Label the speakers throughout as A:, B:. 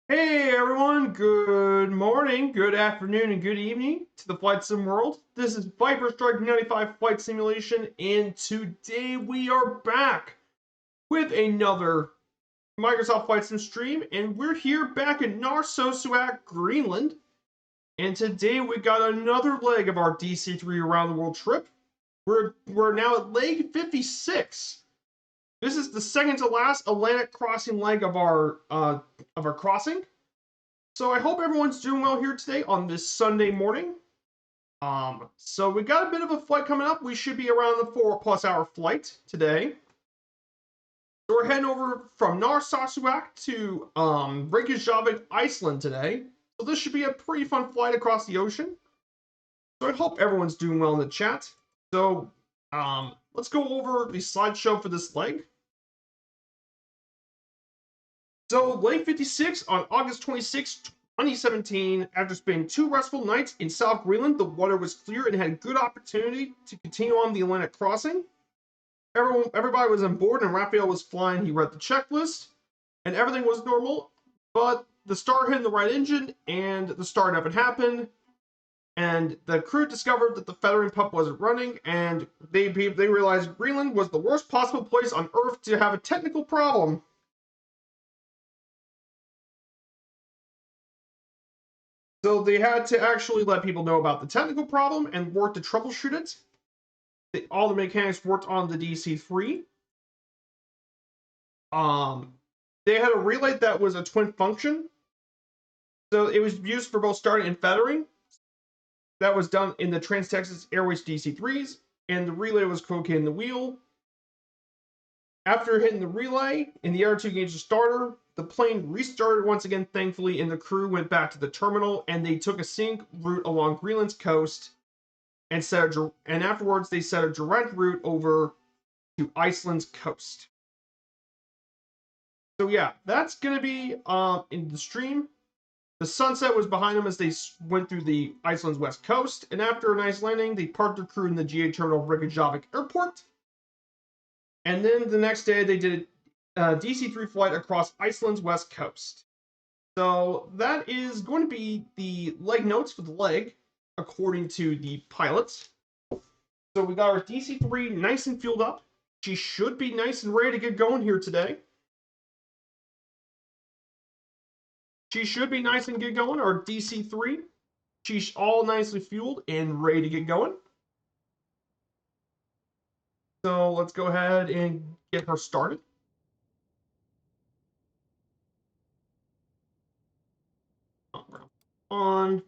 A: Hey everyone, good morning, good afternoon, and good evening to the Flight Sim world. This is Viper Strike 95 Flight Simulation, and today we are back with another Microsoft Flight Sim stream, and we're here back in Narsarsuaq, Greenland. And today we got another leg of our DC-3 around the world trip. We're now at leg 56. This is the second to last Atlantic crossing leg of our crossing. So I hope everyone's doing well here today on this Sunday morning. So we got a bit of a flight coming up. We should be around the 4+ hour flight today. So we're heading over from Narsarsuaq to Reykjavik, Iceland today. So this should be a pretty fun flight across the ocean. So I hope everyone's doing well in the chat. So let's go over the slideshow for this leg. So leg 56 on August 26, 2017, after spending 2 restful nights in South Greenland, the water was clear and had a good opportunity to continue on the Atlantic crossing. Everybody was on board and Raphael was flying. He read the checklist and everything was normal, but the star hit the right engine and the star never happened. And the crew discovered that the feathering pump wasn't running, and they realized Greenland was the worst possible place on Earth to have a technical problem. So they had to actually let people know about the technical problem and work to troubleshoot it. All the mechanics worked on the DC-3. They had a relay that was a twin function. So it was used for both starting and feathering. That was done in the Trans-Texas Airways DC-3s, and the relay was co-located in the wheel. After hitting the relay in the air to engage the starter, the plane restarted once again, thankfully, and the crew went back to the terminal, and they took a scenic route along Greenland's coast, and afterwards they set a direct route over to Iceland's coast. So yeah, that's gonna be in the stream. The sunset was behind them as they went through the Iceland's west coast, and after a nice landing, they parked their crew in the GA terminal of Reykjavik Airport. And then the next day, they did a DC-3 flight across Iceland's west coast. So that is going to be the leg notes for the leg, according to the pilots. So we got our DC-3 nice and fueled up. She should be nice and ready to get going here today. She should be nice and get going, our DC-3. She's all nicely fueled and ready to get going. So let's go ahead and get her started. On.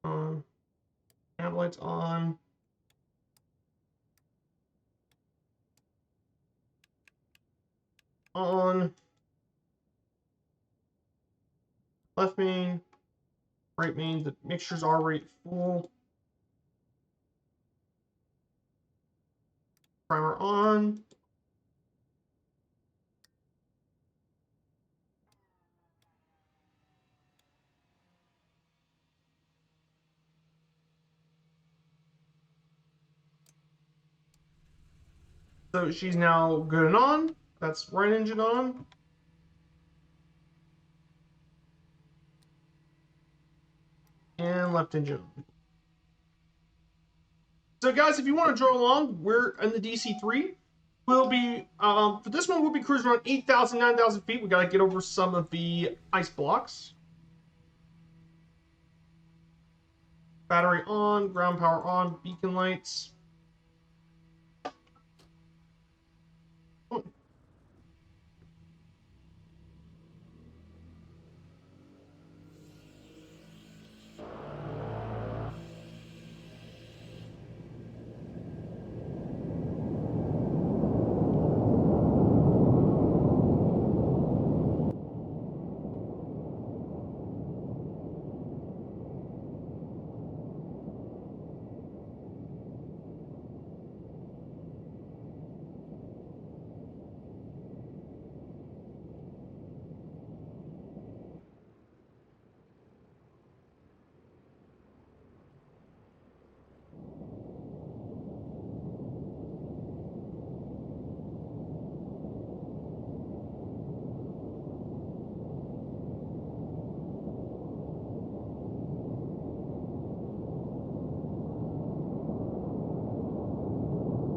A: Nav lights on. On. Left main. Right main. The mixtures are already full. Primer on. So she's now good and on. That's right engine on. And left engine. So guys, if you want to draw along, we're in the DC-3. We'll be, for this one, we'll be cruising around 8,000, 9,000 feet. We got to get over some of the ice blocks. Battery on, ground power on, beacon lights.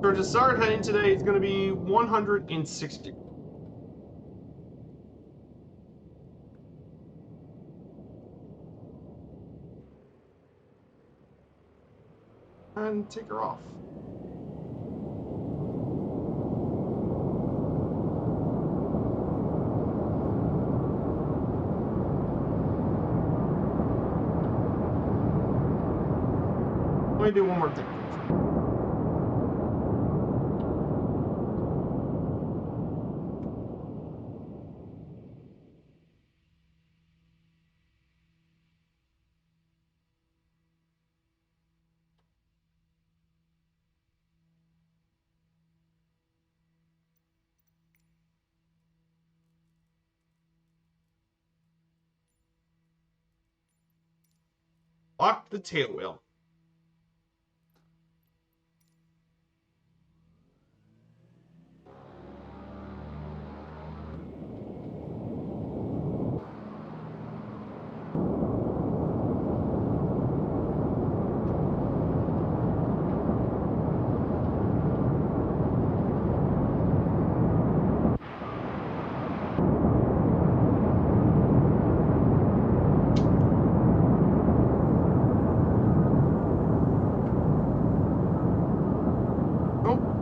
A: Our desired heading today is going to be 160. And take her off. Let me do one more thing. Lock the tail wheel.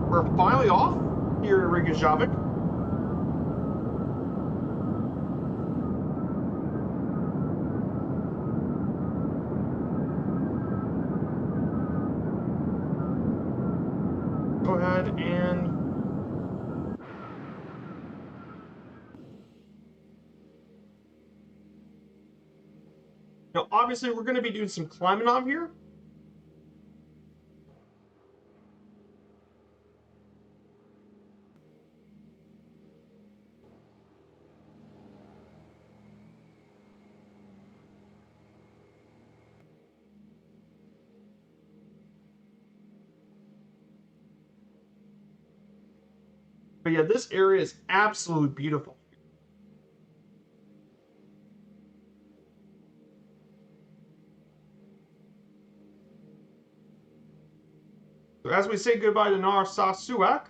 A: We're finally off here in Reykjavik. Go ahead and now obviously we're going to be doing some climbing on here. But yeah, this area is absolutely beautiful. So as we say goodbye to Narsarsuaq,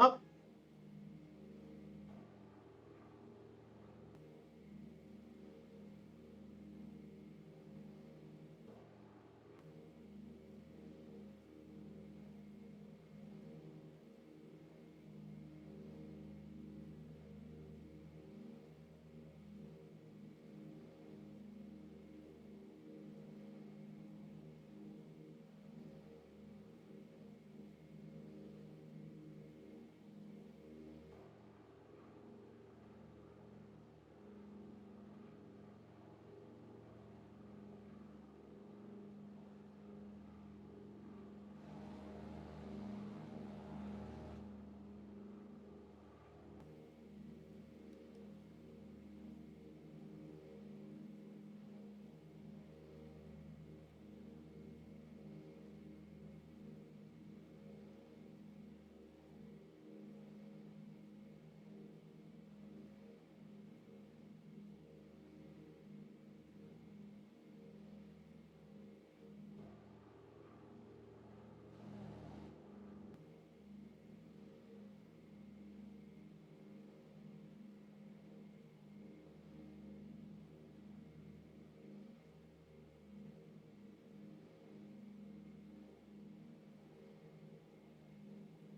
A: up.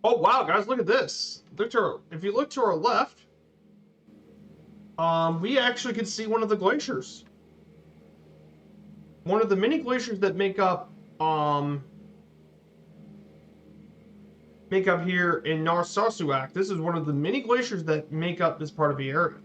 A: Oh wow, guys, look at this. If you look to our left, we actually can see one of the glaciers. One of the many glaciers that make up here in Narsarsuaq. This is one of the many glaciers that make up this part of the area.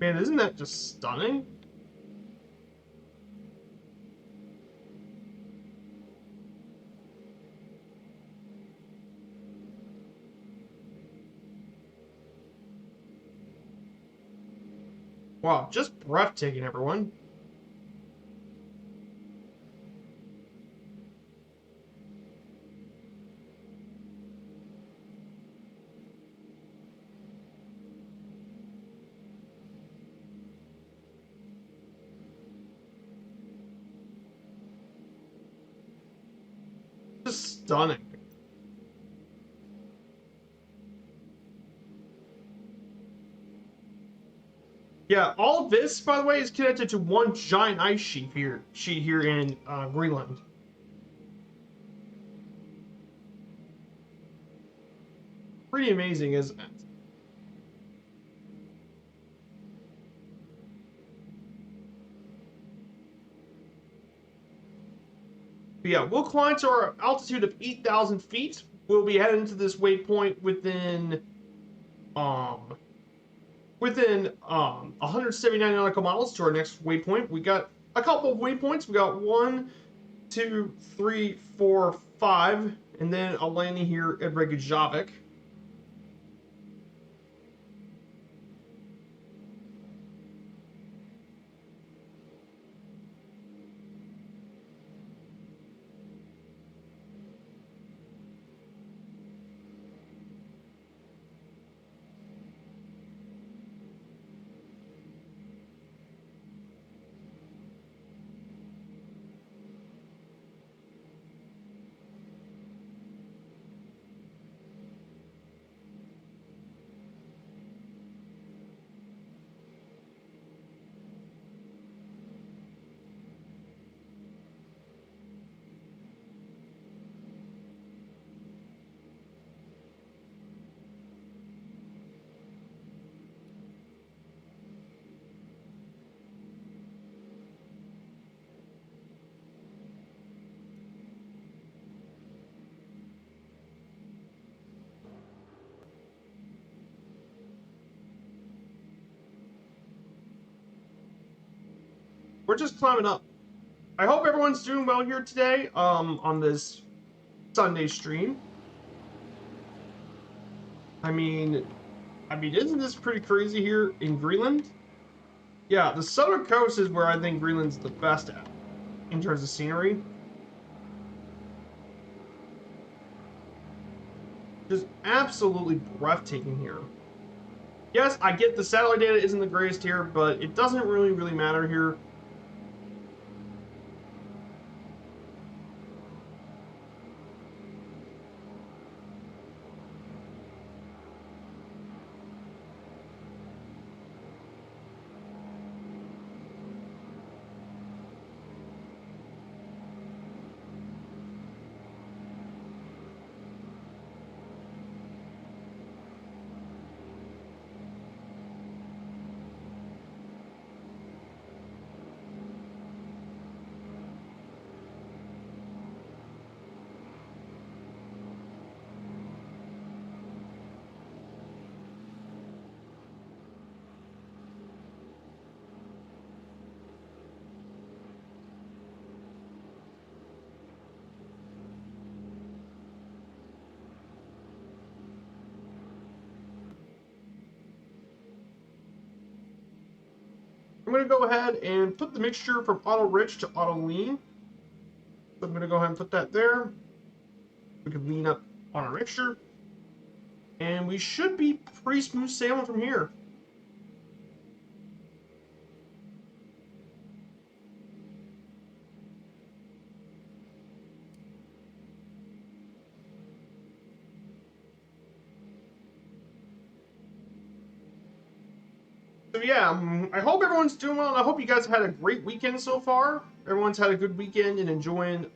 A: Man, isn't that just stunning? Wow, just breathtaking, everyone. Just stunning. Yeah, all of this, by the way, is connected to one giant ice sheet here in Greenland. Pretty amazing, isn't it? But yeah, we'll climb to our altitude of 8,000 feet. We'll be heading to this waypoint um within 179 nautical miles to our next waypoint. We got a couple of waypoints. We got 1, 2, 3, 4, 5, and then a landing here at Reykjavik. We're just climbing up. I hope everyone's doing well here today on this Sunday stream. I mean, isn't this pretty crazy here in Greenland? Yeah, the southern coast is where I think Greenland's the best at in terms of scenery. Just absolutely breathtaking here. Yes, I get the satellite data isn't the greatest here, but it doesn't really matter here. I'm going to go ahead and put the mixture from auto rich to auto lean. So I'm going to go ahead and put that there. We can lean up on our mixture. And we should be pretty smooth sailing from here. So yeah, I hope everyone's doing well, and I hope you guys had a great weekend so far. Everyone's had a good weekend and enjoying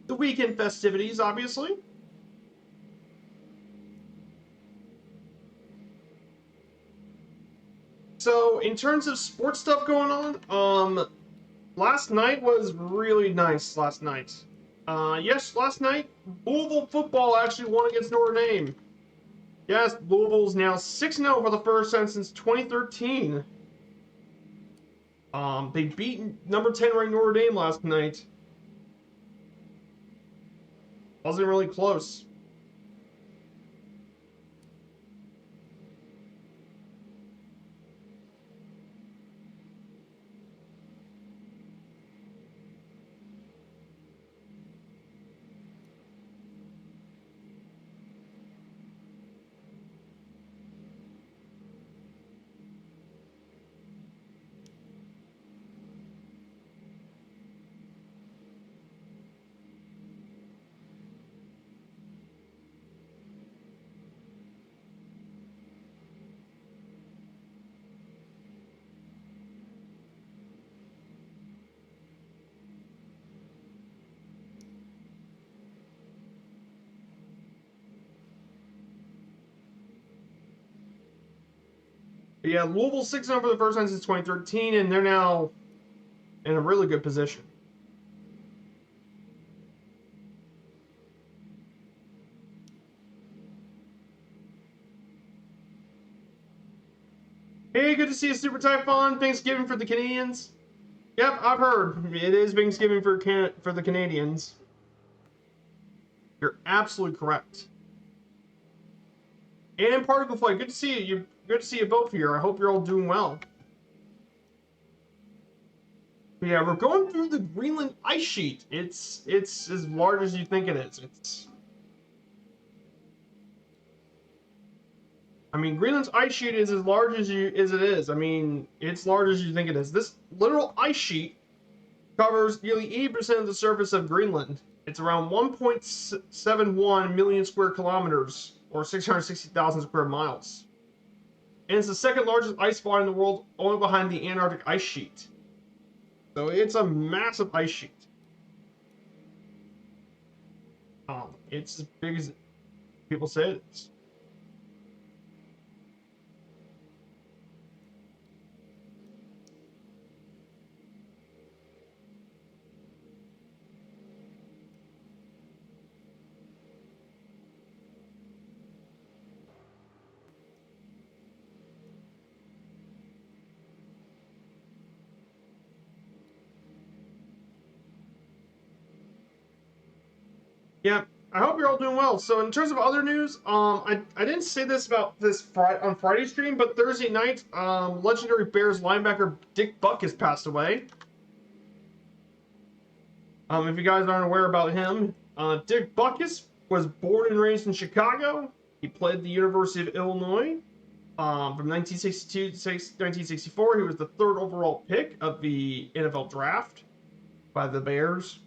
A: the weekend festivities, obviously. So in terms of sports stuff going on, last night was really nice. Last night, last night Louisville football actually won against Notre Dame. Yes, Louisville's now 6-0 for the first time since 2013. They beat number 10 ranked Notre Dame last night. Wasn't really close. But yeah, Louisville 6-0 for the first time since 2013, and they're now in a really good position. Hey, good to see you, Super Typhon. Thanksgiving for the Canadians. Yep, I've heard. It is Thanksgiving for the Canadians. You're absolutely correct. And Particle Flight, good to see you. Good to see you both here. I hope you're all doing well. But yeah, we're going through the Greenland ice sheet. It's as large as you think it is. I mean, Greenland's ice sheet is as large as it is. I mean, it's large as you think it is. This literal ice sheet covers nearly 80% of the surface of Greenland. It's around 1.71 million square kilometers, or 660,000 square miles. And it's the second largest ice body in the world, only behind the Antarctic ice sheet. So it's a massive ice sheet. It's as big as people say it is. Yeah, I hope you're all doing well. So in terms of other news, I didn't say this about this on Friday stream, but Thursday night, legendary Bears linebacker Dick Butkus passed away. If you guys aren't aware about him, Dick Butkus was born and raised in Chicago. He played at the University of Illinois. From 1962 to 1964, he was the third overall pick of the NFL draft by the Bears.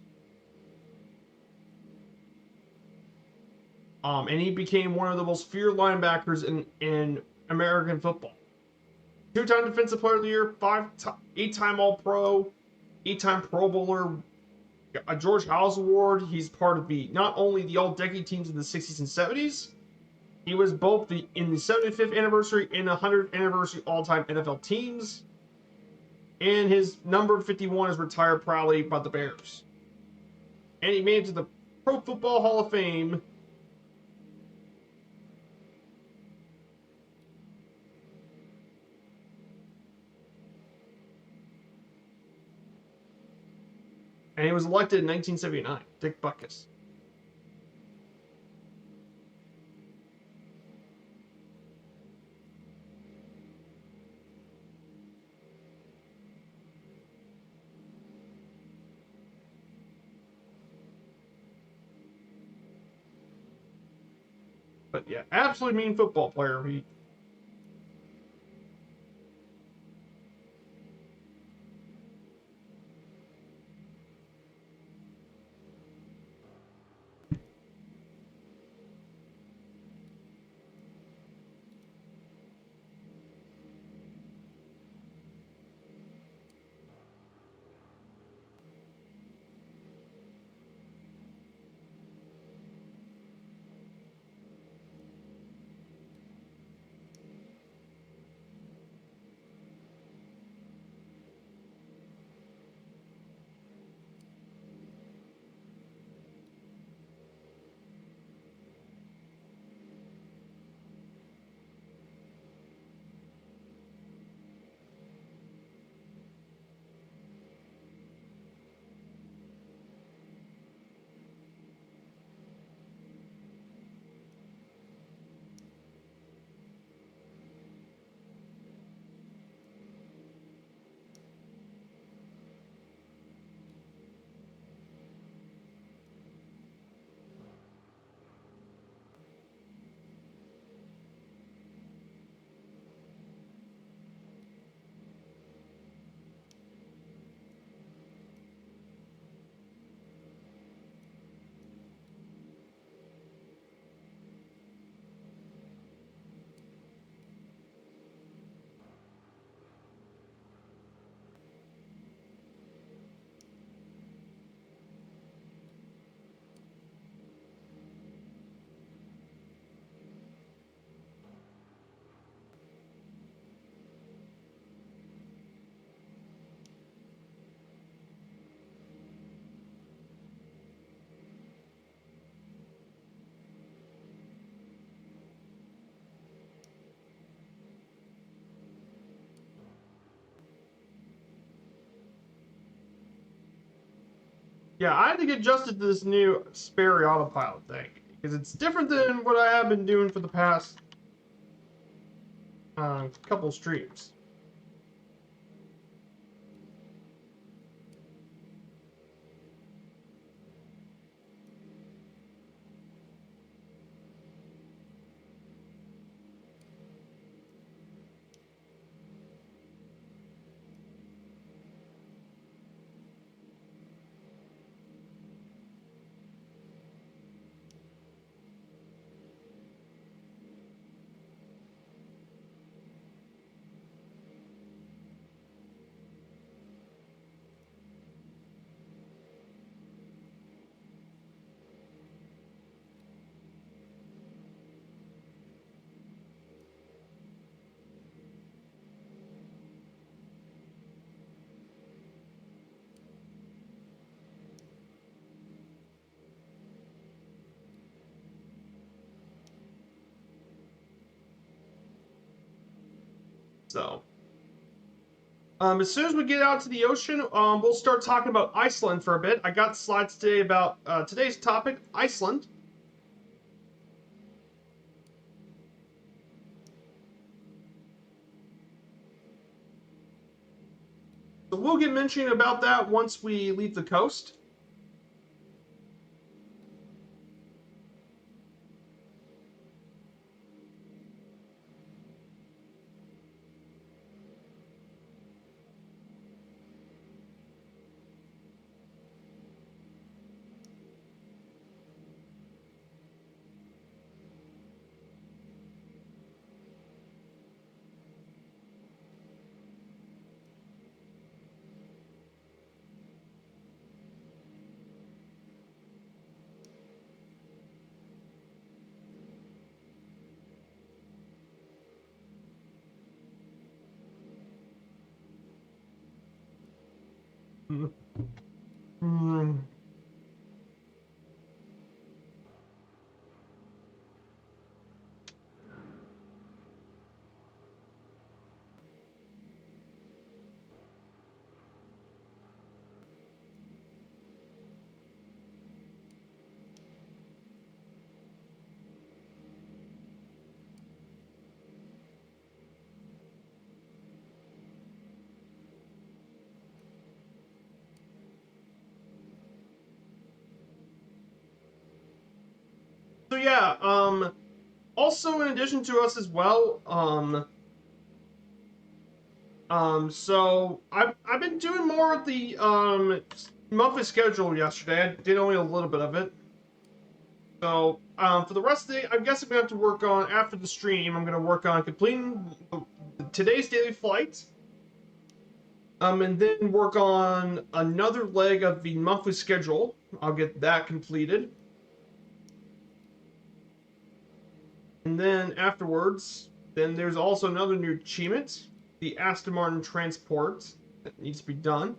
A: And he became one of the most feared linebackers in American football. Two-time Defensive Player of the Year, eight-time All-Pro, eight-time Pro Bowler, a George House Award. He's part of not only the All-Decade teams in the 60s and 70s, he was both in the 75th anniversary and 100th anniversary all-time NFL teams. And his number 51 is retired proudly by the Bears. And he made it to the Pro Football Hall of Fame. And he was elected in 1979, Dick Butkus. But yeah, absolutely mean football player. Yeah, I had to get adjusted to this new Sperry autopilot thing because it's different than what I have been doing for the past couple streams. So, as soon as we get out to the ocean, we'll start talking about Iceland for a bit. I got slides today about today's topic, Iceland. So we'll get mentioning about that once we leave the coast. Mm. So yeah, also in addition to us as well, so I've been doing more of the monthly schedule yesterday. I did only a little bit of it. So for the rest of the day, I guess I'm gonna have to work on after the stream. I'm gonna work on completing today's daily flight. And then work on another leg of the monthly schedule. I'll get that completed. And then afterwards, then there's also another new achievement, the Aston Martin transport that needs to be done.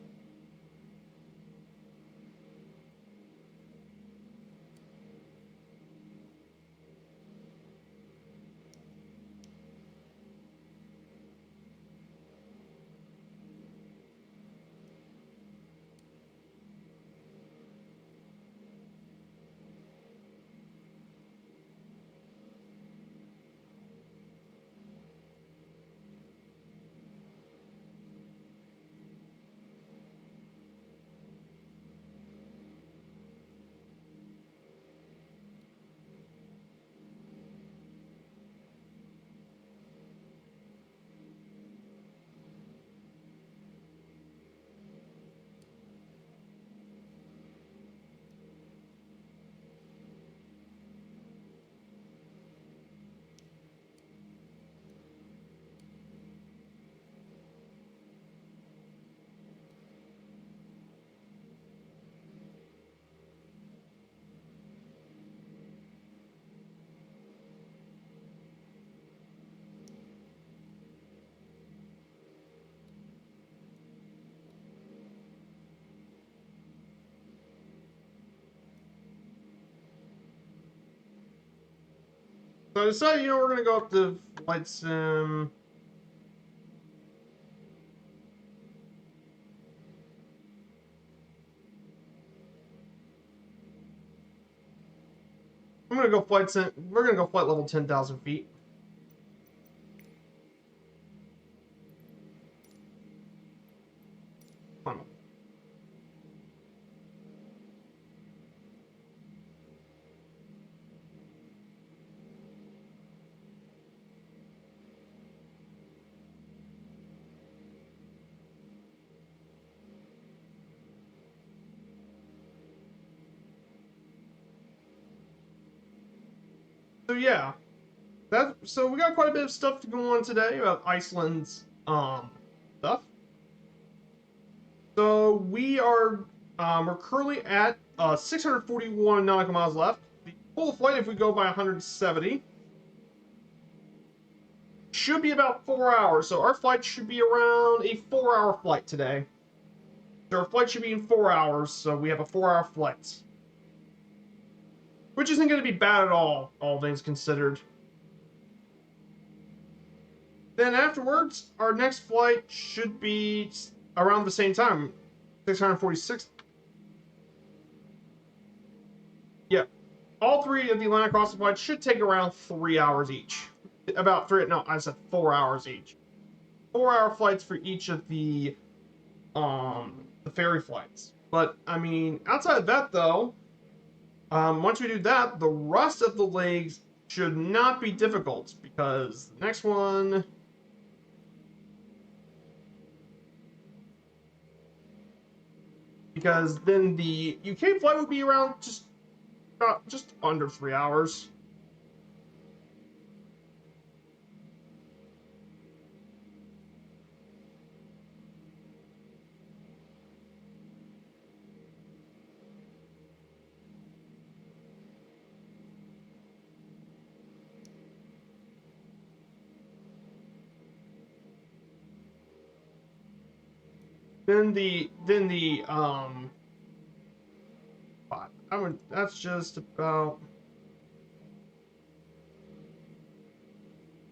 A: So I decided, we're gonna go up the flight sim. gonna go flight. We're gonna go flight level 10,000 feet. Come on. So yeah, so we got quite a bit of stuff to go on today about Iceland's stuff. So we're currently at 641 nautical miles left. The full flight, if we go by 170, should be about 4 hours. So our flight should be around a 4-hour flight today. So our flight should be in 4 hours. So we have a 4-hour flight, which isn't going to be bad at all things considered. Then afterwards, our next flight should be around the same time, 646. Yeah, all three of the Atlantic crossing flights should take around 3 hours each. About three, no, I said 4 hours each. 4-hour flights for each of the ferry flights. But I mean, outside of that though, once we do that, the rest of the legs should not be difficult because the next one. Because then the UK flight would be around just under 3 hours. That's just about.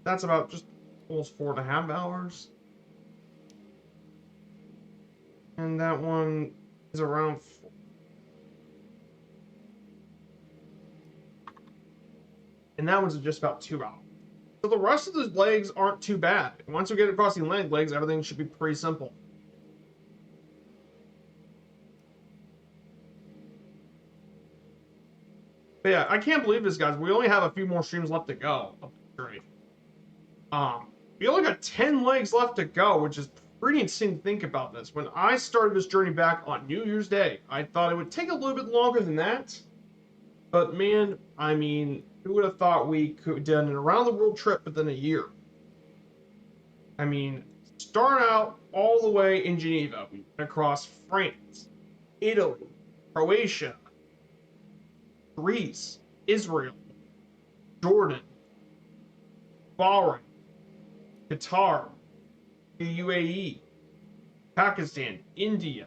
A: That's about just almost 4.5 hours. And that one is around 4. And that one's just about 2 hours. So the rest of the legs aren't too bad. Once we get across the Atlantic legs, everything should be pretty simple. But yeah, I can't believe this, guys. We only have a few more streams left to go. We only got 10 legs left to go, which is pretty insane to think about this. When I started this journey back on New Year's Day, I thought it would take a little bit longer than that. But man, I mean, who would have thought we could have done an around the world trip within a year? I mean, starting out all the way in Geneva, we went across France, Italy, Croatia, Greece, Israel, Jordan, Bahrain, Qatar, the UAE, Pakistan, India,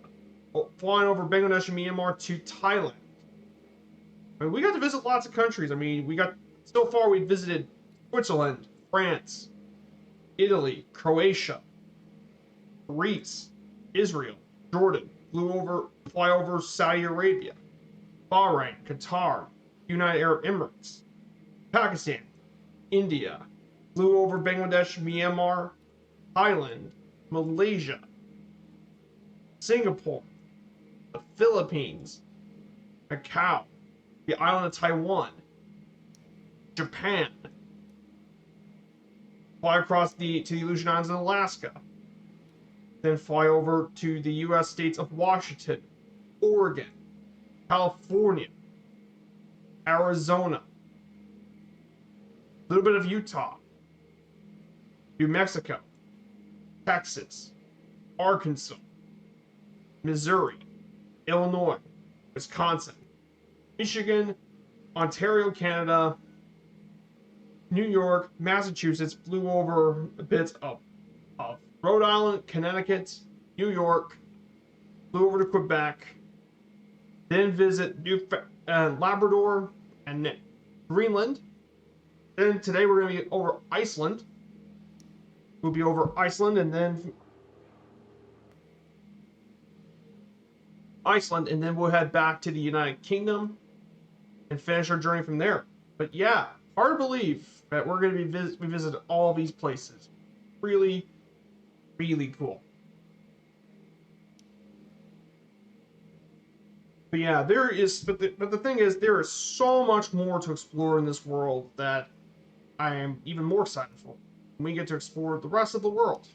A: flying over Bangladesh and Myanmar to Thailand. I mean, we got to visit lots of countries. I mean, so far we visited Switzerland, France, Italy, Croatia, Greece, Israel, Jordan, fly over Saudi Arabia, Bahrain, Qatar, United Arab Emirates, Pakistan, India, flew over Bangladesh, Myanmar, Thailand, Malaysia, Singapore, the Philippines, Macau, the island of Taiwan, Japan, fly across to the Aleutian Islands in Alaska, then fly over to the U.S. states of Washington, Oregon, California, Arizona, a little bit of Utah, New Mexico, Texas, Arkansas, Missouri, Illinois, Wisconsin, Michigan, Ontario, Canada, New York, Massachusetts, flew over bits of Rhode Island, Connecticut, New York, flew over to Quebec, then visit Labrador and Greenland. Then today we're going to be over Iceland. We'll be over Iceland and then we'll head back to the United Kingdom and finish our journey from there. But yeah, hard to believe that we're going to be visit all these places. Really, really cool. But yeah, there is. But the thing is, there is so much more to explore in this world that I am even more excited for. We get to explore the rest of the world.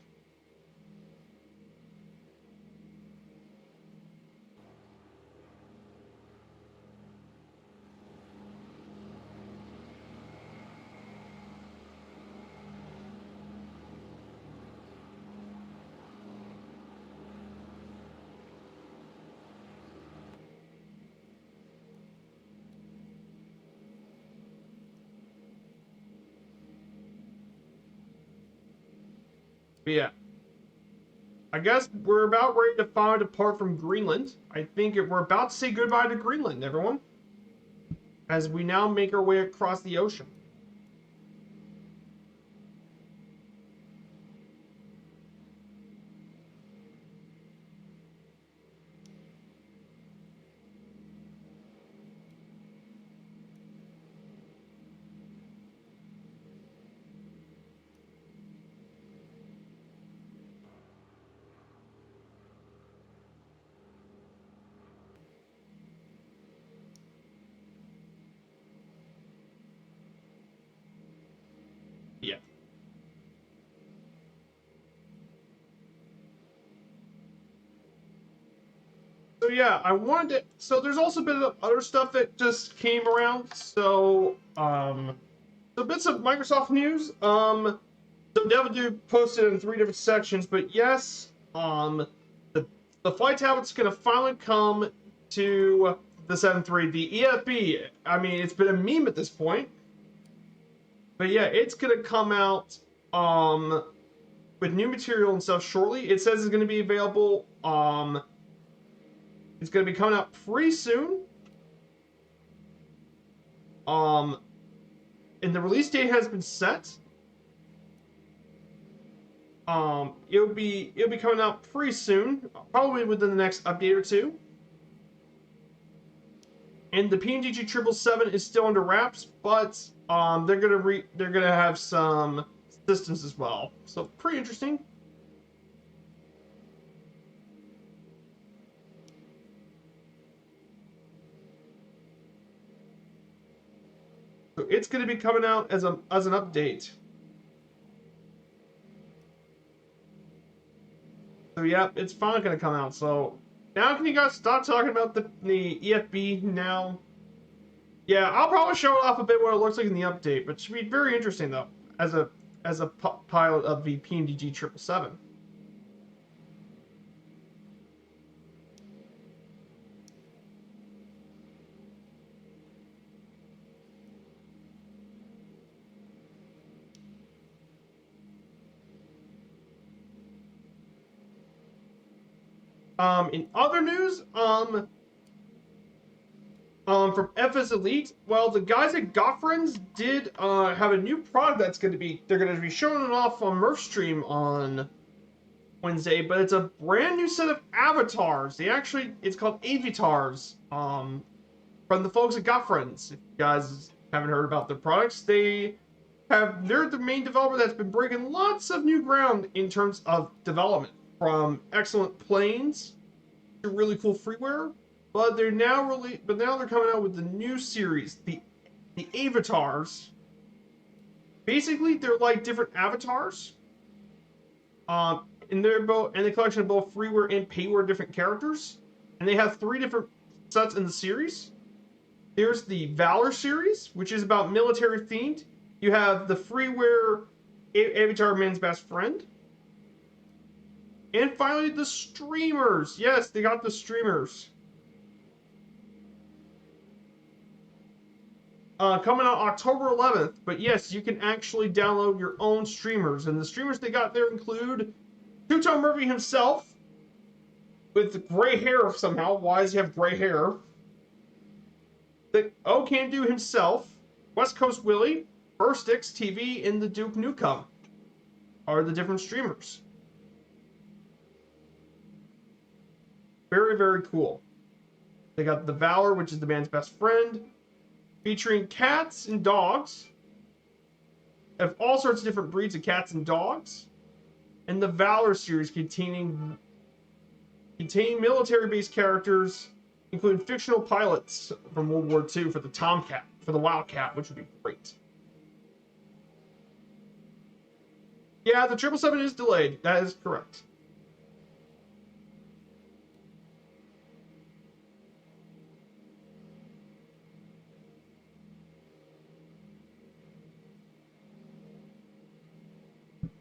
A: But yeah, I guess we're about ready to finally depart from Greenland. I think we're about to say goodbye to Greenland, everyone, as we now make our way across the ocean. Yeah. So yeah, I wanted to. So there's also been other stuff that just came around. So bits of Microsoft news. So Devil Dude posted in 3 different sections, but yes, the the flight tablet's gonna finally come to the 7.3. The EFB. I mean, it's been a meme at this point, but yeah, it's gonna come out with new material and stuff shortly. It says it's gonna be available. It's gonna be coming out pretty soon. Um, and the release date has been set. It'll be coming out pretty soon, probably within the next update or two. And the PNGG 777 is still under wraps, but they're gonna have some systems as well. So pretty interesting. So it's gonna be coming out as an update. So yeah, it's finally gonna come out. So now can you guys stop talking about the EFB now? Yeah, I'll probably show off a bit what it looks like in the update, but it should be very interesting though, as a pilot of the PNGG 777. In other news, from FS Elite, well, the guys at Goffrins did have a new product they're gonna be showing it off on Murph Stream on Wednesday, but it's a brand new set of avatars. It's called Avatars. From the folks at Goffrins. If you guys haven't heard about their products, they're the main developer that's been breaking lots of new ground in terms of development, from excellent planes to really cool freeware. But now they're coming out with the new series, the avatars. Basically, they're like different avatars. And they're both in the collection of both freeware and payware different characters, and they have 3 different sets in the series. There's the Valor series, which is about military themed. You have the freeware avatar man's best friend. And finally, the streamers. Yes, they got the streamers. Coming out October 11th. But yes, you can actually download your own streamers. And the streamers they got there include Tuto Murphy himself, with gray hair somehow. Why does he have gray hair? The O Can Do himself, West Coast Willie, Burstix TV, and the Duke Nukem are the different streamers. Very, very cool. They got the Valor, which is the man's best friend. featuring cats and dogs of all sorts of different breeds of cats and dogs, and the Valor series containing military-based characters, including fictional pilots from World War II for the Tomcat, for the Wildcat, which would be great. Yeah, the 777 is delayed. That is correct.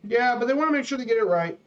A: Yeah, but they want to make sure they get it right.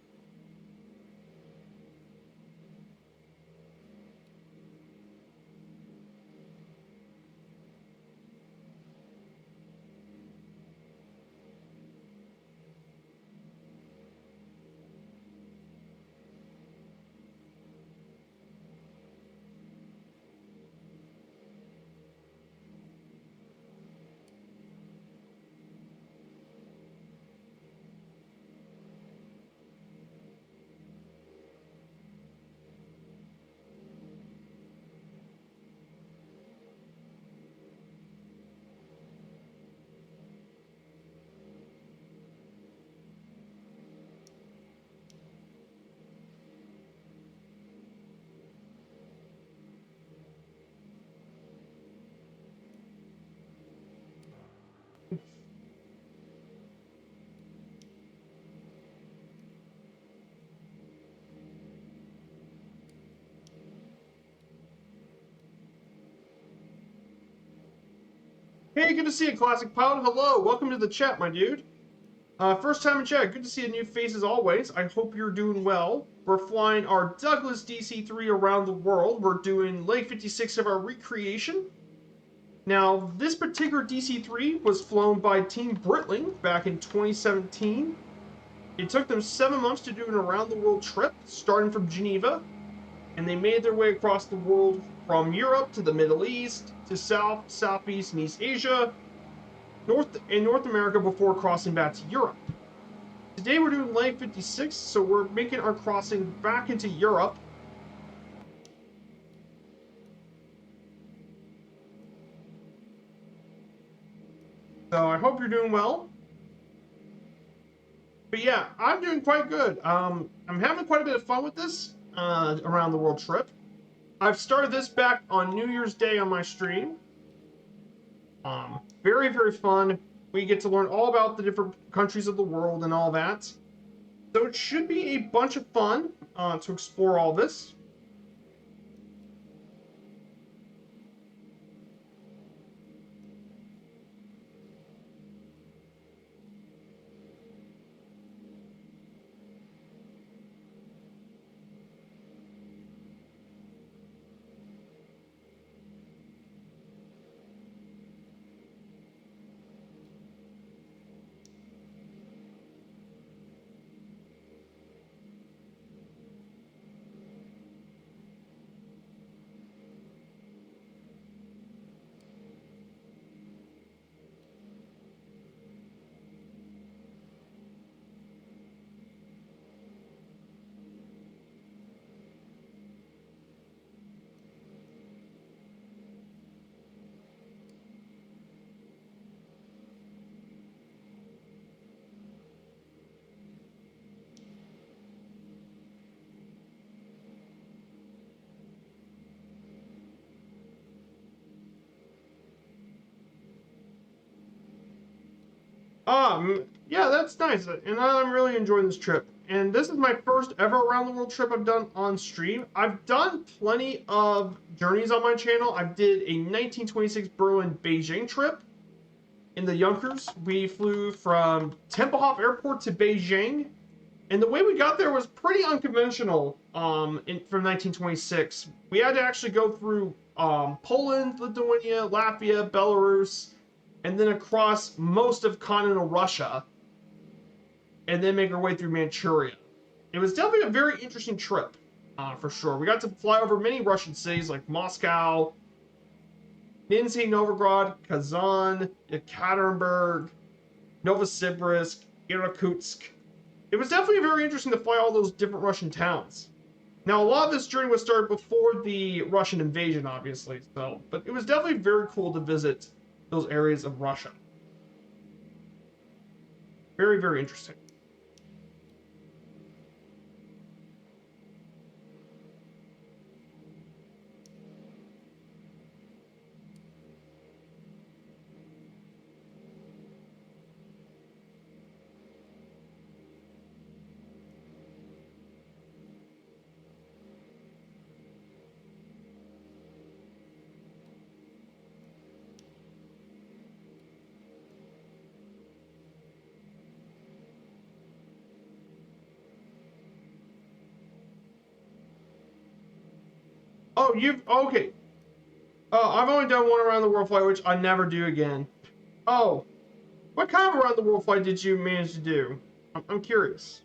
A: Hey, good to see you, Classic Pilot. Hello, welcome to the chat, my dude. First time in chat, good to see a new face as always. I hope you're doing well. We're flying our Douglas DC-3 around the world. We're doing leg 56 of our recreation. Now, this particular DC-3 was flown by Team Breitling back in 2017. It took them 7 months to do an around-the-world trip, starting from Geneva, and they made their way across the world from Europe to the Middle East, to South, Southeast, and East Asia, North America before crossing back to Europe. Today we're doing leg 56, so we're making our crossing back into Europe. So I hope you're doing well. But yeah, I'm doing quite good. I'm having quite a bit of fun with this around the world trip. I've started this back on New Year's Day on my stream. Very, very fun. We get to learn all about the different countries of the world and all that. So it should be a bunch of fun to explore all this. Yeah, that's nice, and I'm really enjoying this trip. And this is my first ever around the world trip I've done on stream. I've done plenty of journeys on my channel. I did a 1926 Berlin-Beijing trip in the Junkers. We flew from Tempelhof Airport to Beijing, and the way we got there was pretty unconventional. From 1926, we had to actually go through Poland, Lithuania, Latvia, Belarus, and then across most of continental Russia, and then make our way through Manchuria. It was definitely a very interesting trip, for sure. We got to fly over many Russian cities like Moscow, Nizhny Novgorod, Kazan, Ekaterinburg, Novosibirsk, Irkutsk. It was definitely very interesting to fly all those different Russian towns. Now, a lot of this journey was started before the Russian invasion, obviously, but it was definitely very cool to visit those areas of Russia. Very, very interesting. Oh, okay. I've only done one around the world flight, which I never do again. Oh, what kind of around the world flight did you manage to do? I'm curious.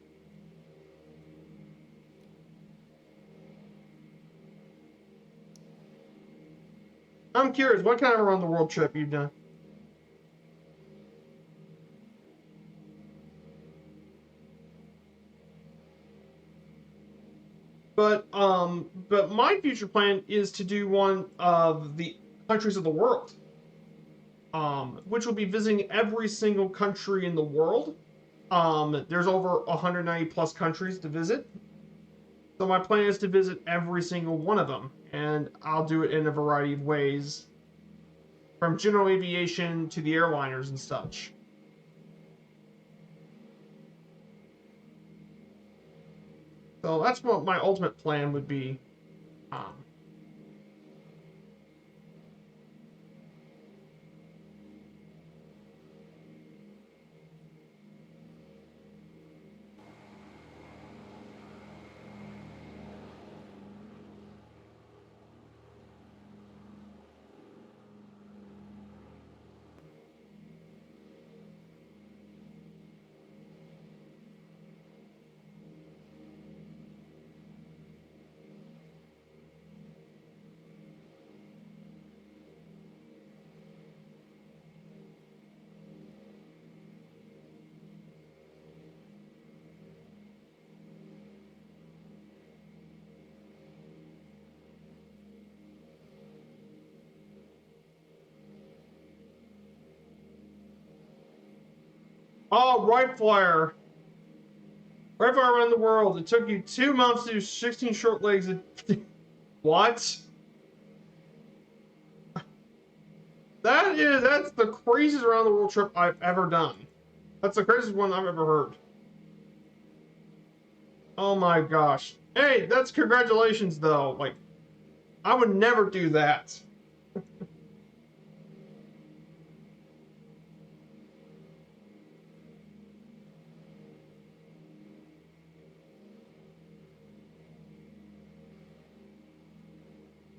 A: I'm curious, what kind of around the world trip you've done? But my future plan is to do one of the countries of the world, which will be visiting every single country in the world. There's over 190 plus countries to visit, so my plan is to visit every single one of them, and I'll do it in a variety of ways, from general aviation to the airliners and such. So that's what my ultimate plan would be. Um, oh, right flyer around the world. It took you 2 months to do 16 short legs. What? That's the craziest around the world trip I've ever done. That's the craziest one I've ever heard. Oh my gosh. Hey, that's congratulations though. Like, I would never do that.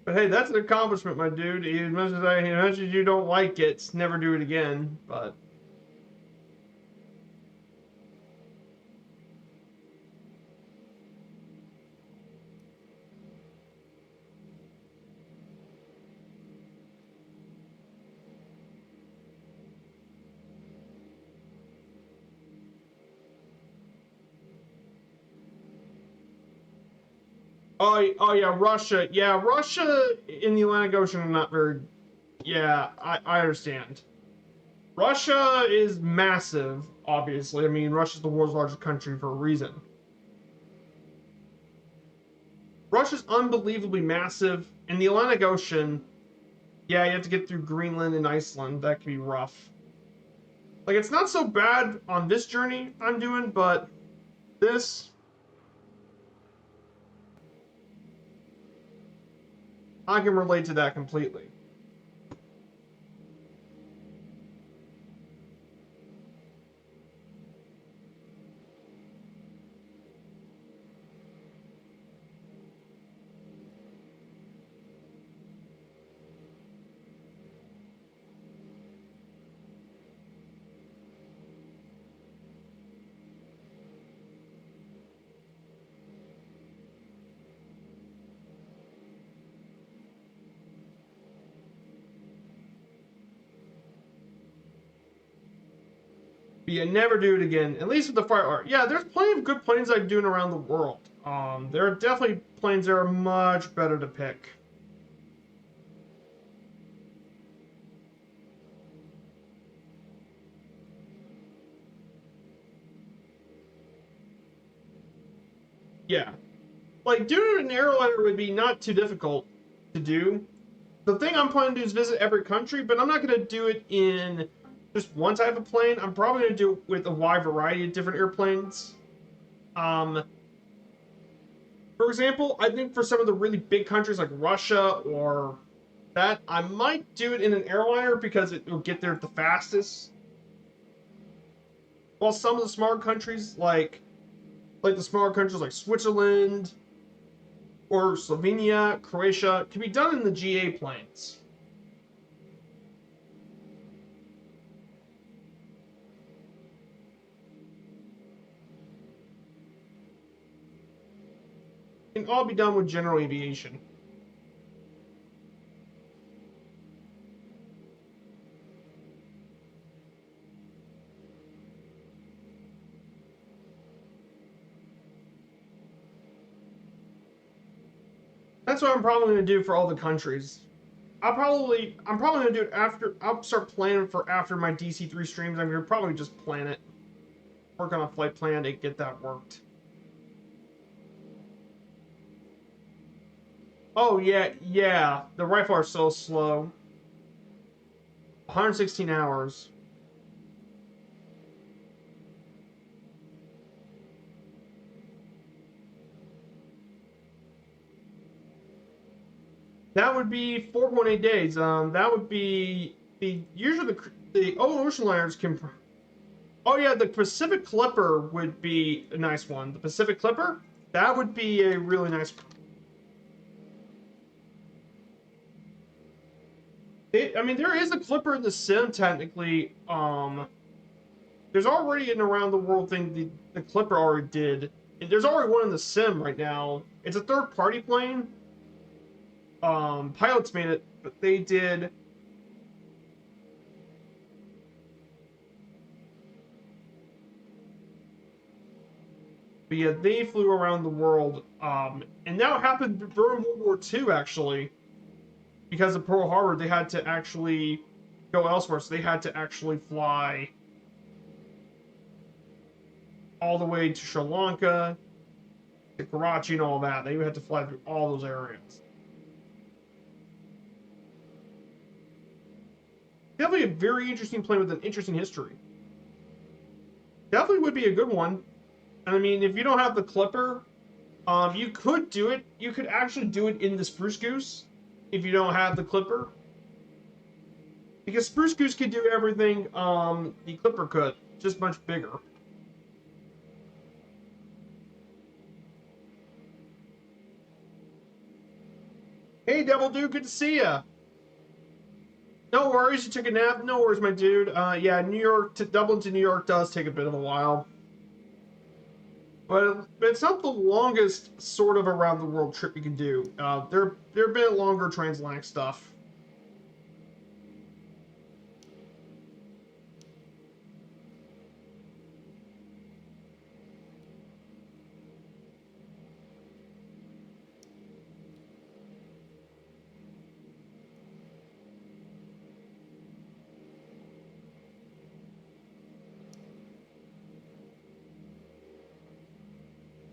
A: But hey, that's an accomplishment, my dude. As much as you don't like it, never do it again. But oh yeah, Russia. Yeah, Russia in the Atlantic Ocean are not very. Yeah, I understand. Russia is massive, obviously. I mean, Russia's the world's largest country for a reason. Russia's unbelievably massive. In the Atlantic Ocean, yeah, you have to get through Greenland and Iceland. That can be rough. Like, it's not so bad on this journey I'm doing, but this, I can relate to that completely. But yeah, never do it again. At least with the fire art. Yeah, there's plenty of good planes I'm doing around the world. There are definitely planes that are much better to pick. Yeah. Like, doing an airliner would be not too difficult to do. The thing I'm planning to do is visit every country, but I'm not going to do it in just one type of plane. I'm probably going to do it with a wide variety of different airplanes. Um, for example, I think for some of the really big countries like Russia or that, I might do it in an airliner because it will get there the fastest. While some of the smaller countries like the smaller countries like Switzerland or Slovenia, Croatia, can be done in the GA planes. Can all be done with general aviation. That's what I'm probably going to do for all the countries. I'm probably going to do it after. I'll start planning for after my DC-3 streams. I'm going to probably just plan it, work on a flight plan to get that worked. Oh yeah, yeah. The rifle are so slow. 116 hours. That would be 4.8 days. That would be usually the ocean liners can. Oh yeah, the Pacific Clipper would be a nice one. The Pacific Clipper, that would be a really nice. I mean, there is a Clipper in the sim technically. There's already an around the world thing the Clipper already did. There's already one in the sim right now. It's a third party plane. Pilots made it, but they did. But yeah, they flew around the world. And that happened during World War II, actually. Because of Pearl Harbor, they had to actually go elsewhere. So they had to actually fly all the way to Sri Lanka, to Karachi, and all that. They had to fly through all those areas. Definitely a very interesting plane with an interesting history. Definitely would be a good one. And I mean, if you don't have the Clipper, you could do it. You could actually do it in the Spruce Goose if you don't have the Clipper. Because Spruce Goose could do everything the Clipper could, just much bigger. Hey, Devil Dude, good to see ya. No worries, you took a nap. No worries, my dude. Yeah, New York to Dublin to New York does take a bit of a while. But it's not the longest sort of around the world trip you can do. There have been longer transatlantic stuff.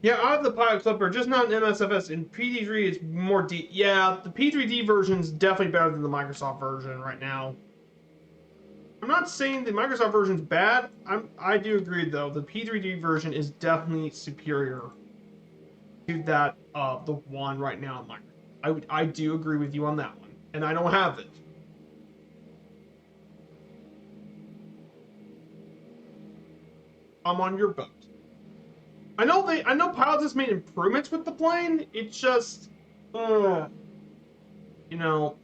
A: Yeah, I have the Pilot Clipper, just not an MSFS. In PD3, it's more deep. Yeah, the P3D version is definitely better than the Microsoft version right now. I'm not saying the Microsoft version is bad. I do agree though. The P3D version is definitely superior to that the one right now in Microsoft. I do agree with you on that one, and I don't have it. I'm on your boat. I know pilots has made improvements with the plane. It's just, you know,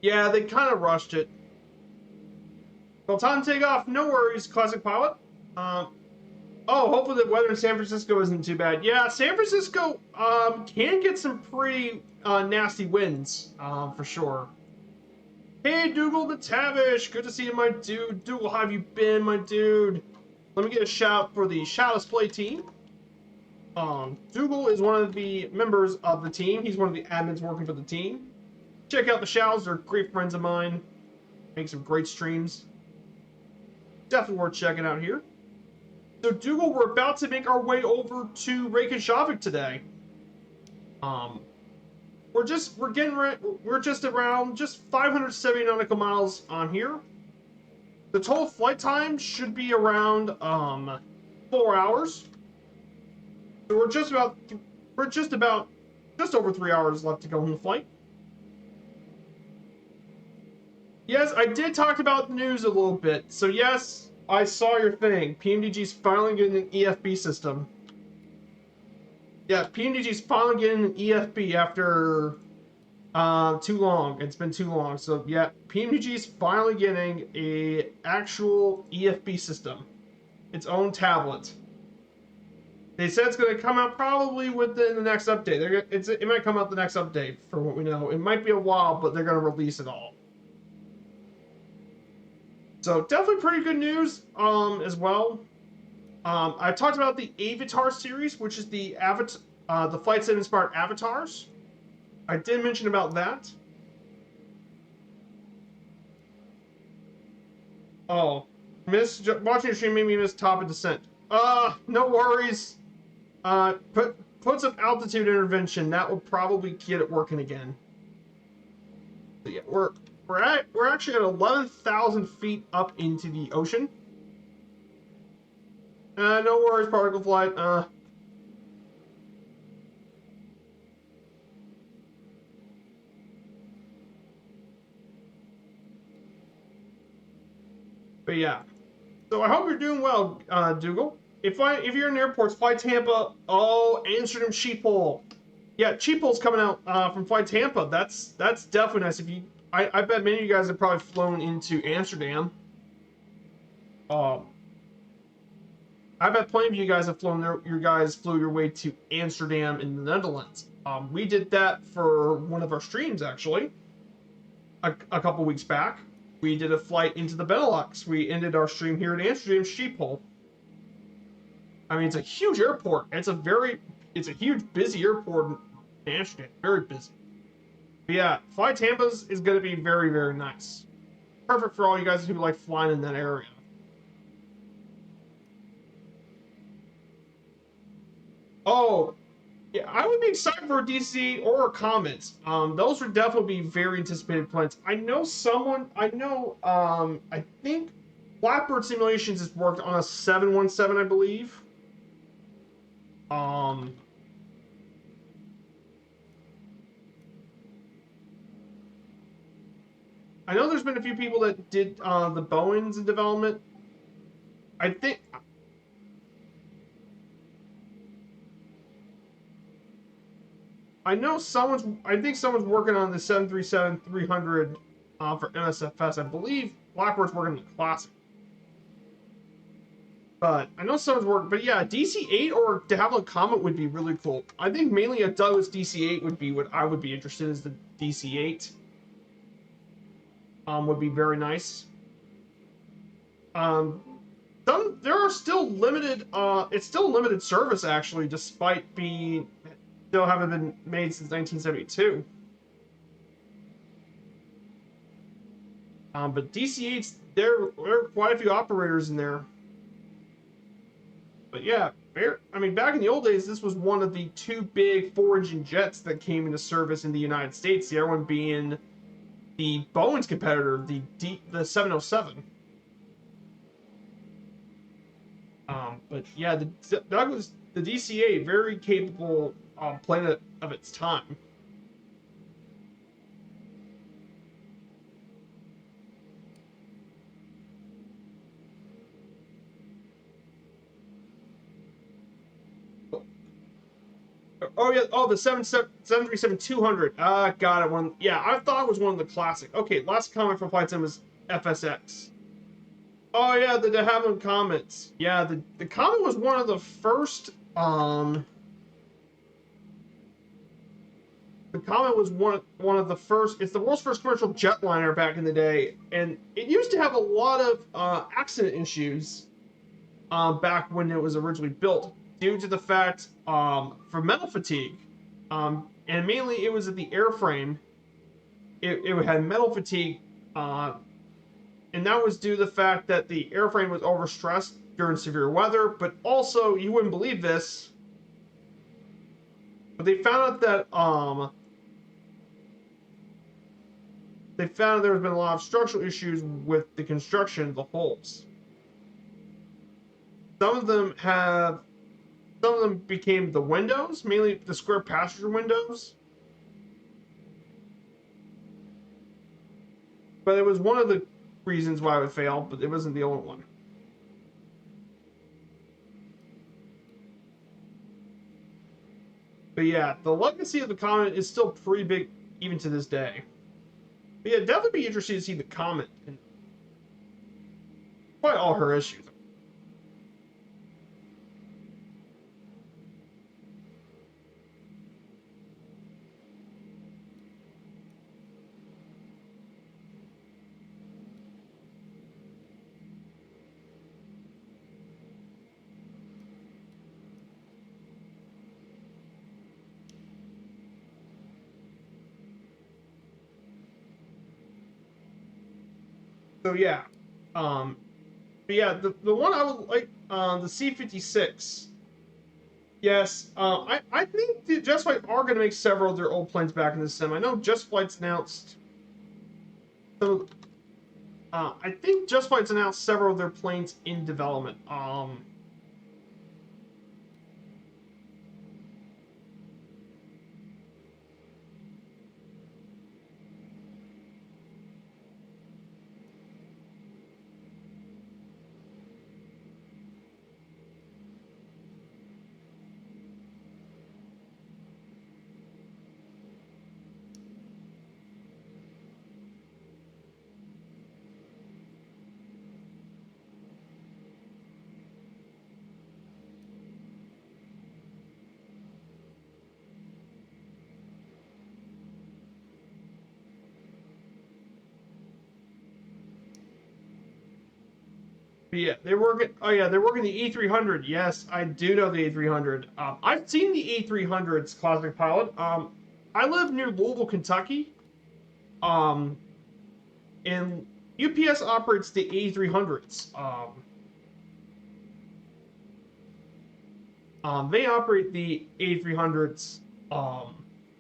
A: yeah, they kind of rushed it. Well, time to take off. No worries, classic pilot. Oh, hopefully the weather in San Francisco isn't too bad. Yeah, San Francisco can get some pretty nasty winds for sure. Hey, Dougal the Tavish, good to see you, my dude. Dougal, how have you been, my dude? Let me get a shout for the Shadow's Play team. Dougal is one of the members of the team. He's one of the admins working for the team. Check out the Shadows; they're great friends of mine. Make some great streams. Definitely worth checking out here. So Dougal, we're about to make our way over to Reykjavik today. We're just around 570 nautical miles on here. The total flight time should be around 4 hours. So we're just over 3 hours left to go on the flight. Yes, I did talk about the news a little bit. So yes, I saw your thing. PMDG's finally getting an EFB system. Yeah, PMDG's finally getting an EFB after too long. It's been too long. So yeah, PMDG's finally getting a actual EFB system. Its own tablet. They said it's going to come out probably within the next update. It might come out the next update, for what we know. It might be a while, but they're going to release it all. So definitely pretty good news as well. I talked about the Avatar series, which is the flight sim inspired avatars. I did mention about that. Oh, watching your stream made me miss Top of Descent. No worries. Put some altitude intervention. That will probably get it working again. So yeah, we're actually at 11,000 feet up into the ocean. No worries, particle flight. But yeah. So I hope you're doing well, Dougal. If you're in airports, fly Tampa. Oh, Amsterdam Sheephole. Yeah, Sheephole's coming out from Fly Tampa. That's definitely nice. I bet many of you guys have probably flown into Amsterdam. I bet plenty of you guys have flown there. You guys flew your way to Amsterdam in the Netherlands. We did that for one of our streams actually. A couple weeks back, we did a flight into the Benelux. We ended our stream here at Amsterdam Schiphol. I mean, it's a huge airport. It's a huge, busy airport in Amsterdam. Very busy. But yeah, Fly Tampa is going to be very, very nice. Perfect for all you guys who like flying in that area. Oh, yeah, I would be excited for a DC or a Comet. Those would definitely be very anticipated plans. I think Blackbird Simulations has worked on a 717, I believe. I know there's been a few people that did the Boeings in development. I think someone's working on the 737-300 for NSFS. I believe Blackbird's working on the Classic. But I know someone's working. But yeah, DC-8 or De Havilland Comet would be really cool. I think mainly a Douglas DC-8 would be what I would be interested in, is the DC-8. Would be very nice. There are still limited. It's still limited service actually, despite still haven't been made since 1972. But DC-8s, there are quite a few operators in there. But yeah, I mean, back in the old days, this was one of the two big four-engine jets that came into service in the United States. The other one being the Boeing's competitor, the 707. But yeah, the DC-8, very capable plane of its time. Oh yeah, the 737-200. Got it. Yeah, I thought it was one of the classic. Okay, last comment from Flight Sim is FSX. Oh yeah, the de Havilland Comets. Yeah, the Comet was one of the first. The Comet was one of the first. It's the world's first commercial jetliner back in the day, and it used to have a lot of accident issues back when it was originally built, due to the fact for metal fatigue, and mainly it was at the airframe. It had metal fatigue, and that was due to the fact that the airframe was overstressed during severe weather. But also, you wouldn't believe this, but they found out that there has been a lot of structural issues with the construction of the hulls. Some of them became the windows, mainly the square passenger windows. But it was one of the reasons why it would fail, but it wasn't the only one. But yeah, the legacy of the Comet is still pretty big even to this day. But yeah, definitely be interested to see the Comet and quite all her issues. So yeah, but yeah, the one I would like, the C-56. Yes, I think the Just Flight are going to make several of their old planes back in the sim. I know Just Flight's announced. So, I think Just Flight's announced several of their planes in development. But yeah, they're working. Oh yeah, they're working the E300. Yes, I do know the E300. I've seen the E300's Cosmic Pilot. I live near Louisville, Kentucky. Um, and UPS operates the E300s. They operate the A300s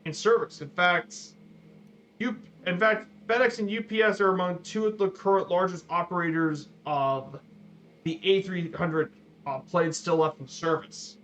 A: in service. In fact, FedEx and UPS are among two of the current largest operators of the A300 planes still left in service.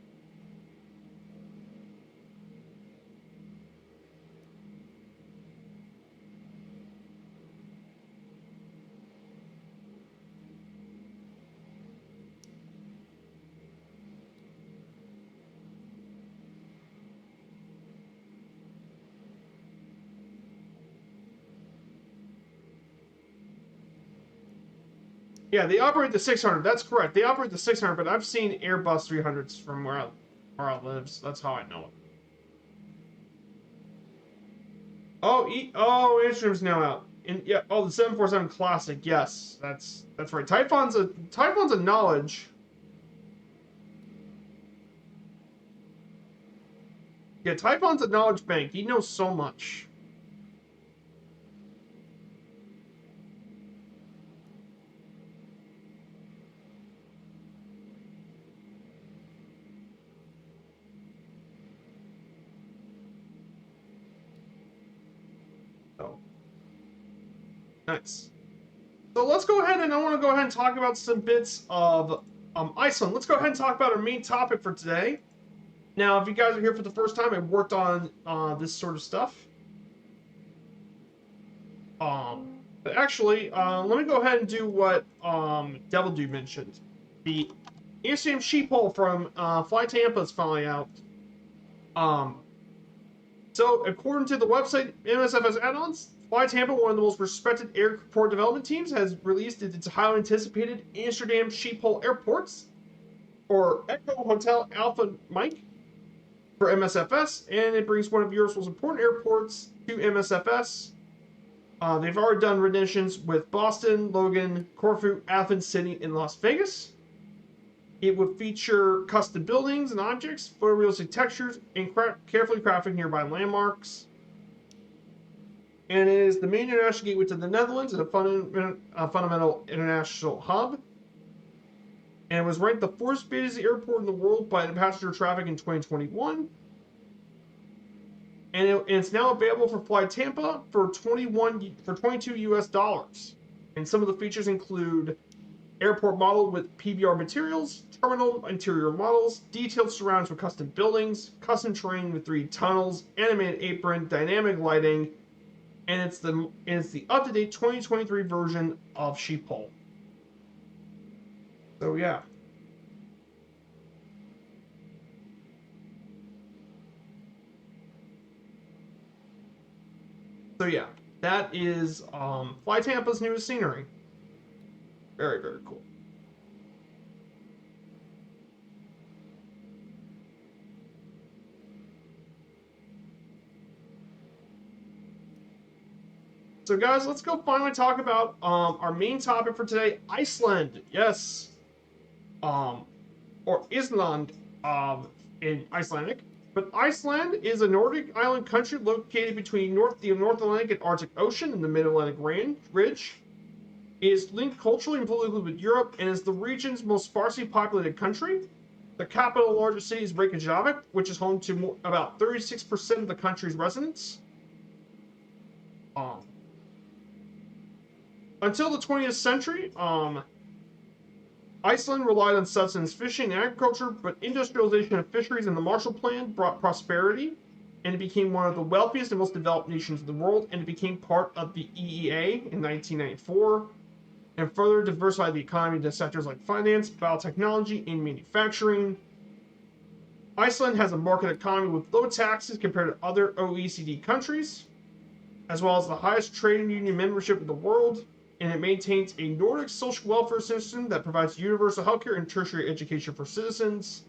A: Yeah, they operate the 600. That's correct. They operate the 600, but I've seen Airbus 300s from where I live. So that's how I know it. Oh, Airstream's now out. And yeah, oh, the 747 Classic. Yes, that's right. Typhon's a knowledge. Yeah, Typhon's a knowledge bank. He knows so much. So nice. So let's go ahead, and I want to go ahead and talk about some bits of Iceland. Let's go ahead and talk about our main topic for today. Now, if you guys are here for the first time, I worked on this sort of stuff. But actually, let me go ahead and do what Devil Dude mentioned. The Amsterdam sheep hole from Fly Tampa is finally out. So, according to the website, MSF has add-ons. Fly Tampa, one of the most respected airport development teams, has released its highly anticipated Amsterdam Schiphol Airports, or Echo Hotel Alpha Mike, for MSFS, and it brings one of Europe's most important airports to MSFS. They've already done renditions with Boston, Logan, Corfu, Athens, Sydney, and Las Vegas. It would feature custom buildings and objects, photorealistic textures, and carefully crafted nearby landmarks. And it is the main international gateway to the Netherlands and a fundamental international hub. And was ranked the fourth busiest airport in the world by passenger traffic in 2021. And it's now available for Fly Tampa for $22 US. And some of the features include airport model with PBR materials, terminal interior models, detailed surrounds with custom buildings, custom terrain with 3 tunnels, animated apron, dynamic lighting, and it's the up-to-date 2023 version of Schiphol. So yeah. So yeah, that is Fly Tampa's newest scenery. Very, very cool. So guys, let's go finally talk about our main topic for today, Iceland. Yes. Or Island in Icelandic. But Iceland is a Nordic island country located between the North Atlantic and Arctic Ocean in the Mid-Atlantic Ridge. It is linked culturally and politically with Europe and is the region's most sparsely populated country. The capital and largest city is Reykjavik, which is home to about 36% of the country's residents. Until the 20th century, Iceland relied on subsistence fishing and agriculture, but industrialization of fisheries and the Marshall Plan brought prosperity, and it became one of the wealthiest and most developed nations in the world, and it became part of the EEA in 1994, and further diversified the economy into sectors like finance, biotechnology, and manufacturing. Iceland has a market economy with low taxes compared to other OECD countries, as well as the highest trade union membership in the world, and it maintains a Nordic social welfare system that provides universal healthcare and tertiary education for citizens.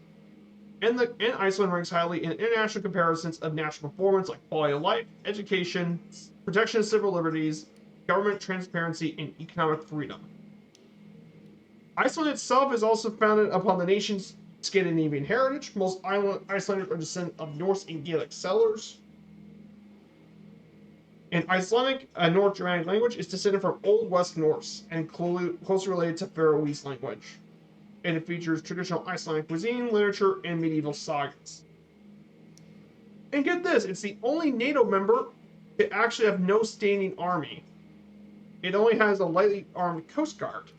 A: And Iceland ranks highly in international comparisons of national performance like quality of life, education, protection of civil liberties, government transparency, and economic freedom. Iceland itself is also founded upon the nation's Scandinavian heritage. Most Icelanders are descendants of Norse and Gaelic settlers. And Icelandic, a North Germanic language, is descended from Old West Norse and closely related to Faroese language. And it features traditional Icelandic cuisine, literature, and medieval sagas. And get this, it's the only NATO member to actually have no standing army. It only has a lightly armed coast guard.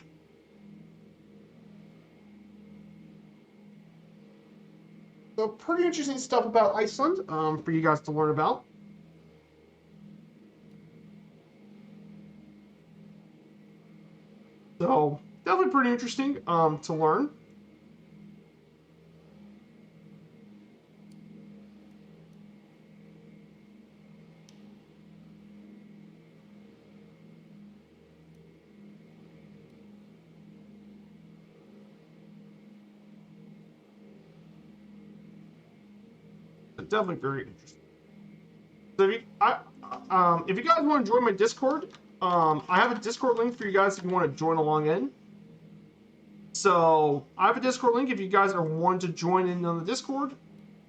A: So pretty interesting stuff about Iceland for you guys to learn about. So definitely pretty interesting to learn. Definitely very interesting. So if you guys want to join my Discord, I have a Discord link for you guys if you want to join along in. So I have a Discord link if you guys are wanting to join in on the Discord.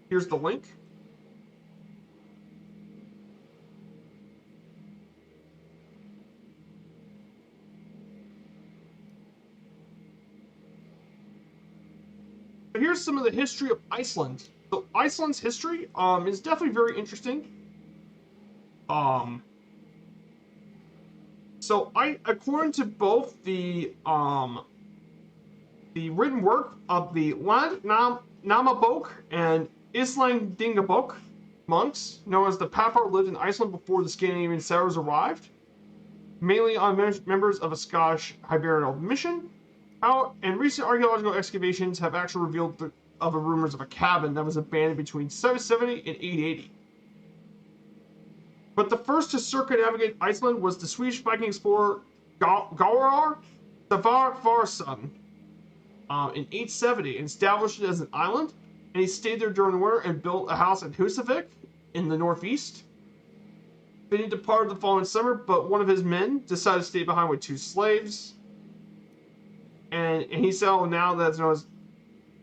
A: Here's the link. But here's some of the history of Iceland. So Iceland's history is definitely very interesting. So according to both the written work of the Landnámabók and Íslendingabók monks, known as the Papar, lived in Iceland before the Scandinavian settlers arrived, mainly on members of a Scottish Hibernian mission. And recent archaeological excavations have actually revealed rumors of a cabin that was abandoned between 770 and 880. But the first to circumnavigate Iceland was the Swedish Viking explorer Gauraar Svavarson in 870 and established it as an island. And he stayed there during the winter and built a house at Husavik in the northeast. Then he departed the following summer, but one of his men decided to stay behind with 2 slaves. And he settled now that's known as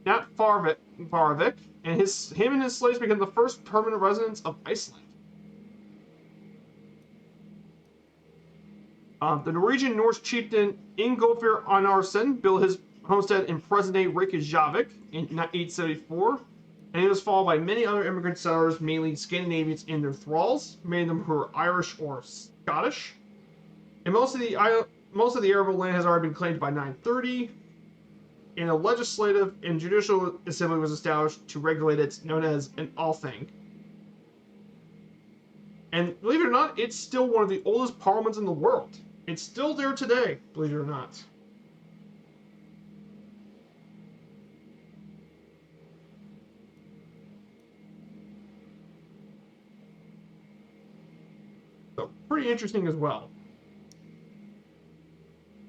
A: Narsarsuaq, and him and his slaves became the first permanent residents of Iceland. The Norwegian Norse chieftain Ingolfur Arnarson built his homestead in present-day Reykjavik in 874, and he was followed by many other immigrant settlers, mainly Scandinavians and their thralls, many of them who were Irish or Scottish. And most of the arable land has already been claimed by 930, and a legislative and judicial assembly was established to regulate it, known as an Althing. And believe it or not, it's still one of the oldest parliaments in the world. It's still there today, believe it or not. So, pretty interesting as well.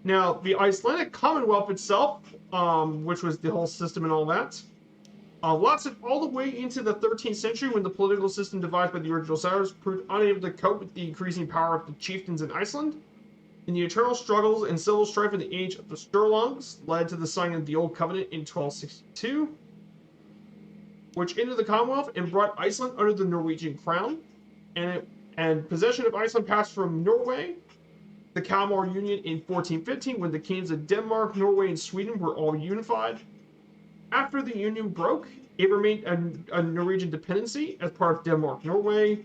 A: Now, the Icelandic Commonwealth itself, which was the whole system and all that, lasted all the way into the 13th century when the political system devised by the original settlers proved unable to cope with the increasing power of the chieftains in Iceland. And the eternal struggles and civil strife in the age of the Sturlungs led to the signing of the Old Covenant in 1262, which ended the Commonwealth and brought Iceland under the Norwegian crown. And possession of Iceland passed from Norway, the Kalmar Union, in 1415 when the kings of Denmark, Norway, and Sweden were all unified. After the union broke, it remained a Norwegian dependency as part of Denmark, Norway.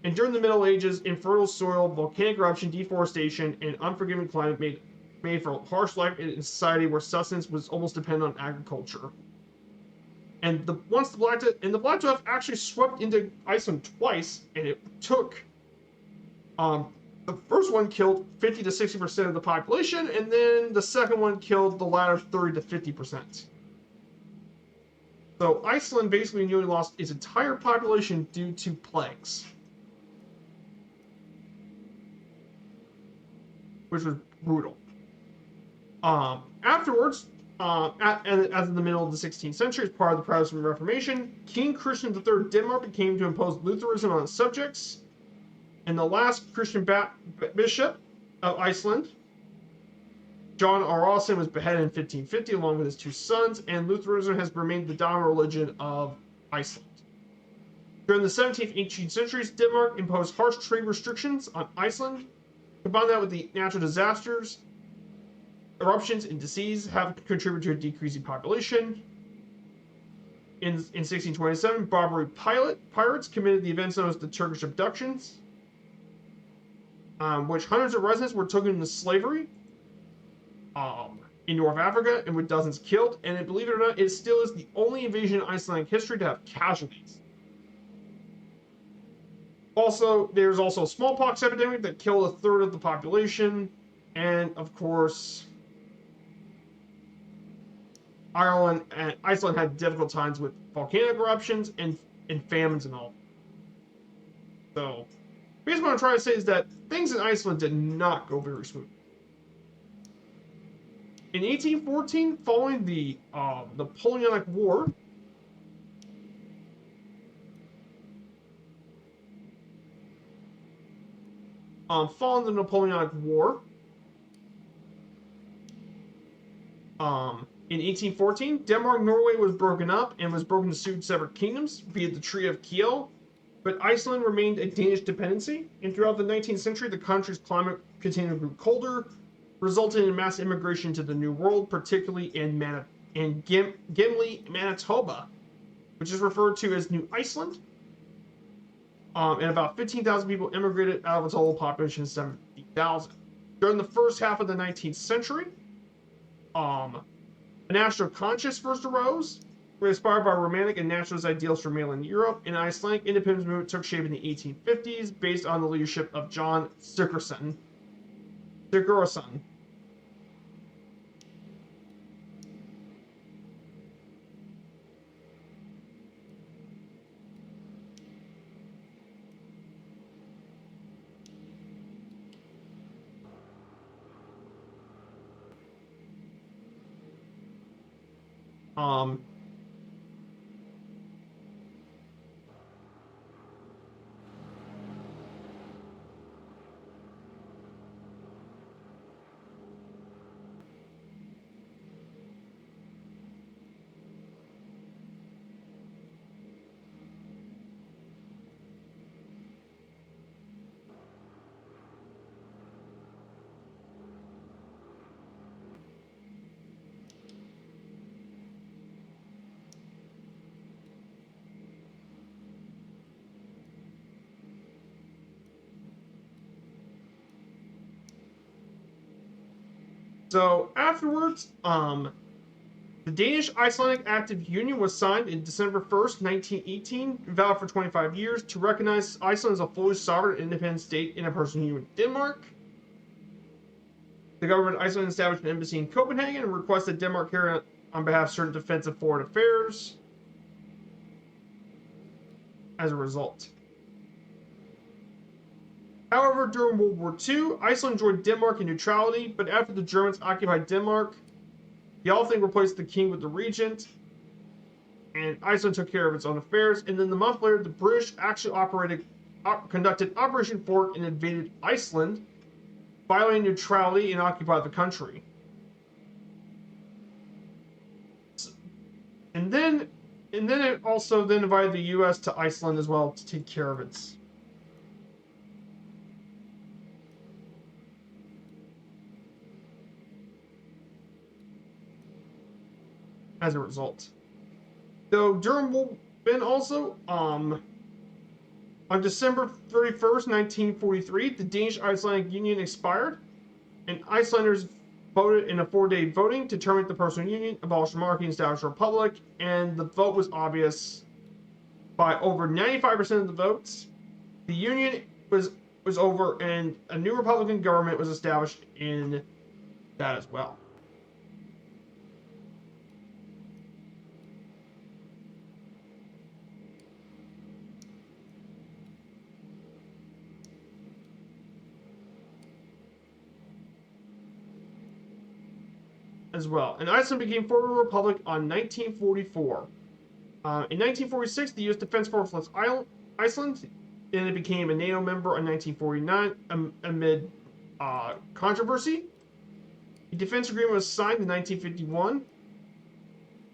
A: And during the Middle Ages, infertile soil, volcanic eruption, deforestation, and unforgiving climate made for a harsh life in a society where sustenance was almost dependent on agriculture. And the Black Death actually swept into Iceland twice, and it took the first one killed 50 to 60% of the population, and then the second one killed the latter 30 to 50%. So Iceland basically nearly lost its entire population due to plagues, which was brutal. Afterwards, as in the middle of the 16th century, as part of the Protestant Reformation, King Christian III of Denmark came to impose Lutheranism on its subjects, and the last Christian bishop of Iceland, John Arason, was beheaded in 1550 along with his 2 sons, and Lutheranism has remained the dominant religion of Iceland. During the 17th and 18th centuries, Denmark imposed harsh trade restrictions on Iceland. Combine that with the natural disasters, eruptions, and disease have contributed to a decreasing population. In 1627, Barbary pirates committed the events known as the Turkish abductions, which hundreds of residents were taken into slavery in North Africa, and with dozens killed. And believe it or not, it still is the only invasion in Icelandic history to have casualties. Also, there's also a smallpox epidemic that killed a third of the population, and of course, Iceland had difficult times with volcanic eruptions and famines and all. So, basically what I'm trying to say is that things in Iceland did not go very smooth. In 1814, following the Napoleonic War, in 1814, Denmark-Norway was broken up and was broken to two separate kingdoms via the Treaty of Kiel, but Iceland remained a Danish dependency, and throughout the 19th century, the country's climate continued to grow colder, resulting in mass immigration to the New World, particularly in Gimli, Manitoba, which is referred to as New Iceland. And about 15,000 people immigrated out of a total population of 70,000. During the first half of the 19th century, a national conscience first arose, inspired by romantic and nationalist ideals from mainland Europe. An Icelandic independence movement took shape in the 1850s, based on the leadership of John Sigurðsson. Um, so afterwards, the Danish-Icelandic Active Union was signed in December 1st, 1918, valid for 25 years, to recognize Iceland as a fully sovereign independent state in a personal union with Denmark. The government of Iceland established an embassy in Copenhagen and requested Denmark carry out on behalf of certain defense and foreign affairs as a result. However, during World War II, Iceland joined Denmark in neutrality, but after the Germans occupied Denmark, the Althing replaced the king with the regent, and Iceland took care of its own affairs. And then the month later, the British actually conducted Operation Fork and invaded Iceland, violating neutrality and occupied the country. And then it also then invited the U.S. to Iceland as well to take care of its. As a result. So during then also on December 31st, 1943, the Danish-Icelandic Union expired, and Icelanders voted in a 4-day voting to terminate the personal union, abolish the monarchy, and establish a republic. And the vote was obvious. By over 95% of the votes, the union was over, and a new Republican government was established in that as well. As well. And Iceland became former republic on 1944. In 1946, the U.S. Defense Force left Iceland, and it became a NATO member in 1949 amid controversy. The defense agreement was signed in 1951,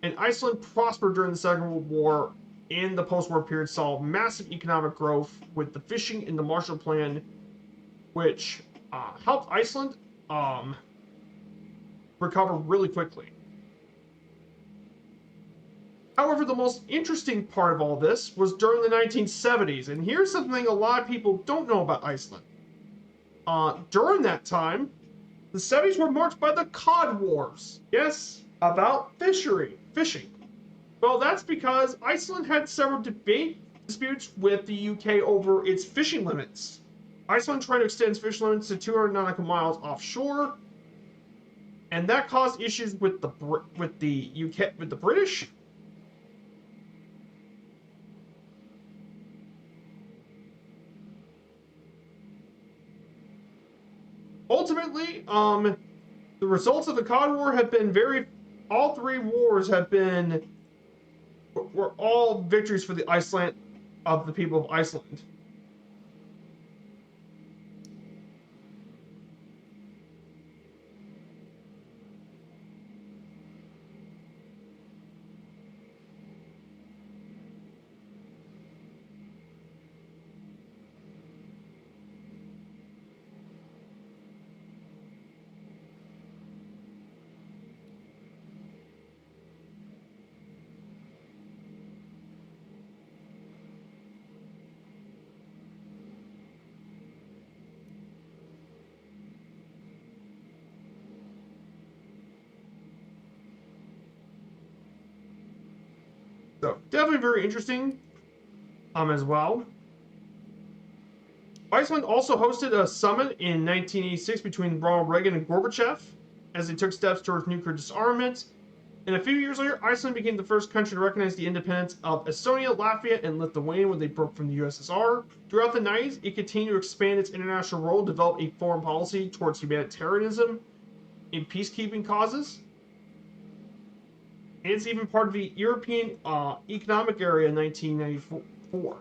A: and Iceland prospered during the Second World War. In the post-war period, saw massive economic growth with the fishing and the Marshall Plan, which helped Iceland recover really quickly. However, the most interesting part of all this was during the 1970s, and here's something a lot of people don't know about Iceland. During that time, the 70s were marked by the Cod Wars. Yes, about fishing. Well, that's because Iceland had several disputes with the UK over its fishing limits. Iceland tried to extend its fishing limits to 200 nautical miles offshore, and that caused issues with the British. Ultimately, the results of the Cod War have been all three wars were all victories for the people of Iceland. So definitely very interesting as well. Iceland also hosted a summit in 1986 between Ronald Reagan and Gorbachev as they took steps towards nuclear disarmament. And a few years later, Iceland became the first country to recognize the independence of Estonia, Latvia, and Lithuania when they broke from the USSR. Throughout the 90s, it continued to expand its international role, develop a foreign policy towards humanitarianism and peacekeeping causes. And it's even part of the European Economic Area in 1994.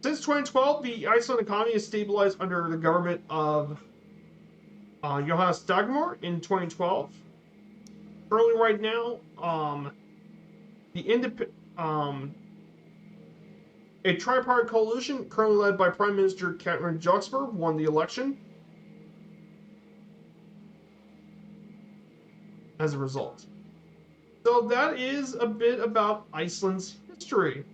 A: Since 2012, the Iceland economy has stabilized under the government of Johannes Dagmar in 2012. Currently, right now, the a tripartite coalition currently led by Prime Minister Katrin Joksberg won the election as a result. So that is a bit about Iceland's history.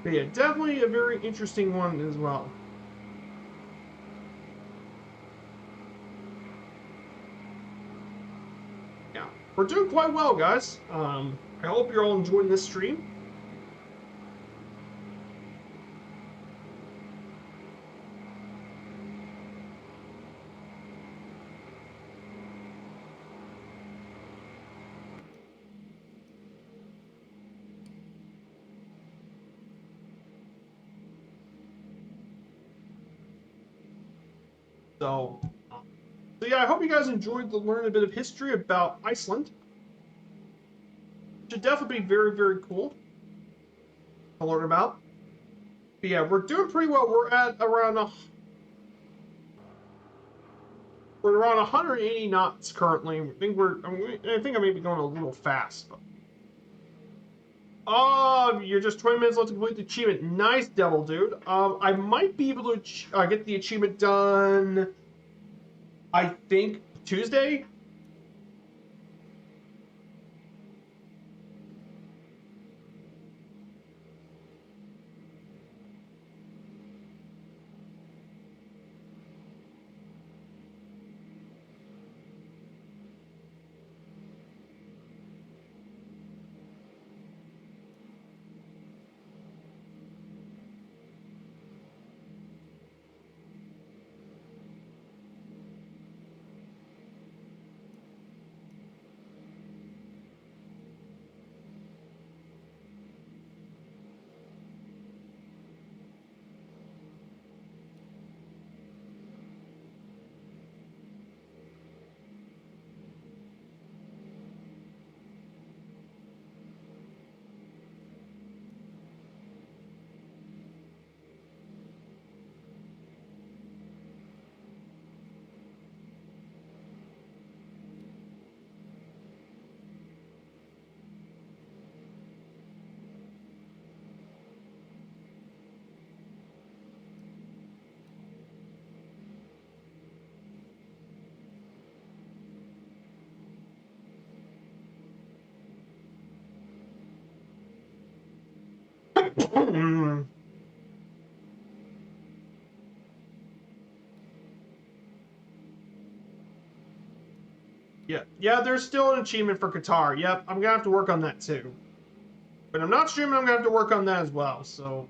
A: But yeah, definitely a very interesting one as well. Yeah, we're doing quite well, guys. I hope you're all enjoying this stream. So, so yeah, I hope you guys enjoyed the learn a bit of history about Iceland. Should definitely be very, very cool to learn about. But yeah, we're doing pretty well. We're at around 180 knots currently. I think I may be going a little fast. But... Oh, you're just 20 minutes left to complete the achievement. Nice, Devil Dude. I might be able to get the achievement done. I think Tuesday. Yeah, there's still an achievement for Qatar. Yep, I'm gonna have to work on that too. But I'm not streaming, I'm gonna have to work on that as well, so.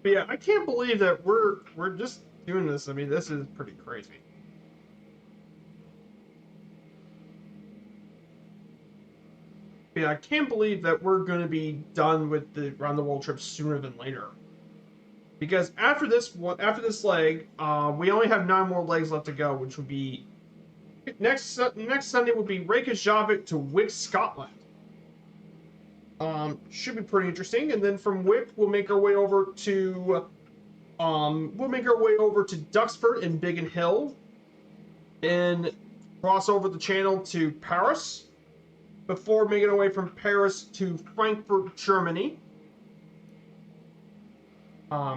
A: But yeah, I can't believe that we're just doing this. I mean, this is pretty crazy. But yeah, I can't believe that we're going to be done with the round the world trip sooner than later. Because after this leg, we only have 9 more legs left to go, which would be next Sunday would be Reykjavik to Wick, Scotland. Should be pretty interesting. And then from Wick, we'll make our way over to Duxford and Biggin Hill, and cross over the channel to Paris before making our way from Paris to Frankfurt, Germany.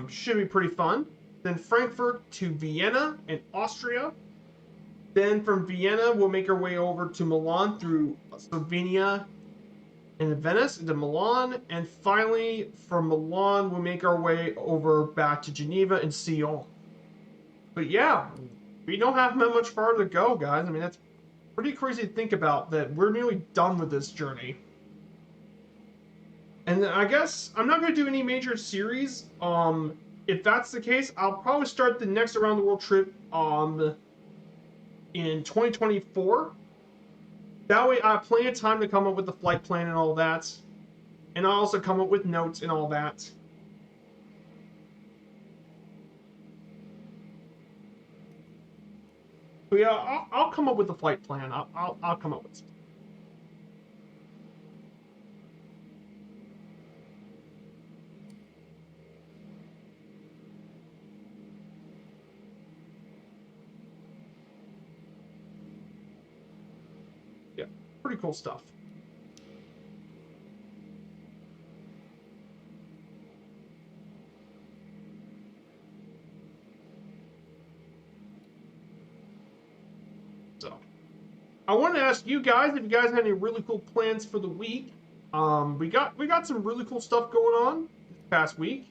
A: Should be pretty fun. Then Frankfurt to Vienna in Austria. Then from Vienna, we'll make our way over to Milan through Slovenia and Venice into Milan. And finally, from Milan, we'll make our way over back to Geneva and Sion. But yeah, we don't have much farther to go, guys. I mean, that's pretty crazy to think about, that we're nearly done with this journey. And I guess I'm not going to do any major series. If that's the case, I'll probably start the next around the world trip in 2024. That way I have plenty of time to come up with the flight plan and all that. And I also come up with notes and all that. But yeah, I'll come up with the flight plan. I'll come up with something. Yeah, pretty cool stuff. So, I want to ask you guys if you guys had any really cool plans for the week. We got some really cool stuff going on this past week.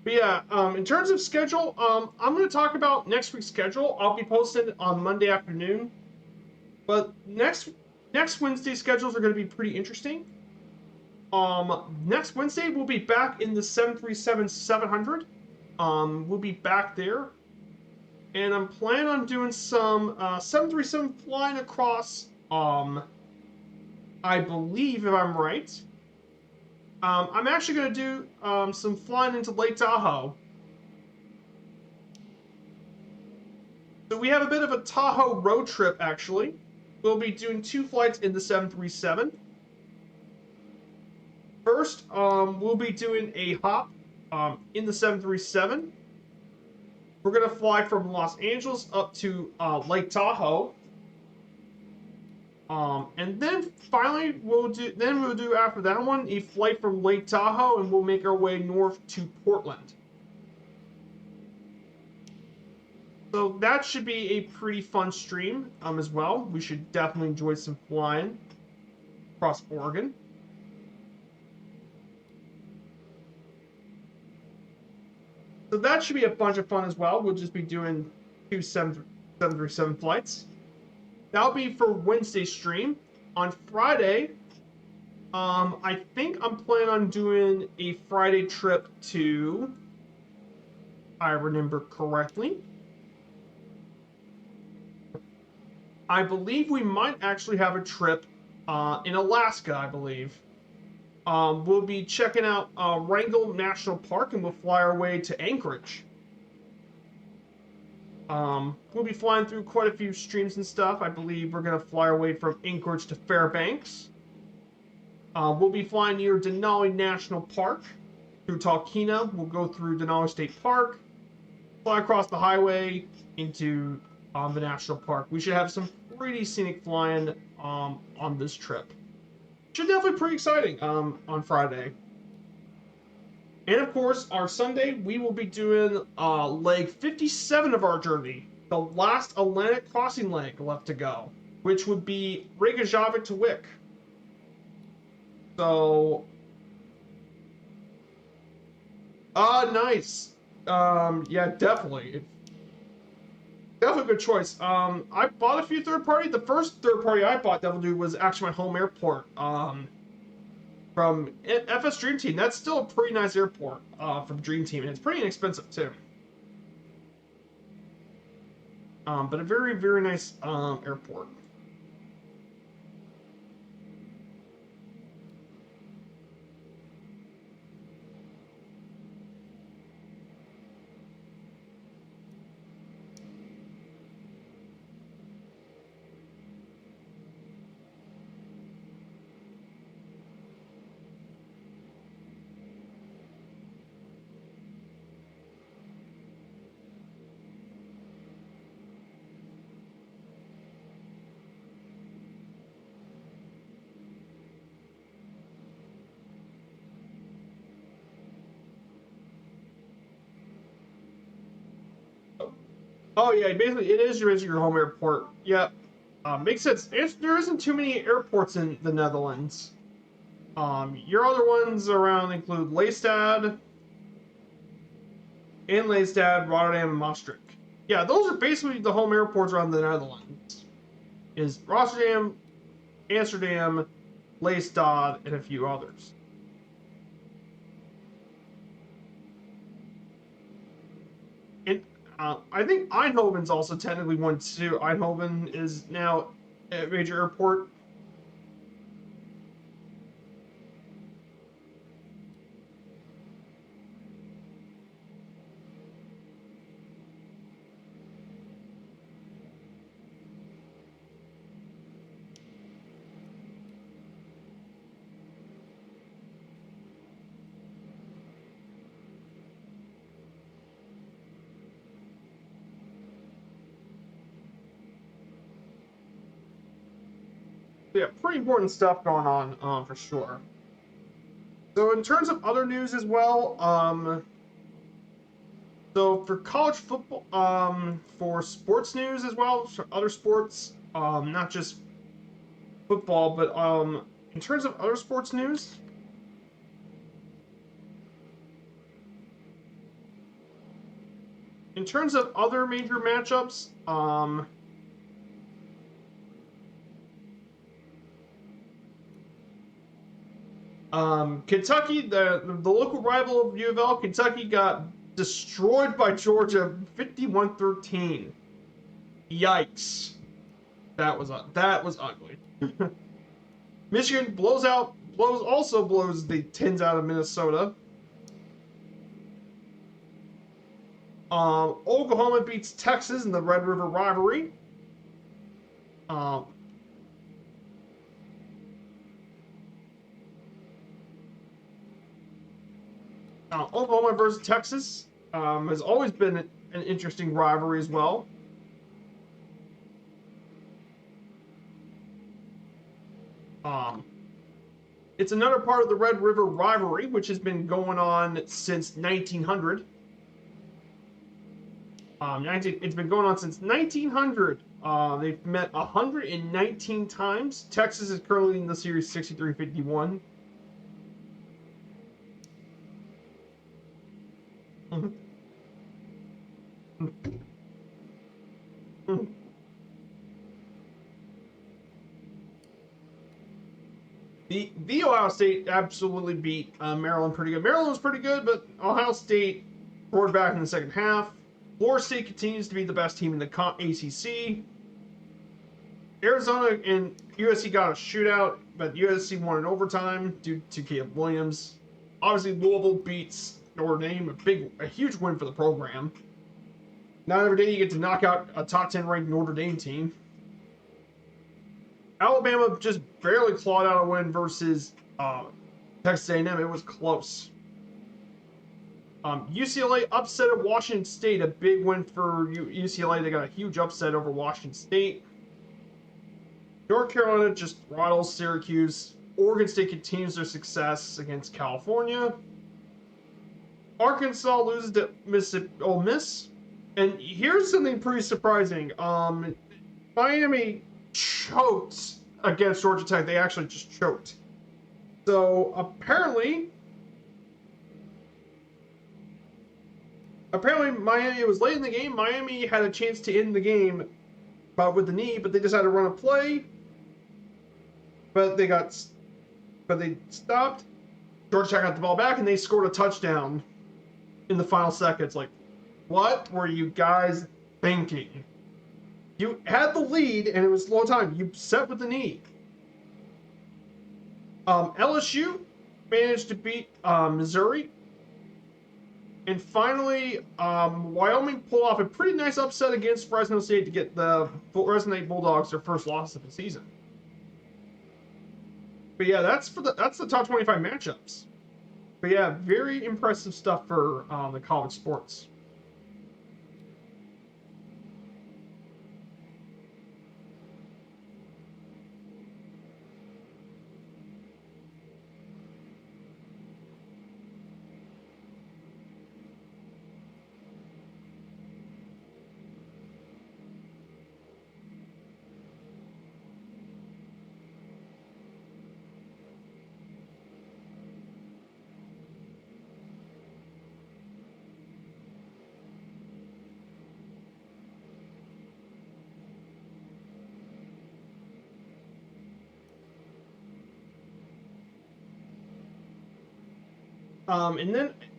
A: But yeah, in terms of schedule, I'm going to talk about next week's schedule. I'll be posted on Monday afternoon. But next Wednesday's schedules are going to be pretty interesting. Next Wednesday we'll be back in the 737-700. We'll be back there, and I'm planning on doing some 737 flying across. I believe, if I'm right. I'm actually going to do some flying into Lake Tahoe. So we have a bit of a Tahoe road trip, actually. We'll be doing 2 flights in the 737. First, we'll be doing a hop in the 737. We're going to fly from Los Angeles up to Lake Tahoe. And then finally we'll do after that one a flight from Lake Tahoe, and we'll make our way north to Portland. So that should be a pretty fun stream as well. We should definitely enjoy some flying across Oregon. So that should be a bunch of fun as well. We'll just be doing 2 737 flights. That'll be for Wednesday's stream. On Friday, I think I'm planning on doing a Friday trip to, if I remember correctly, I believe we might actually have a trip in Alaska, I believe. We'll be checking out Wrangell National Park, and we'll fly our way to Anchorage. We'll be flying through quite a few streams and stuff. I believe we're going to fly our way from Anchorage to Fairbanks. We'll be flying near Denali National Park through Talkeetna. We'll go through Denali State Park, fly across the highway into the national park. We should have some pretty scenic flying on this trip. Should definitely be pretty exciting on Friday. And of course, our Sunday, we will be doing leg 57 of our journey, the last Atlantic crossing leg left to go, which would be Reykjavik to Wick. So, nice. Yeah, definitely definitely a good choice. I bought a few third party. The first third party I bought, Devil Dude, was actually my home airport. From FS Dream Team. That's still a pretty nice airport. From Dream Team, and it's pretty inexpensive too. But a very, very nice airport. Oh yeah, basically it is your home airport. Yep, makes sense. There isn't too many airports in the Netherlands. Your other ones around include Lelystad, Rotterdam, and Maastricht. Yeah, those are basically the home airports around the Netherlands. Is Rotterdam, Amsterdam, Lelystad, and a few others. And I think Eindhoven's also technically one too. Eindhoven is now a major airport. Yeah, pretty important stuff going on for sure. So in terms of other news as well, so for college football, for sports news as well, for other sports, not just football, but in terms of other sports news, in terms of other major matchups, Kentucky, the local rival of U of L, Kentucky got destroyed by Georgia 51-13. Yikes. That was ugly. Michigan blows the Tins out of Minnesota. Oklahoma beats Texas in the Red River rivalry. Oklahoma versus Texas has always been an interesting rivalry as well. It's another part of the Red River rivalry, which has been going on since 1900. It's been going on since 1900. They've met 119 times. Texas is currently in the series 63-51. The Ohio State absolutely beat Maryland pretty good. Maryland was pretty good, but Ohio State roared back in the second half. Florida State continues to be the best team in the ACC. Arizona and USC got a shootout, but USC won in overtime due to Caleb Williams. Obviously, Louisville beats Notre Dame, a huge win for the program. Not every day you get to knock out a top 10 ranked Notre Dame team. Alabama just barely clawed out a win versus Texas A&M. It was close. UCLA upset at Washington State, a big win for UCLA. They got a huge upset over Washington State. North Carolina just rattles Syracuse. Oregon State continues their success against California. Arkansas loses to Ole Miss. And here's something pretty surprising. Miami choked against Georgia Tech. They actually just choked. So apparently, Apparently, Miami, it was late in the game. Miami had a chance to end the game with the knee, but they decided to run a play. But they stopped. Georgetown got the ball back, and they scored a touchdown in the final seconds. Like, what were you guys thinking? You had the lead, and it was low time. You set with the knee. LSU managed to beat Missouri. And finally, Wyoming pulled off a pretty nice upset against Fresno State to get the Fresno State Bulldogs their first loss of the season. But yeah, that's the top 25 matchups. But yeah, very impressive stuff for the college sports.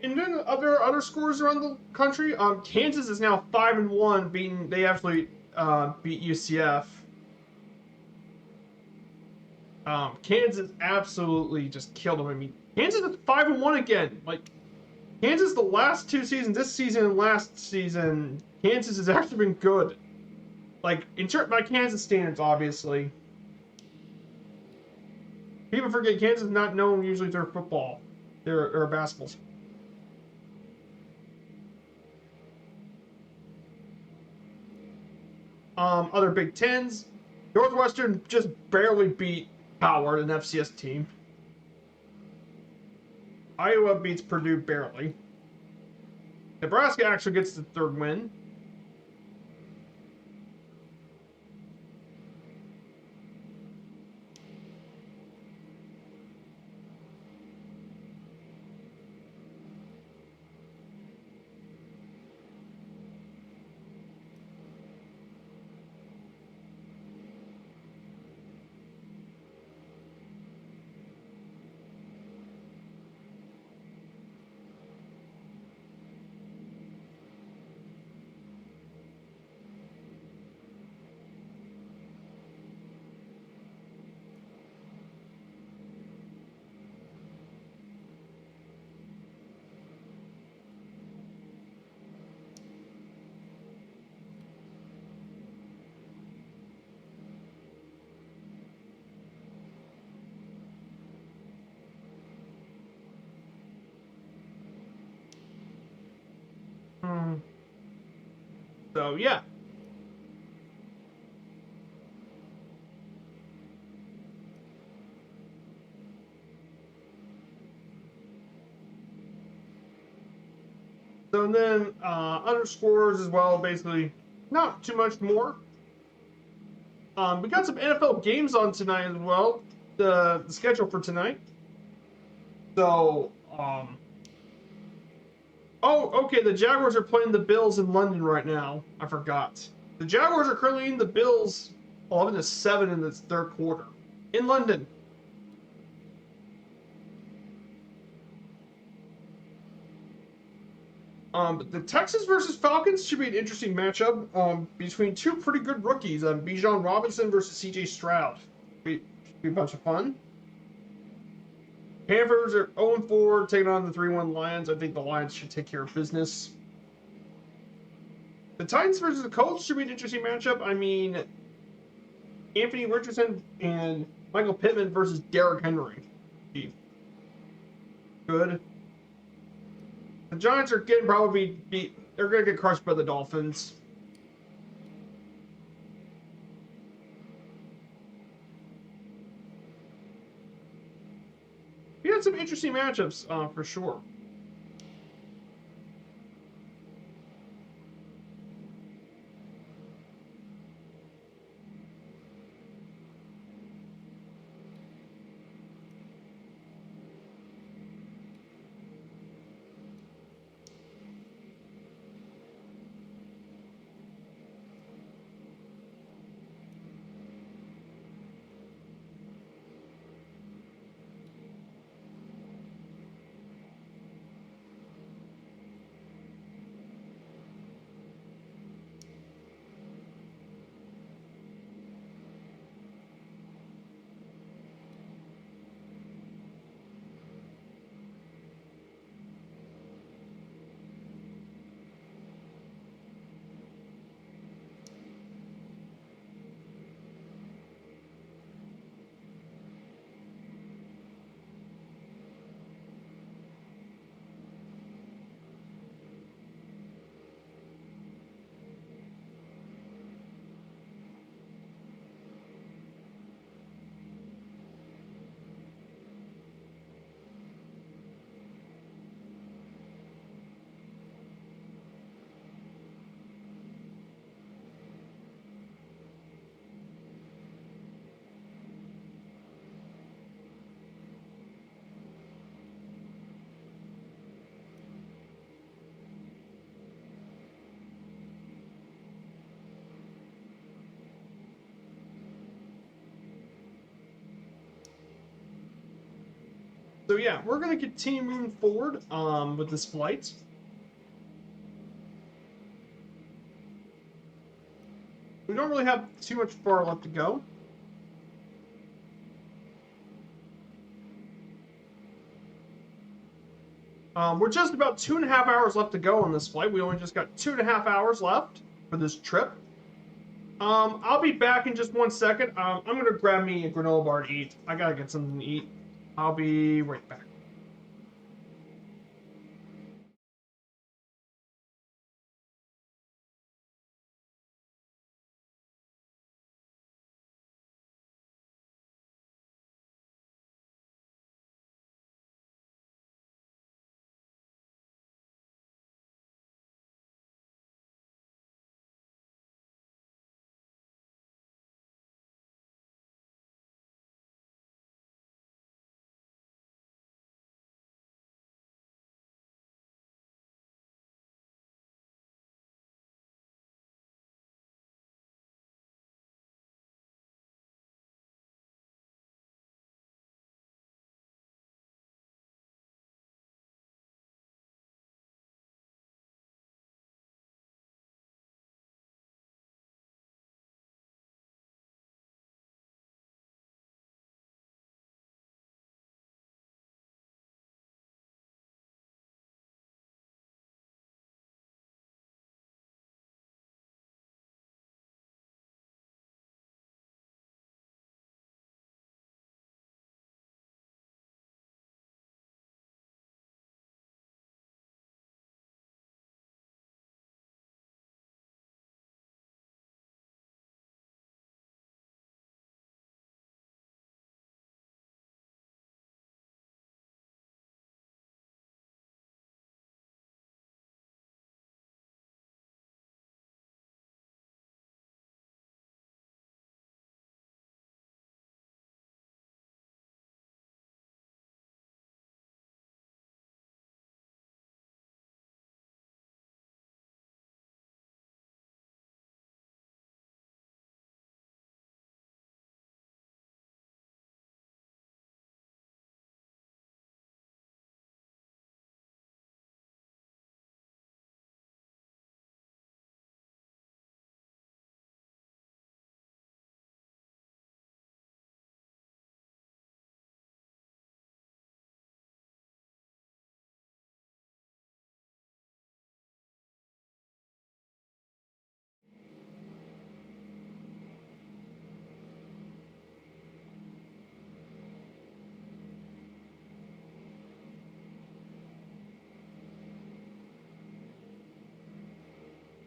A: And then other scores around the country. Kansas is now 5-1, they actually beat UCF. Kansas absolutely just killed them. I mean, Kansas is 5-1 again. Like, Kansas the last 2 seasons, this season and last season, Kansas has actually been good. Like, by Kansas standards, obviously. People forget Kansas is not known usually for football. They're a basketball school. Other Big Tens, Northwestern just barely beat Howard, an FCS team. Iowa beats Purdue barely. Nebraska actually gets the 3rd win. So yeah. So then underscores as well, basically not too much more. We got some NFL games on tonight as well. The schedule for tonight. So oh, okay, the Jaguars are playing the Bills in London right now. I forgot. The Jaguars are currently in the Bills 11-7 in the 3rd quarter in London. The Texans versus Falcons should be an interesting matchup between 2 pretty good rookies. Bijan Robinson versus C.J. Stroud. Should be a bunch of fun. Panthers are 0-4, taking on the 3-1 Lions. I think the Lions should take care of business. The Titans versus the Colts should be an interesting matchup. I mean, Anthony Richardson and Michael Pittman versus Derrick Henry. Good. The Giants are getting probably beat. They're going to get crushed by the Dolphins. We had some interesting matchups for sure. So yeah, we're going to continue moving forward with this flight. We don't really have too much far left to go. We're just about 2.5 hours left to go on this flight. We only just got 2.5 hours left for this trip. I'll be back in just 1 second. I'm gonna grab me a granola bar to eat. I gotta get something to eat. I'll be right back.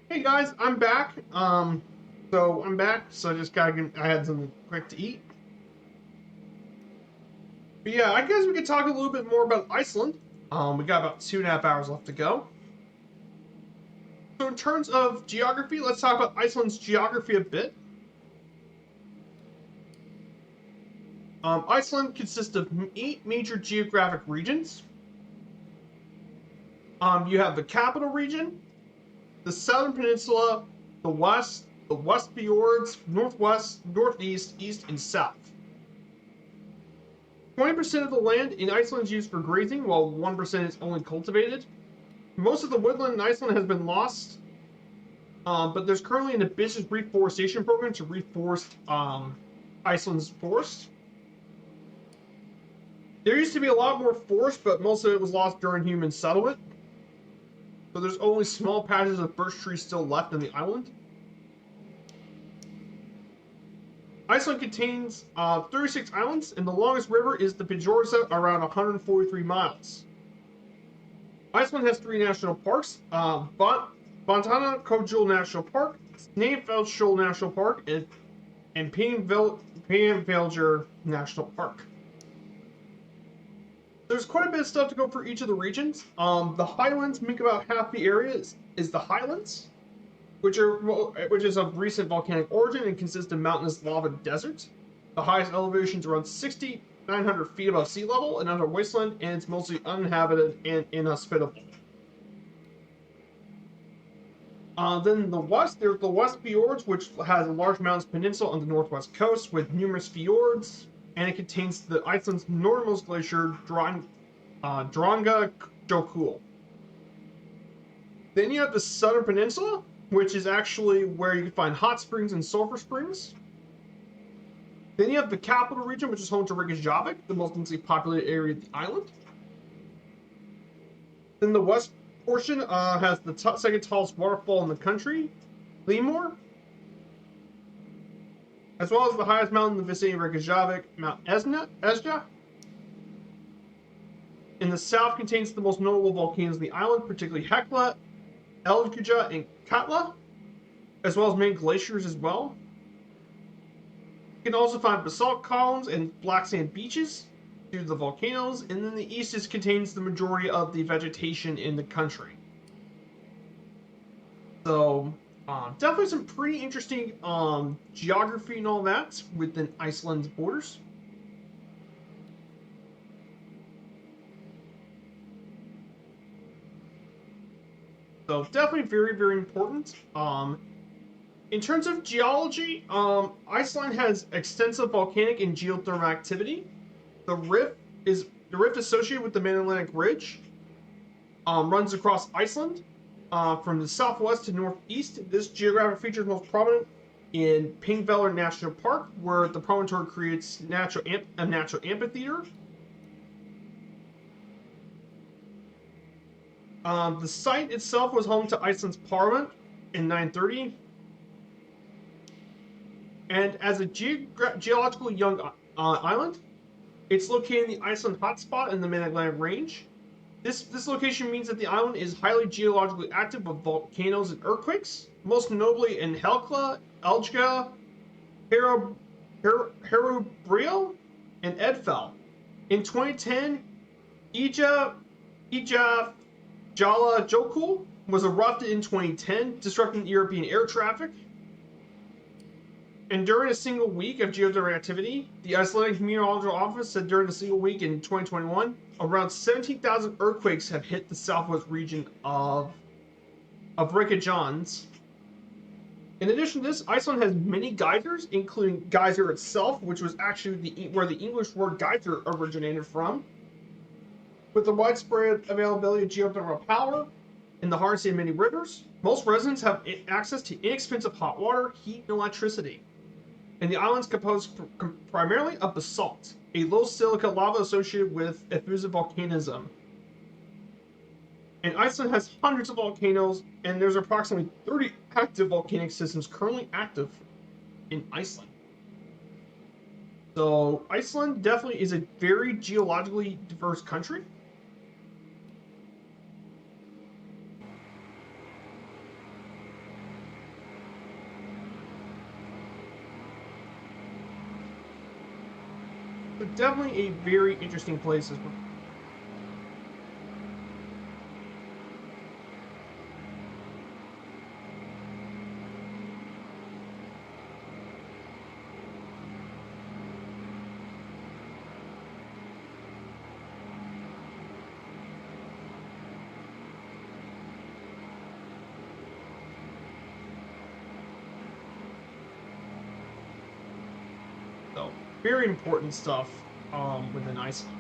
A: Hey guys, I'm back. I'm back. So I just I had something quick to eat. But yeah, I guess we could talk a little bit more about Iceland. We got about 2.5 hours left to go. So in terms of geography, let's talk about Iceland's geography a bit. Iceland consists of 8 major geographic regions. You have the capital region, the southern peninsula, the west fjords, northwest, northeast, east, and south. 20% of the land in Iceland is used for grazing, while 1% is only cultivated. Most of the woodland in Iceland has been lost, but there's currently an ambitious reforestation program to reforest Iceland's forest. There used to be a lot more forest, but most of it was lost during human settlement. So there's only small patches of birch trees still left on the island. Iceland contains 36 islands, and the longest river is the Fjordsa, around 143 miles. Iceland has 3 national parks: Vatnajökull National Park, Snæfellsjökull National Park, and Eyjafjallajökull National Park. There's quite a bit of stuff to go for each of the regions. The highlands make about half the area is the highlands, which is of recent volcanic origin and consist of mountainous lava deserts. The highest elevation is around 6,900 feet above sea level, and under wasteland, and it's mostly uninhabited and inhospitable. Then the west, there's the West Fjords, which has a large mountainous peninsula on the northwest coast with numerous fjords, and it contains the Iceland's northernmost glacier, drawing Dronga Jokul. Then you have the Southern Peninsula, which is actually where you can find hot springs and sulfur springs. Then you have the capital region, which is home to Reykjavik, the most densely populated area of the island. Then the west portion has the second tallest waterfall in the country, Limor, as well as the highest mountain in the vicinity of Reykjavik, Mount Esja. In the south contains the most notable volcanoes in the island, particularly Hekla, Eldguja, and Katla, as well as many glaciers as well. You can also find basalt columns and black sand beaches due to the volcanoes, and then the east contains the majority of the vegetation in the country. So, definitely some pretty interesting geography and all that within Iceland's borders. So definitely very, very important. In terms of geology, Iceland has extensive volcanic and geothermal activity. The rift associated with the Mid-Atlantic Ridge runs across Iceland from the southwest to northeast. This geographic feature is most prominent in Pingvellir National Park, where the promontory creates a natural amphitheater. The site itself was home to Iceland's parliament in 930. And as a geologically young island, it's located in the Iceland hotspot in the Mid-Atlantic Range. This location means that the island is highly geologically active with volcanoes and earthquakes, most notably in Hekla, Eldguja, Herubrio, and Edfell. In 2010, Ija Jala Jokul was erupted in 2010, disrupting European air traffic. And during a single week of geothermal activity, the Icelandic Meteorological Office said during a single week in 2021, around 17,000 earthquakes have hit the southwest region of Reykjavik. In addition to this, Iceland has many geysers, including geyser itself, which was actually where the English word geyser originated from. With the widespread availability of geothermal power and the harnessing of many rivers, most residents have access to inexpensive hot water, heat, and electricity. And the island's composed primarily of basalt, a low silica lava associated with effusive volcanism. And Iceland has hundreds of volcanoes, and there's approximately 30 active volcanic systems currently active in Iceland. So Iceland definitely is a very geologically diverse country. So definitely a very interesting place as well. So very important stuff within Iceland.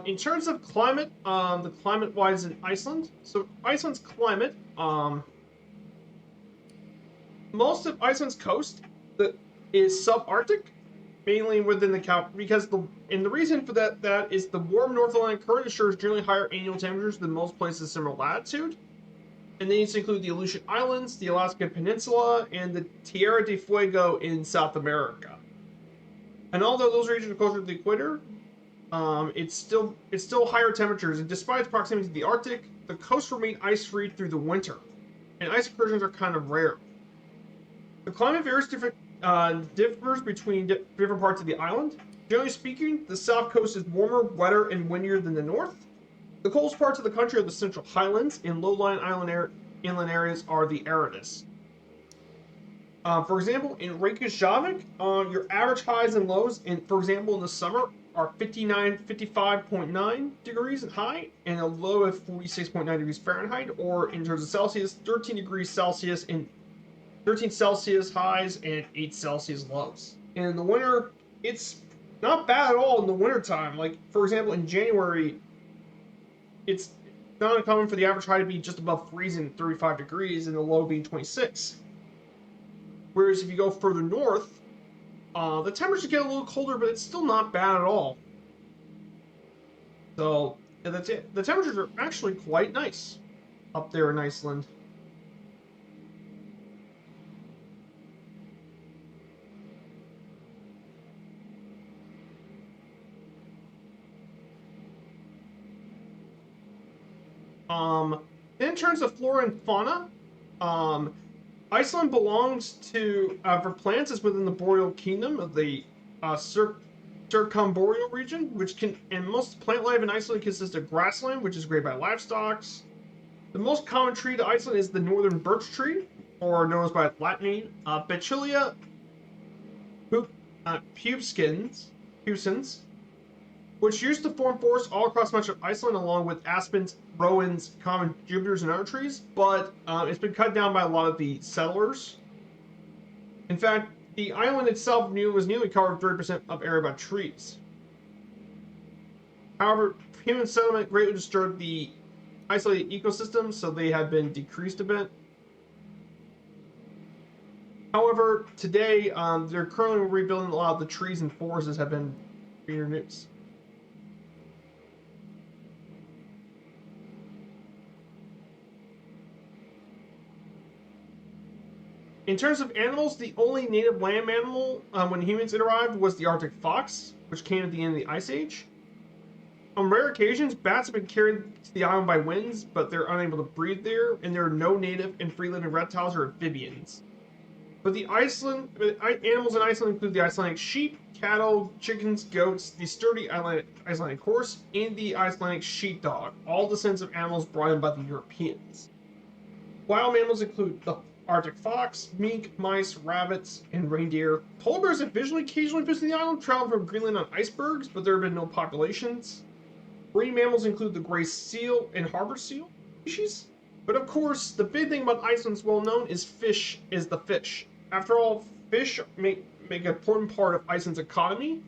A: In terms of climate, the climate-wise in Iceland, so Iceland's climate, most of Iceland's coast is subarctic, mainly within the because the reason for that is the warm North Atlantic current ensures generally higher annual temperatures than most places of similar latitude, and these include the Aleutian Islands, the Alaska Peninsula, and the Tierra del Fuego in South America. And although those regions are closer to the equator, it's still higher temperatures, and despite its proximity to the Arctic, the coast remain ice-free through the winter, and ice incursions are kind of rare. The climate differs between different parts of the island. Generally speaking, the south coast is warmer, wetter, and windier than the north. The coldest parts of the country are the Central Highlands, and low-lying inland areas are the Aradas. For example, in Reykjavik, your average highs and lows, for example, in the summer are 55.9 degrees high and a low of 46.9 degrees Fahrenheit, or in terms of Celsius, 13 degrees Celsius and 13 Celsius highs and 8 Celsius lows. And in the winter, it's not bad at all in the winter time. Like, for example, in January, it's not uncommon for the average high to be just above freezing, 35 degrees, and the low being 26. Whereas if you go further north, the temperatures get a little colder, but it's still not bad at all. So yeah, that's it. The temperatures are actually quite nice up there in Iceland. In terms of flora and fauna, Iceland belongs to, for plants, is within the boreal kingdom of the circumboreal region, and most plant life in Iceland consists of grassland, which is great by livestock. The most common tree to Iceland is the northern birch tree, or known as by Latin name, Bachellia pubescens, which used to form forests all across much of Iceland, along with aspens, rowans, common junipers, and other trees, but it's been cut down by a lot of the settlers. In fact, the island itself was nearly covered 30% of area by trees. However, human settlement greatly disturbed the isolated ecosystem, so they have been decreased a bit. However, today, they're currently rebuilding a lot of the trees and forests have been reintroduced. In terms of animals, the only native land animal when humans arrived was the Arctic fox, which came at the end of the Ice Age. On rare occasions, bats have been carried to the island by winds, but they're unable to breed there, and there are no native and free-living reptiles or amphibians. But the animals in Iceland include the Icelandic sheep, cattle, chickens, goats, the sturdy Icelandic horse, and the Icelandic sheepdog, all descendants of animals brought in by the Europeans. Wild mammals include the Arctic fox, mink, mice, rabbits, and reindeer. Polar bears have occasionally visited the island, traveled from Greenland on icebergs, but there have been no populations. Marine mammals include the gray seal and harbor seal species. But of course, the big thing about Iceland's well known is the fish. After all, fish make an important part of Iceland's economy.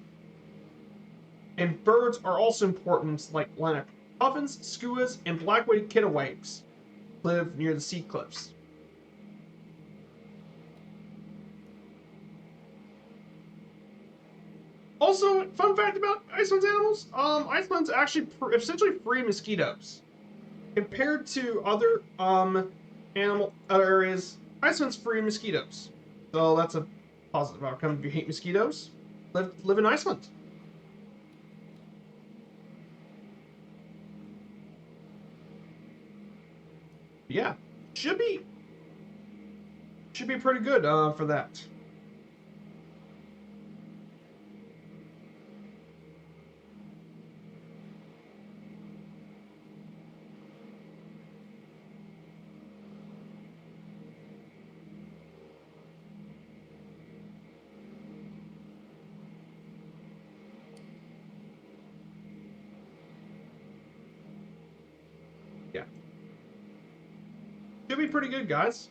A: And birds are also important, like landrace puffins, skuas, and black-winged kittiwakes live near the sea cliffs. Also, fun fact about Iceland's animals: Iceland's actually essentially free of mosquitoes. Compared to other other areas, Iceland's free of mosquitoes. So that's a positive outcome. If you hate mosquitoes, live in Iceland. Yeah, should be pretty good for that. Yeah. Should be pretty good, guys.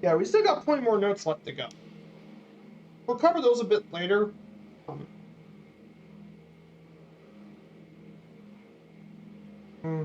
A: Yeah, we still got plenty more notes left to go. We'll cover those a bit later. Hmm.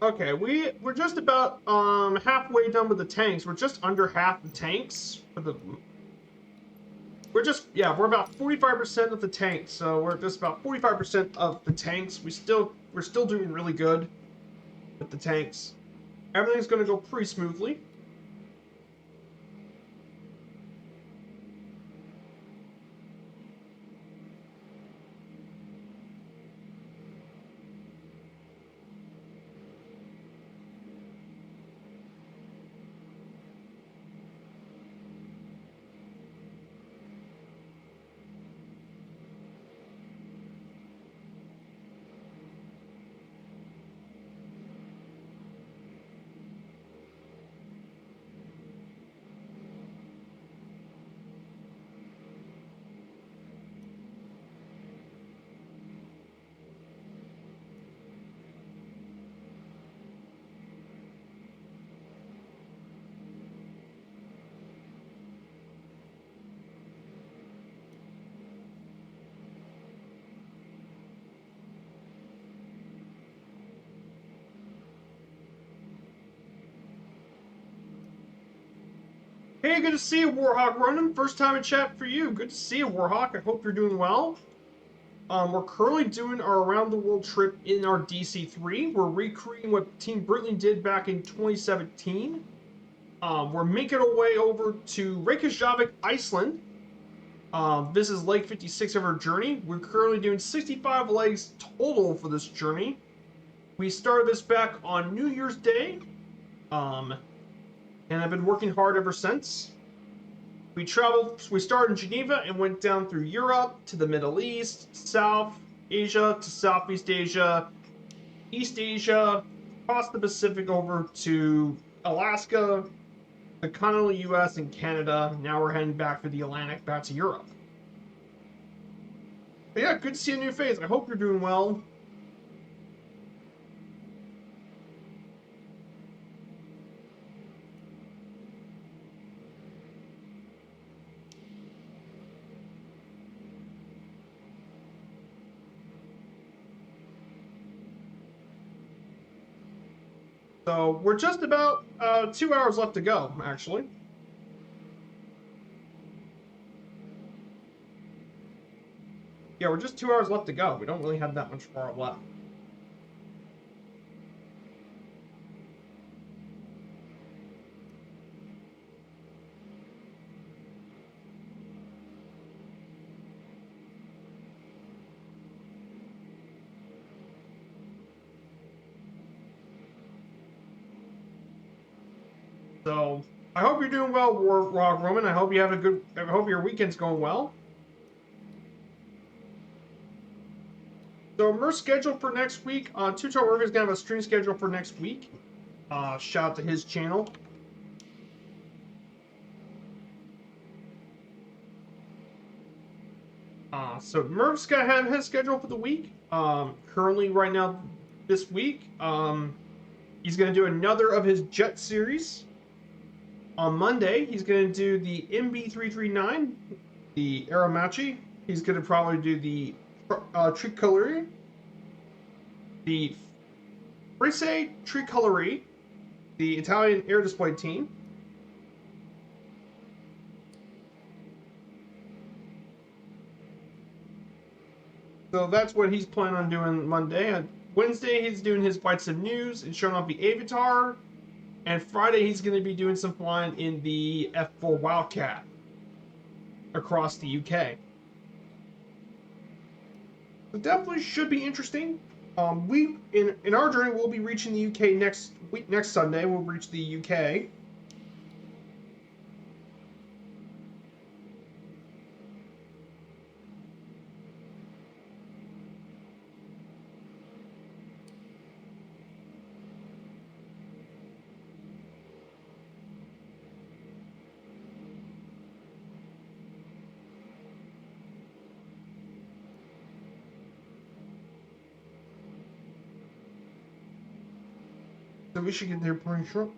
A: Okay, we're just about halfway done with the tanks. We're just under half the tanks for the. We're about 45% of the tanks. So we're just about 45% of the tanks. We're still doing really good with the tanks. Everything's going to go pretty smoothly. Hey, good to see you, Warhawk Ronan. First time in chat for you. Good to see you, Warhawk. I hope you're doing well. We're currently doing our around the world trip in our DC-3. We're recreating what Team Breitling did back in 2017. We're making our way over to Reykjavik, Iceland. This is leg 56 of our journey. We're currently doing 65 legs total for this journey. We started this back on New Year's Day. And I've been working hard ever since. We started in Geneva and went down through Europe to the Middle East, South Asia to Southeast Asia, East Asia, across the Pacific over to Alaska, the continental US and Canada. Now we're heading back for the Atlantic, back to Europe. But yeah, good to see a new phase. I hope you're doing well. So we're just about 2 hours left to go, actually. Yeah, we're just 2 hours left to go. We don't really have that much far left. So I hope you're doing well, Warhawk Roman. I hope you have a good. I hope your weekend's going well. So Mer's scheduled for next week. Tutor Work is gonna have a stream schedule for next week. Shout out to his channel. So Merv's gonna have his schedule for the week. Currently, right now, this week, he's gonna do another of his jet series. On Monday, he's gonna do the MB339, the Aramachi. He's gonna probably do the Tricolore, the Frise Tricolore, the Italian air display team. So that's what he's planning on doing Monday. On Wednesday, he's doing his Flight Sim News and showing off the Avatar. And Friday, he's going to be doing some flying in the F4 Wildcat across the UK. So definitely should be interesting. We in our journey, we'll be reaching the UK next week. Next Sunday, we'll reach the UK. So we should get there pretty short.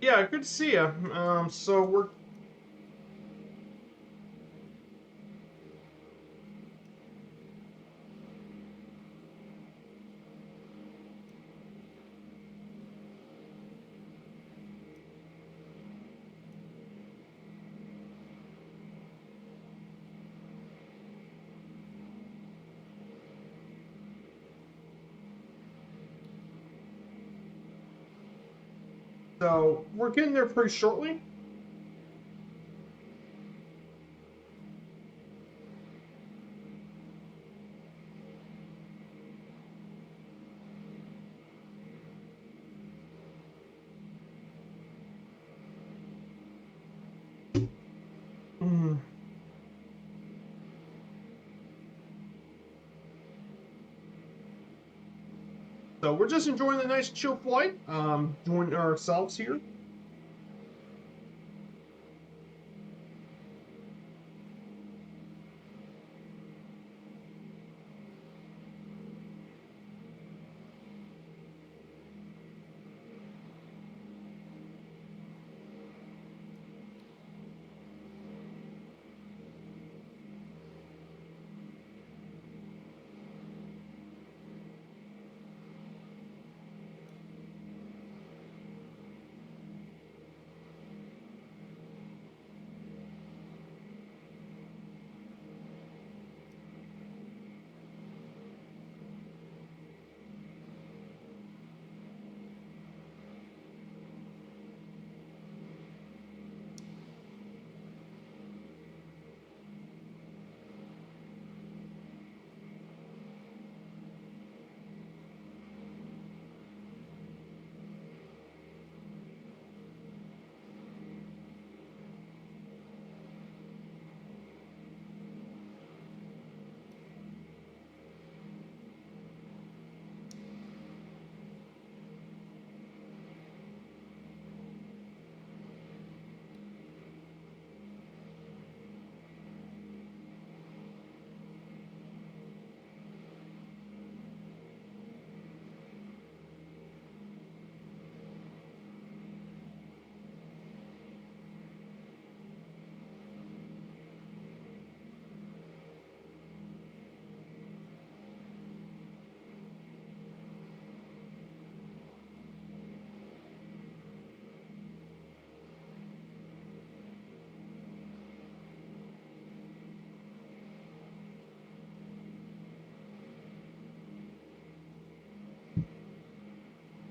A: Yeah, good to see you. So we're getting there pretty shortly. Mm. So we're just enjoying the nice chill flight. Enjoying ourselves here.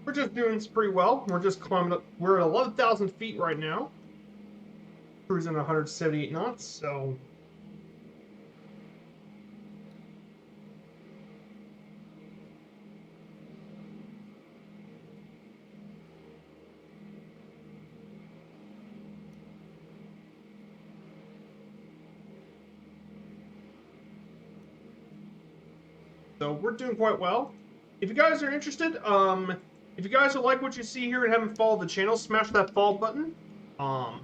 A: We're just doing pretty well. We're just climbing up. We're at 11,000 feet right now, cruising 178 knots. So we're doing quite well. If you guys are interested, if you guys like what you see here and haven't followed the channel, smash that follow button. Um,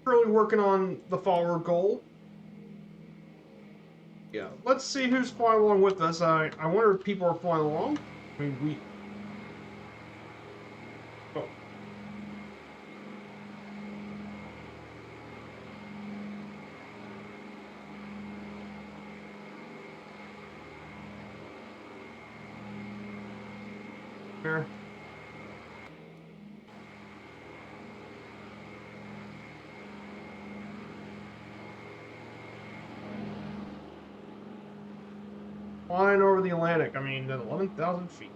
A: Currently working on the follower goal. Yeah, let's see who's flying along with us. I wonder if people are flying along. I mean, we. Oh, there. Flying over the Atlantic. I mean, at 11,000 feet.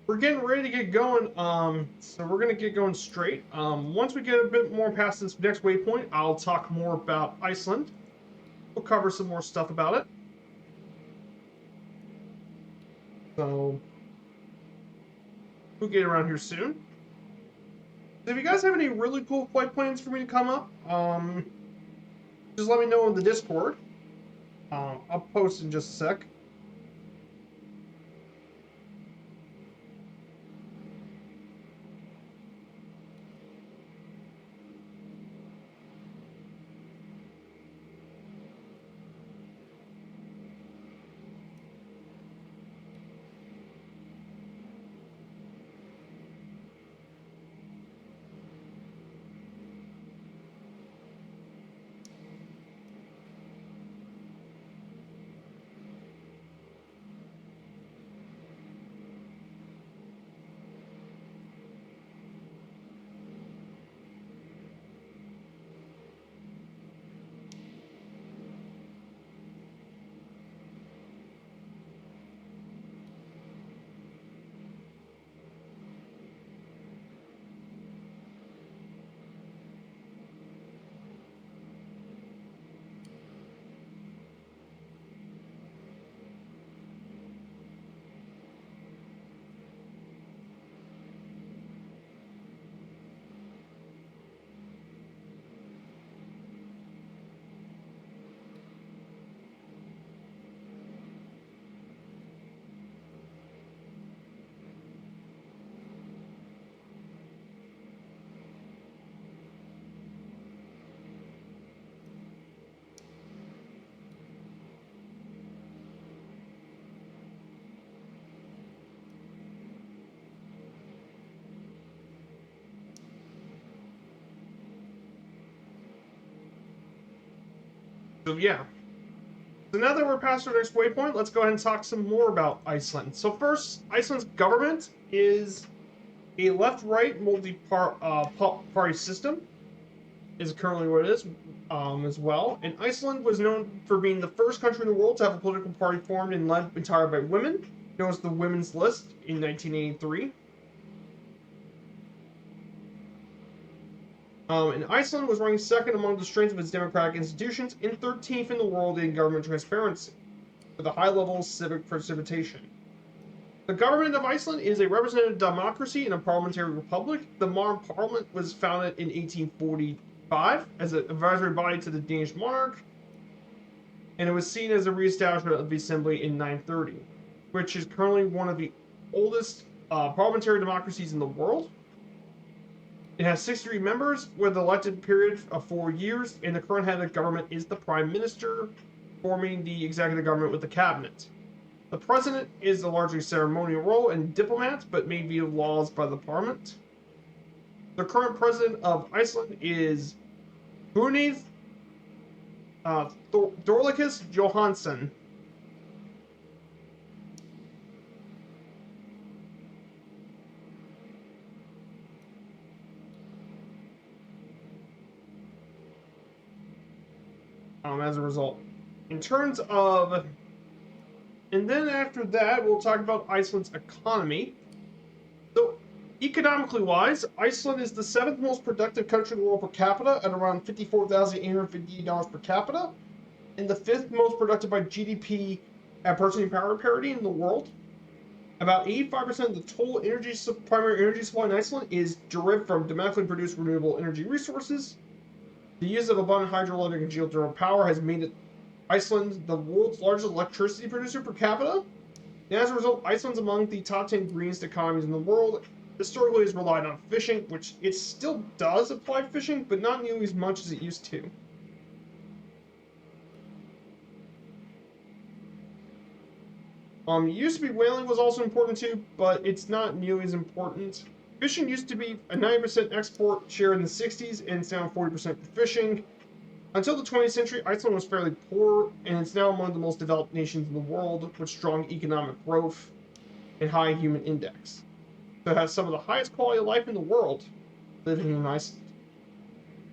A: we're getting ready to get going. So we're gonna get going straight. Once we get a bit more past this next waypoint, I'll talk more about Iceland. We'll cover some more stuff about it. So we'll get around here soon. So if you guys have any really cool flight plans for me to come up, just let me know in the Discord. I'll post in just a sec. So yeah. So now that we're past our next waypoint, let's go ahead and talk some more about Iceland. So first, Iceland's government is a left-right multi-party system. Is currently what it is, as well. And Iceland was known for being the first country in the world to have a political party formed and led entirely by women, known as the Women's List in 1983. And Iceland was ranked second among the strengths of its democratic institutions and 13th in the world in government transparency, with a high level of civic participation. The government of Iceland is a representative democracy and a parliamentary republic. The modern parliament was founded in 1845 as an advisory body to the Danish monarch, and it was seen as a re-establishment of the assembly in 930, which is currently one of the oldest parliamentary democracies in the world. It has 63 members with an elected period of 4 years, and the current head of government is the Prime Minister, forming the executive government with the cabinet. The president is a largely ceremonial role and diplomat, but may veto laws by the parliament. The current president of Iceland is Guðni Þorláksson Jóhannsson. As a result, in terms of, and then after that, we'll talk about Iceland's economy. So, economically wise, Iceland is the 7th most productive country in the world per capita at around $54,858 per capita, and the 5th most productive by GDP at purchasing power parity in the world. About 85% of the total primary energy supply in Iceland is derived from domestically produced renewable energy resources. The use of abundant hydroelectric and geothermal power has made it Iceland the world's largest electricity producer per capita. And as a result, Iceland's among the top 10 greenest economies in the world. Historically, has relied on fishing, which it still does apply fishing, but not nearly as much as it used to. It used to be whaling was also important too, but it's not nearly as important. Fishing used to be a 90% export share in the 60s, and it's now 40% for fishing. Until the 20th century, Iceland was fairly poor, and it's now among the most developed nations in the world, with strong economic growth and high human index. So it has some of the highest quality of life in the world living in Iceland.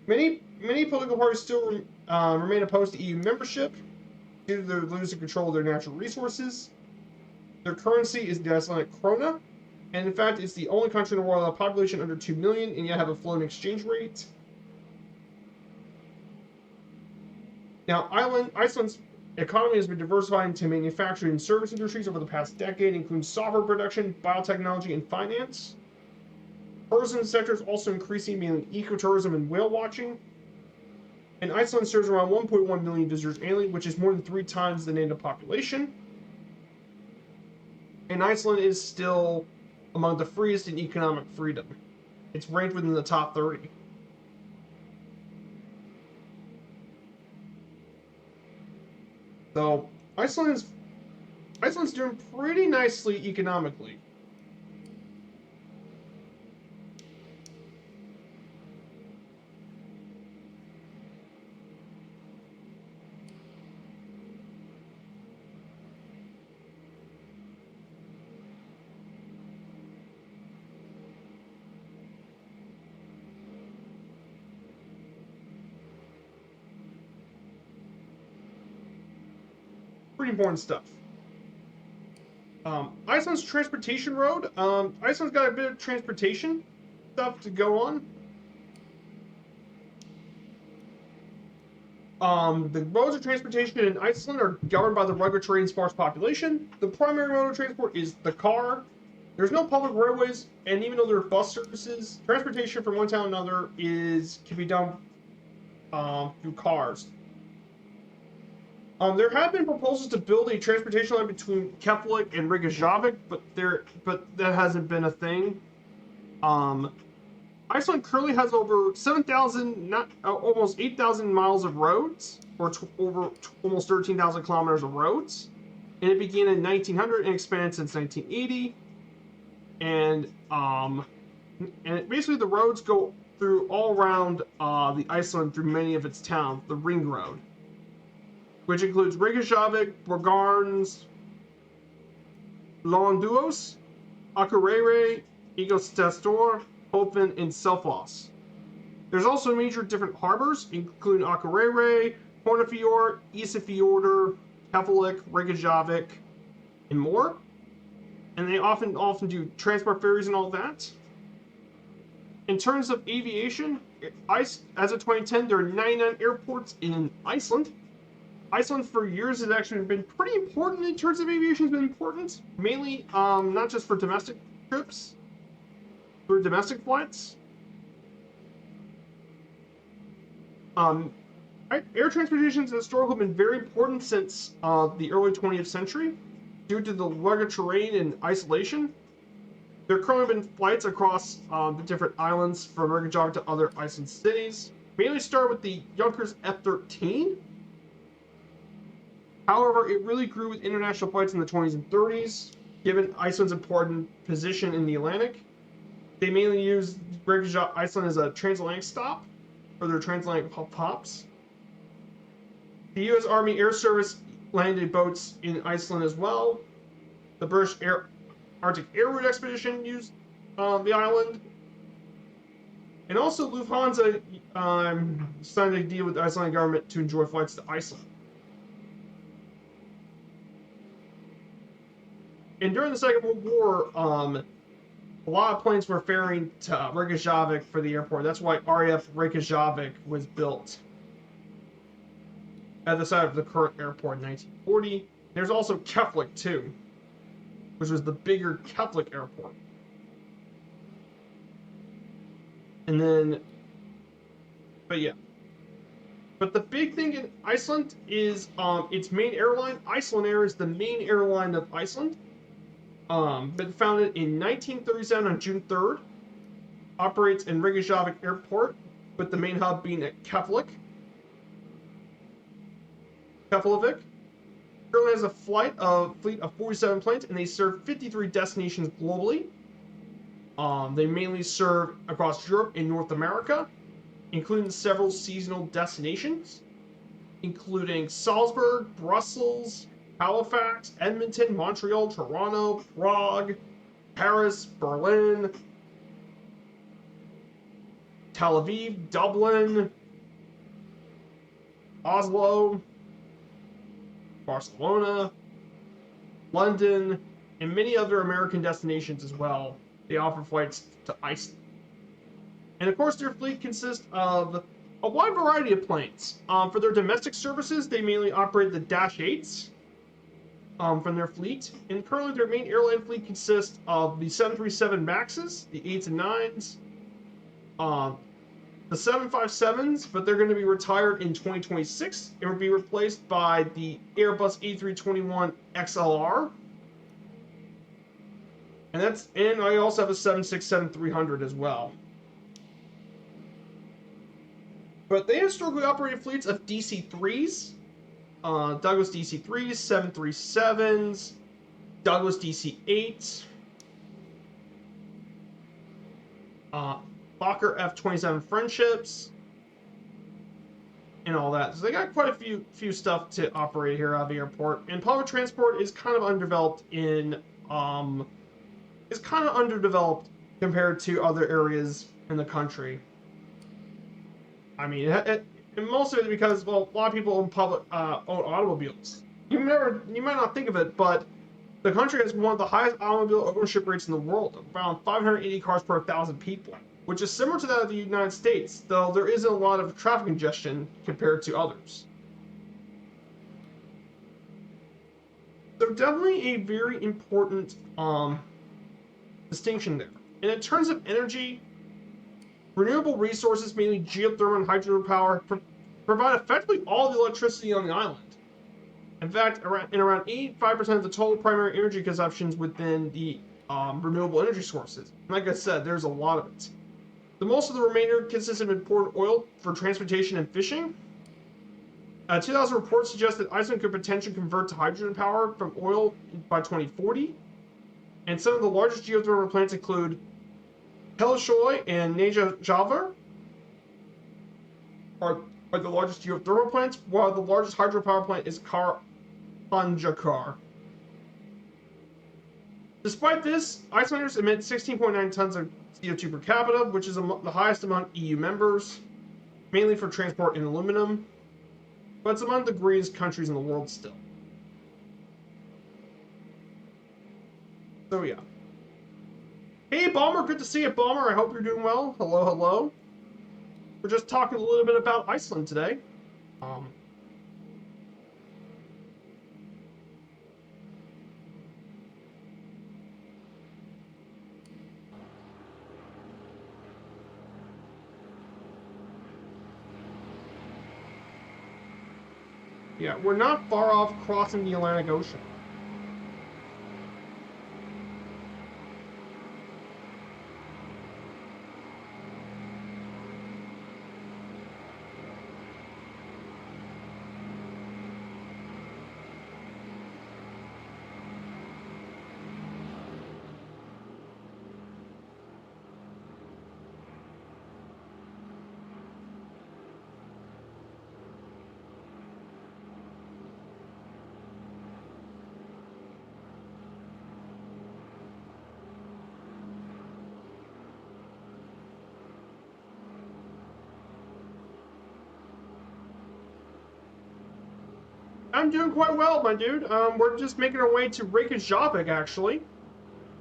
A: Many political parties still remain opposed to EU membership due to their losing control of their natural resources. Their currency is the Icelandic krona, And in fact, it's the only country in the world with a population under 2 million and yet have a floating exchange rate. Now, Iceland's economy has been diversified into manufacturing and service industries over the past decade, including software production, biotechnology, and finance. Tourism sectors also increasing, mainly ecotourism and whale watching. And Iceland serves around 1.1 million visitors annually, which is more than 3 times the native population. And Iceland is still among the freest in economic freedom. It's ranked within the top 30. So Iceland's doing pretty nicely economically. Pretty important stuff. Iceland's transportation road. Iceland's got a bit of transportation stuff to go on. The modes of transportation in Iceland are governed by the rugged terrain and sparse population. The primary mode of transport is the car. There's no public railways, and even though there are bus services, transportation from one town to another can be done through cars. There have been proposals to build a transportation line between Keflavik and Reykjavik, but that hasn't been a thing. Iceland currently has over 7,000, almost 8,000 miles of roads, or over almost 13,000 kilometers of roads. And it began in 1900 and expanded since 1980. And basically the roads go through all around the Iceland through many of its towns, the Ring Road, which includes Reykjavik, Borgarnes, Lónduós, Akureyri, Egilsstaðir, Hopen, and Selfoss. There's also major different harbors, including Akureyri, Hornafjörður, Ísafjörður, Keflavik, Reykjavik, and more. And they often do transport ferries and all that. In terms of aviation, as of 2010, there are 99 airports in Iceland. Iceland for years has actually been pretty important in terms of aviation. Has been important, mainly not just for domestic trips, for domestic flights. Air transportation has historically been very important since the early 20th century, due to the rugged terrain and isolation. There have currently been flights across the different islands from Reykjavik to other Iceland cities. Mainly started with the Junkers F-13. However, it really grew with international flights in the 20s and 30s, given Iceland's important position in the Atlantic. They mainly use Iceland as a transatlantic stop for their transatlantic hops. The U.S. Army Air Service landed boats in Iceland as well. The British Arctic Air Route Expedition used the island. And also Lufthansa signed a deal with the Icelandic government to enjoy flights to Iceland. And during the Second World War, a lot of planes were ferrying to Reykjavik for the airport. That's why RAF Reykjavik was built at the site of the current airport in 1940. There's also Keflavik too, which was the bigger Keflavik airport. And then, but the big thing in Iceland is its main airline. Icelandair is the main airline of Iceland. Been founded in 1937 on June 3rd. Operates in Reykjavik Airport, with the main hub being at Keflavik. Currently has a fleet of 47 planes, and they serve 53 destinations globally. They mainly serve across Europe and North America, including several seasonal destinations, including Salzburg, Brussels, Halifax, Edmonton, Montreal, Toronto, Prague, Paris, Berlin, Tel Aviv, Dublin, Oslo, Barcelona, London, and many other American destinations as well. They offer flights to Iceland. And of course, their fleet consists of a wide variety of planes. For their domestic services, they mainly operate the Dash 8s from their fleet. And currently, their main airline fleet consists of the 737 MAXs, the 8s and 9s, um, the 757s, but they're going to be retired in 2026 and will be replaced by the Airbus A321 XLR. And I also have a 767-300 as well. But they historically operated fleets of DC-3s, Douglas DC-3s, 737s, Douglas DC-8s, Fokker F-27 Friendships, and all that. So they got quite a few stuff to operate here out of the airport. And public transport is kind of underdeveloped compared to other areas in the country. I mean, and most of it because, well, a lot of people own automobiles. You might not think of it, but the country has one of the highest automobile ownership rates in the world, around 580 cars per 1,000 people, which is similar to that of the United States, though there isn't a lot of traffic congestion compared to others. So definitely a very important distinction there. And in terms of energy, renewable resources, mainly geothermal and hydropower, provide effectively all the electricity on the island. In fact, around 85% of the total primary energy consumption within the renewable energy sources. And like I said, there's a lot of it. The most of the remainder consists of imported oil for transportation and fishing. 2000 reports suggest that Iceland could potentially convert to hydrogen power from oil by 2040. And some of the largest geothermal plants include Hellishoy and Reykjavik are the largest geothermal plants, while the largest hydropower plant is Kar. Despite this, Icelanders emit 16.9 tons of CO2 per capita, which is the highest among EU members, mainly for transport and aluminum, but it's among the greenest countries in the world still. So yeah. Hey Balmer, good to see you, Balmer. I hope you're doing well. Hello, hello. We're just talking a little bit about Iceland today. Yeah, we're not far off crossing the Atlantic Ocean. I'm doing quite well, my dude. We're just making our way to Reykjavik, actually.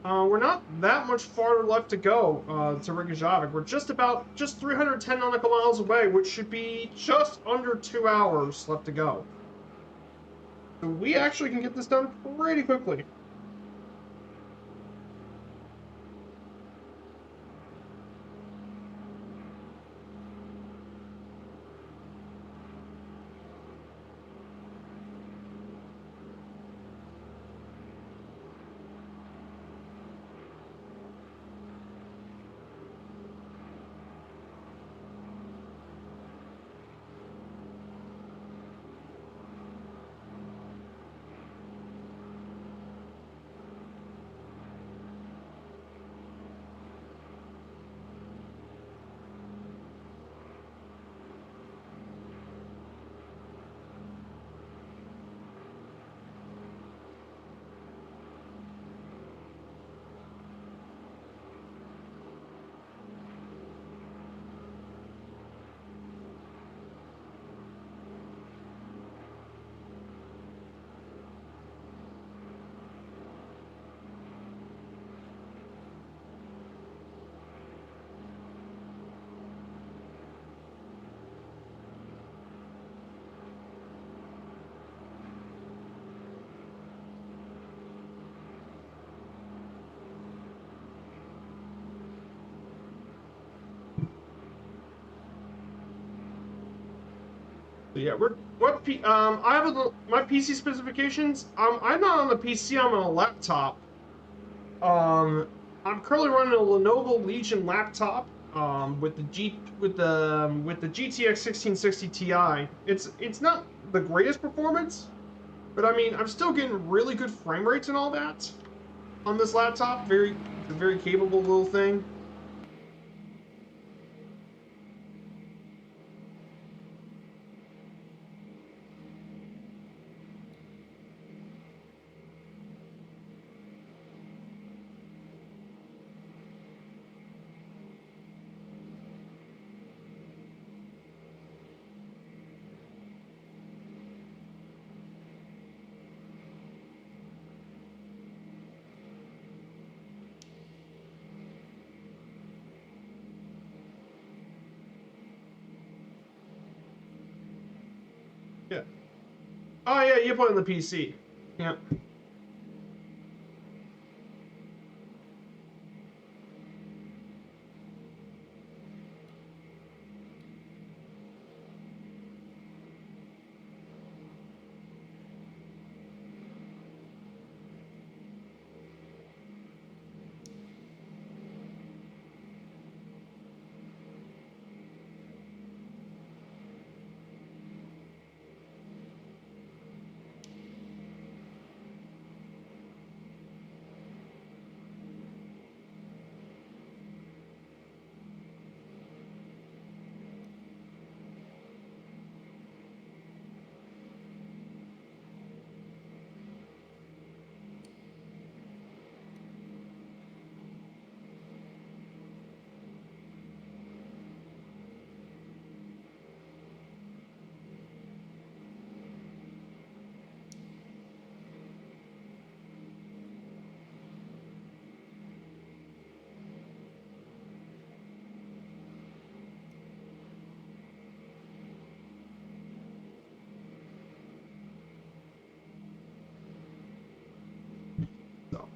A: We're not that much farther left to go to Reykjavik. We're just 310 nautical miles away, which should be just under 2 hours left to go. So we actually can get this done pretty quickly. So yeah, I have my PC specifications. I'm not on the PC. I'm on a laptop. Um, I'm currently running a Lenovo Legion laptop. With the GTX 1660 Ti. It's not the greatest performance, but I mean I'm still getting really good frame rates and all that on this laptop. It's a very capable little thing. Yeah. Oh yeah, you play on the PC. Yeah. So.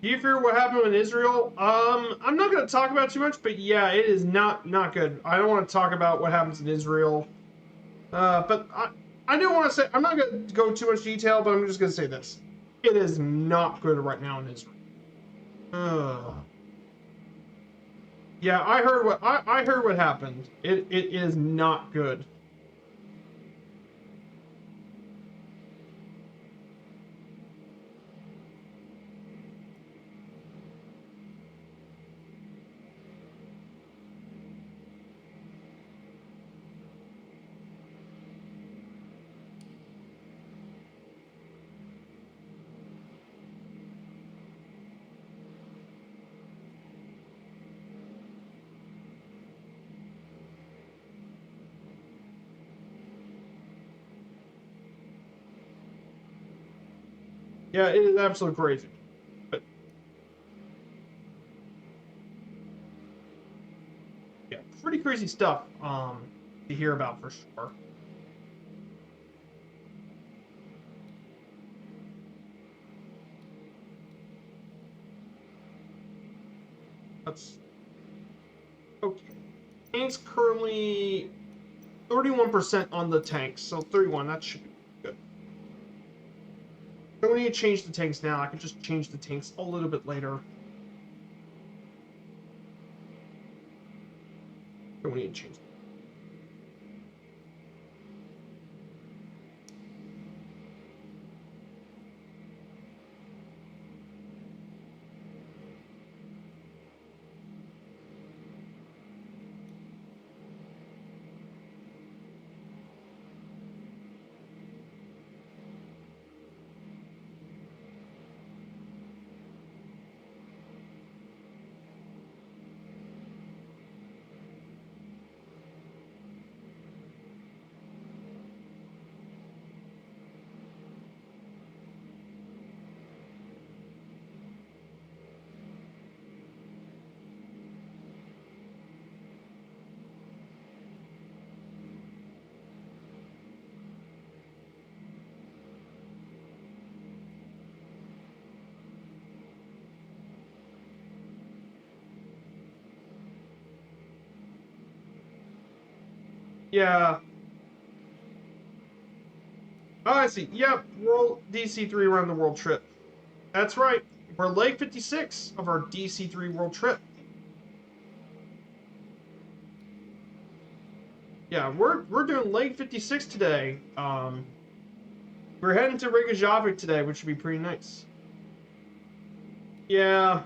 A: Do you fear what happened in Israel? I'm not going to talk about too much, but yeah, it is not good. I don't want to talk about what happens in Israel. But I do want to say I'm not going to go too much detail, but I'm just going to say this: it is not good right now in Israel. Ugh. Yeah, I heard what happened. It is not good. Yeah, it is absolutely crazy. But yeah, pretty crazy stuff. To hear about for sure. That's okay. Tanks currently 31% on the tanks, so 31. That should be good. Don't need to change the tanks now. I can just change the tanks a little bit later. Don't need to change. Yeah. Oh, I see. Yep, World DC-3 around the world trip. That's right. We're leg 56 of our DC-3 world trip. Yeah, we're doing leg 56 today. We're heading to Reykjavik today, which should be pretty nice. Yeah,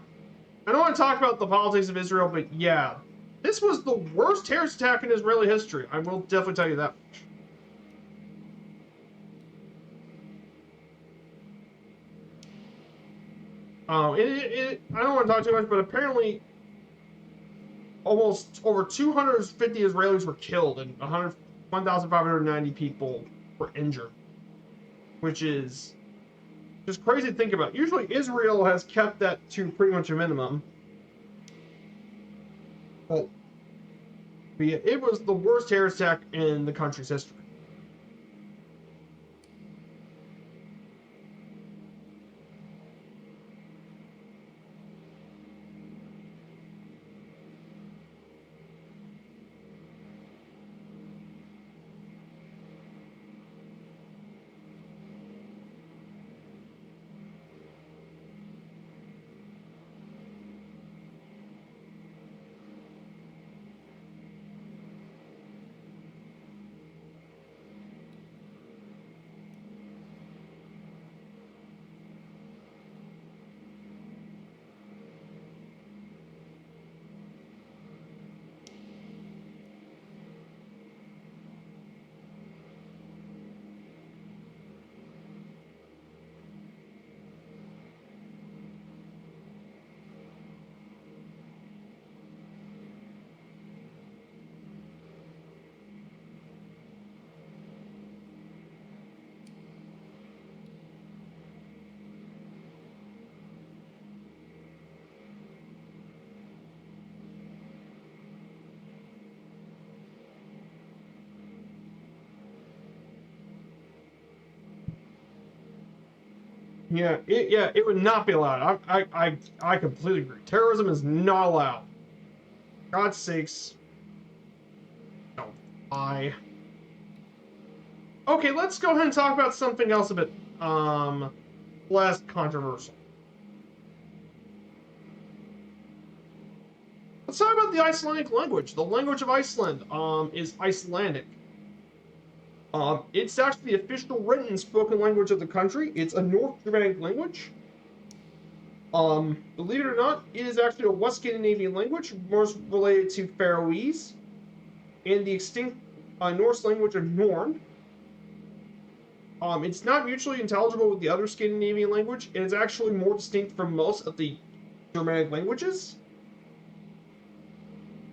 A: I don't want to talk about the politics of Israel, but yeah, this was the worst terrorist attack in Israeli history. I will definitely tell you that much. I don't want to talk too much, but apparently almost over 250 Israelis were killed and 1,590 people were injured, which is just crazy to think about. Usually Israel has kept that to pretty much a minimum. But yeah, it was the worst terrorist attack in the country's history. It would not be allowed. I completely agree. Terrorism is not allowed. God's sakes, don't lie. Okay, let's go ahead and talk about something else a bit less controversial. Let's talk about the Icelandic language. The language of Iceland is Icelandic. It's actually the official written and spoken language of the country. It's a North Germanic language. Believe it or not, it is actually a West Scandinavian language, more related to Faroese, and the extinct Norse language of Norn. It's not mutually intelligible with the other Scandinavian language, and it's actually more distinct from most of the Germanic languages.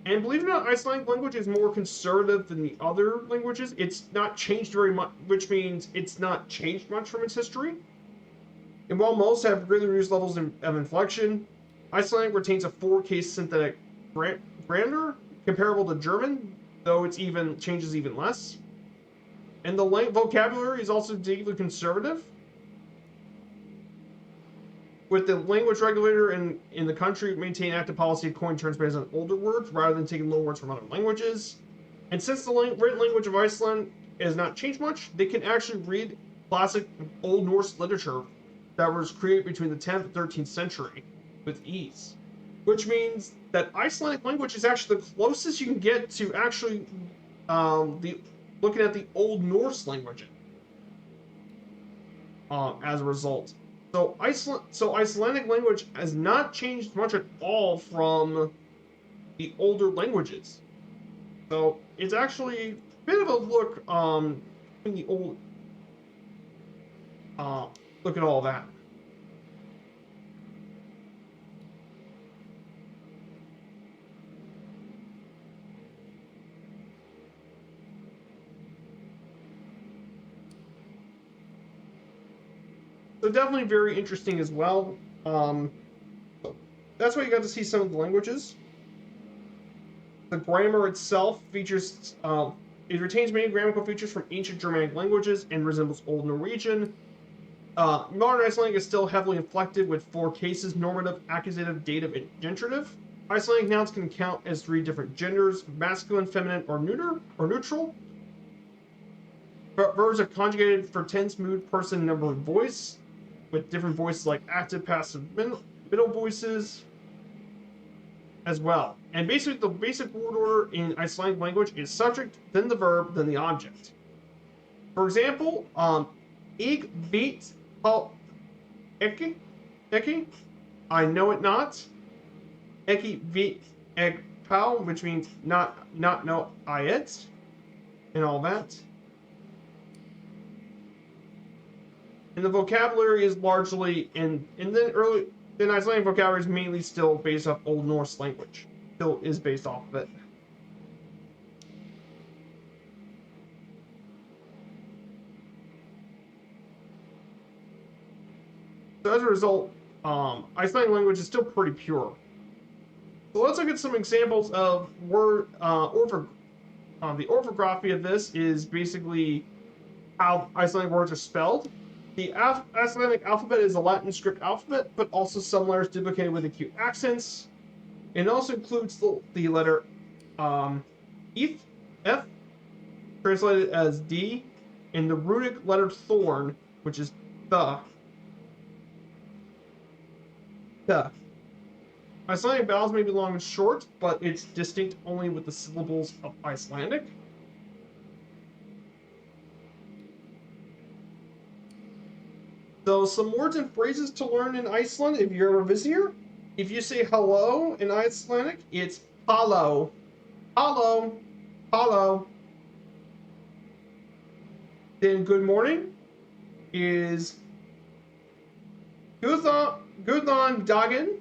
A: And believe it or not, Icelandic language is more conservative than the other languages. It's not changed very much, which means it's not changed much from its history. And while most have greatly reduced levels of inflection, Icelandic retains a 4-case synthetic grammar comparable to German, though it changes even less. And the vocabulary is also deeply conservative, with the language regulator in the country maintaining active policy of coining terms based on older words rather than taking loan words from other languages. And since the written language of Iceland has not changed much, they can actually read classic Old Norse literature that was created between the 10th and 13th century with ease. Which means that Icelandic language is actually the closest you can get to actually looking at the Old Norse language as a result. So Icelandic language has not changed much at all from the older languages. So it's actually a bit of a look in the old look at all that. So definitely very interesting as well. So that's why you got to see some of the languages. The grammar itself features, it retains many grammatical features from ancient Germanic languages and resembles Old Norwegian. Modern Icelandic is still heavily inflected with 4 cases: normative, accusative, dative, and generative. Icelandic nouns can count as 3 different genders: masculine, feminine, or neuter or neutral. Verbs are conjugated for tense, mood, person, number, and voice, with different voices like active, passive, middle voices as well. And basically, the basic word order in Icelandic language is subject, then the verb, then the object. For example, ik weet al ekki, I know it not. Ekki weet ek pal, which means not know I it, and all that. And the vocabulary is largely then Icelandic vocabulary is mainly still based off Old Norse language. Still is based off of it. So as a result, Icelandic language is still pretty pure. So let's look at some examples of word the orthography of this is basically how Icelandic words are spelled. The Icelandic alphabet is a Latin script alphabet, but also some letters duplicated with acute accents. It also includes the letter F, translated as D, and the runic letter thorn, which is the. Icelandic vowels may be long and short, but it's distinct only with the syllables of Icelandic. So some words and phrases to learn in Iceland if you're a visitor. If you say hello in Icelandic, it's halló. Halló. Halló. Then good morning is Guthan Dagen.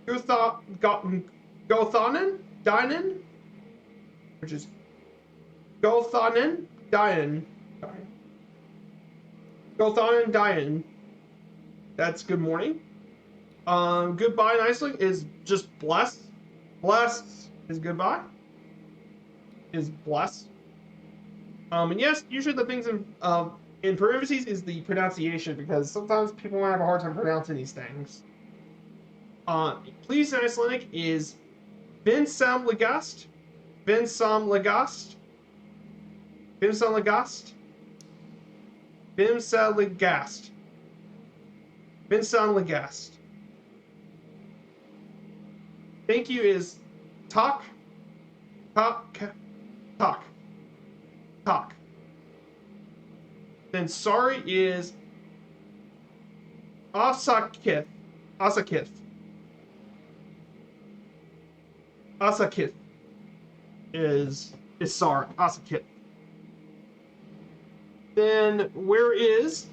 A: Gothanen Dinen, which is Gothanen Dinen. Gothanen Dinen. That's good morning. Goodbye in Iceland is just bless. Bless is goodbye. Is bless. And yes, usually the things in parentheses is the pronunciation, because sometimes people might have a hard time pronouncing these things. Please in Icelandic is Vinsam Legast. Vinsam Legast. Vinsam Legast. Vinsam Legast. Vinsam Legast. Thank you is talk. Talk. Talk. Talk. Then sorry is Asakith. Asakith. Asakith is sorry. Asakith. Then where is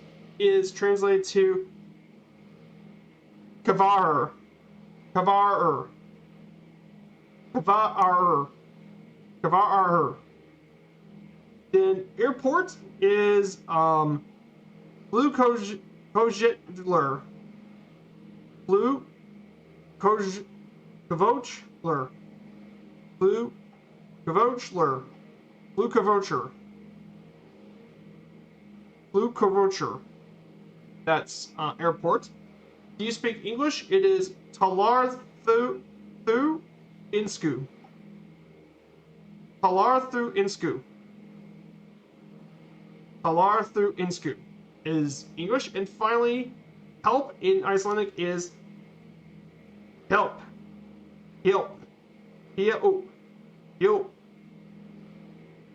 A: translated to kavarer. Kavarer. Kavarer. Kavarer. Then airport is Blue Kojitler. Blue Kavochler. Blue Kavochler. Blue Kavocher. Blue Kavocher. That's airport. Do you speak English? It is Talar Thu Insku. Talar Thu Insku. Talar Thu Insku is English. And finally, help in Icelandic is help. Help. Help. Help.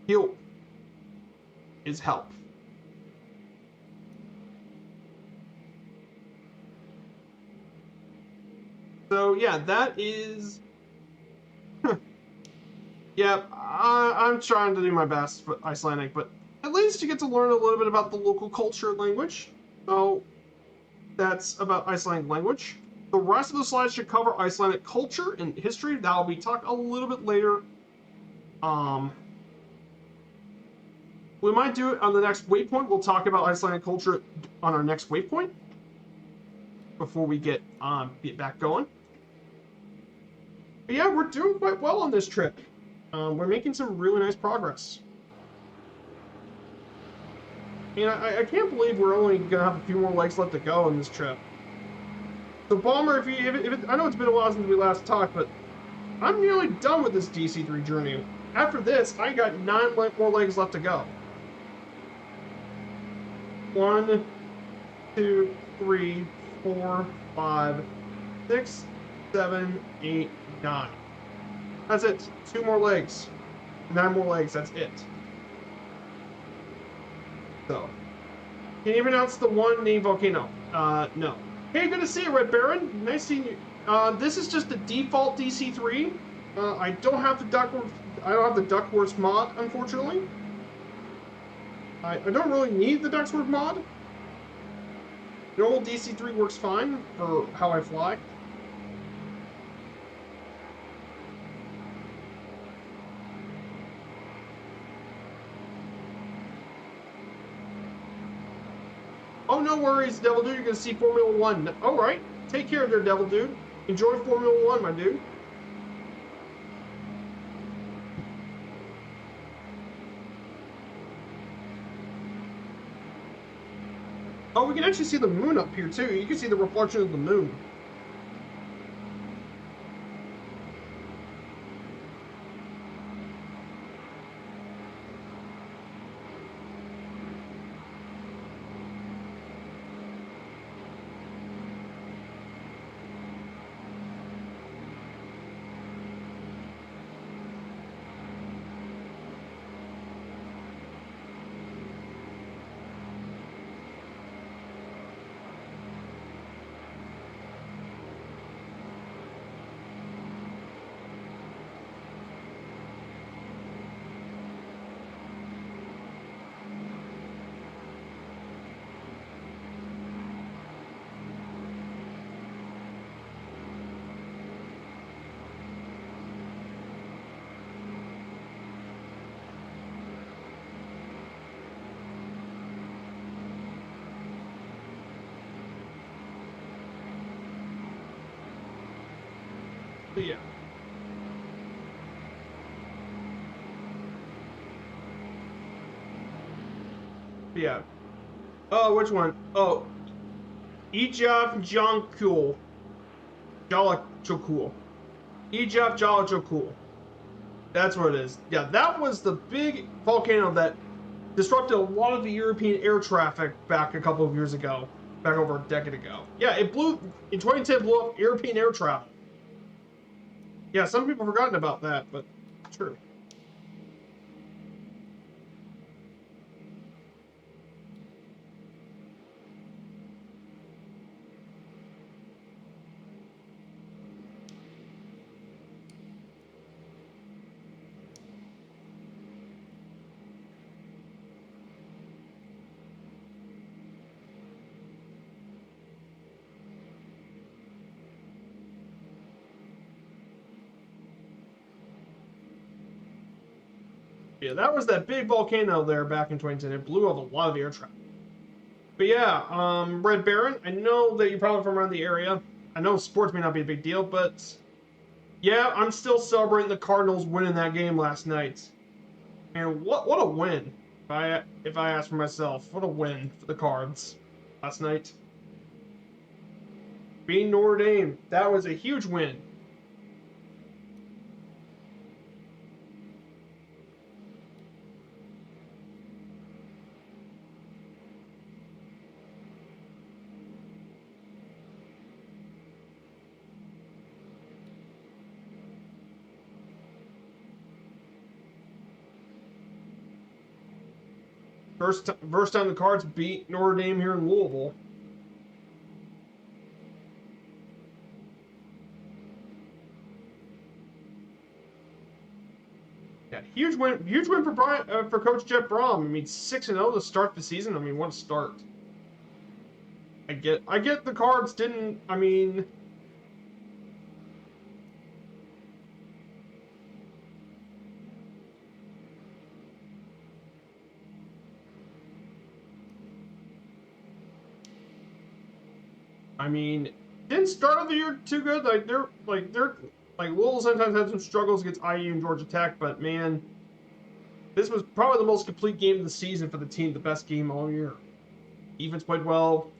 A: Help is help. So yeah, that is. Yeah, I'm trying to do my best for Icelandic, but at least you get to learn a little bit about the local culture and language. So that's about Icelandic language. The rest of the slides should cover Icelandic culture and history. That will be talked a little bit later. We might do it on the next waypoint. We'll talk about Icelandic culture on our next waypoint before we get back going. But yeah, we're doing quite well on this trip. We're making some really nice progress. And I can't believe we're only gonna have a few more legs left to go on this trip. So Balmer, I know it's been a while since we last talked, but I'm nearly done with this DC-3 journey. After this, I got 9 more legs left to go. 1, 2, 3, 4, 5, 6, 7, 8, 9. That's it. 2 more legs. 9 more legs. That's it. So, can you pronounce the one named volcano? No. Hey, good to see you, Red Baron. Nice seeing you. This is just the default DC-3. I don't have the Duckworth mod, unfortunately. I don't really need the Duckworth mod. Normal DC-3 works fine for how I fly. Oh, no worries, Devil Dude. You're going to see Formula 1. All right. Take care there, Devil Dude. Enjoy Formula 1, my dude. Oh, we can actually see the moon up here, too. You can see the reflection of the moon. Yeah. Yeah. Oh, which one? Oh, Ijaf Jonkul. Jalachokul. Ijaf Jalachokul. That's what it is. Yeah, that was the big volcano that disrupted a lot of the European air traffic back a couple of years ago. Back over a decade ago. Yeah, it blew, in 2010, blew up European air travel. Yeah, some people have forgotten about that, but true. Yeah, that was that big volcano there back in 2010. It blew up a lot of air traffic. But yeah, Red Baron, I know that you're probably from around the area. I know sports may not be a big deal, but yeah, I'm still celebrating the Cardinals winning that game last night. And what a win! If I ask for myself, what a win for the Cards last night. Beating Notre Dame, that was a huge win. First time the Cards beat Notre Dame here in Louisville. Yeah, huge win for Coach Jeff Brom. I mean, 6-0 to start the season. I mean, what a start. I get the Cards didn't. I mean, didn't start the year too good. They're Louisville sometimes had some struggles against IU and Georgia Tech, but man, this was probably the most complete game of the season for the team. The best game all year. Defense played well.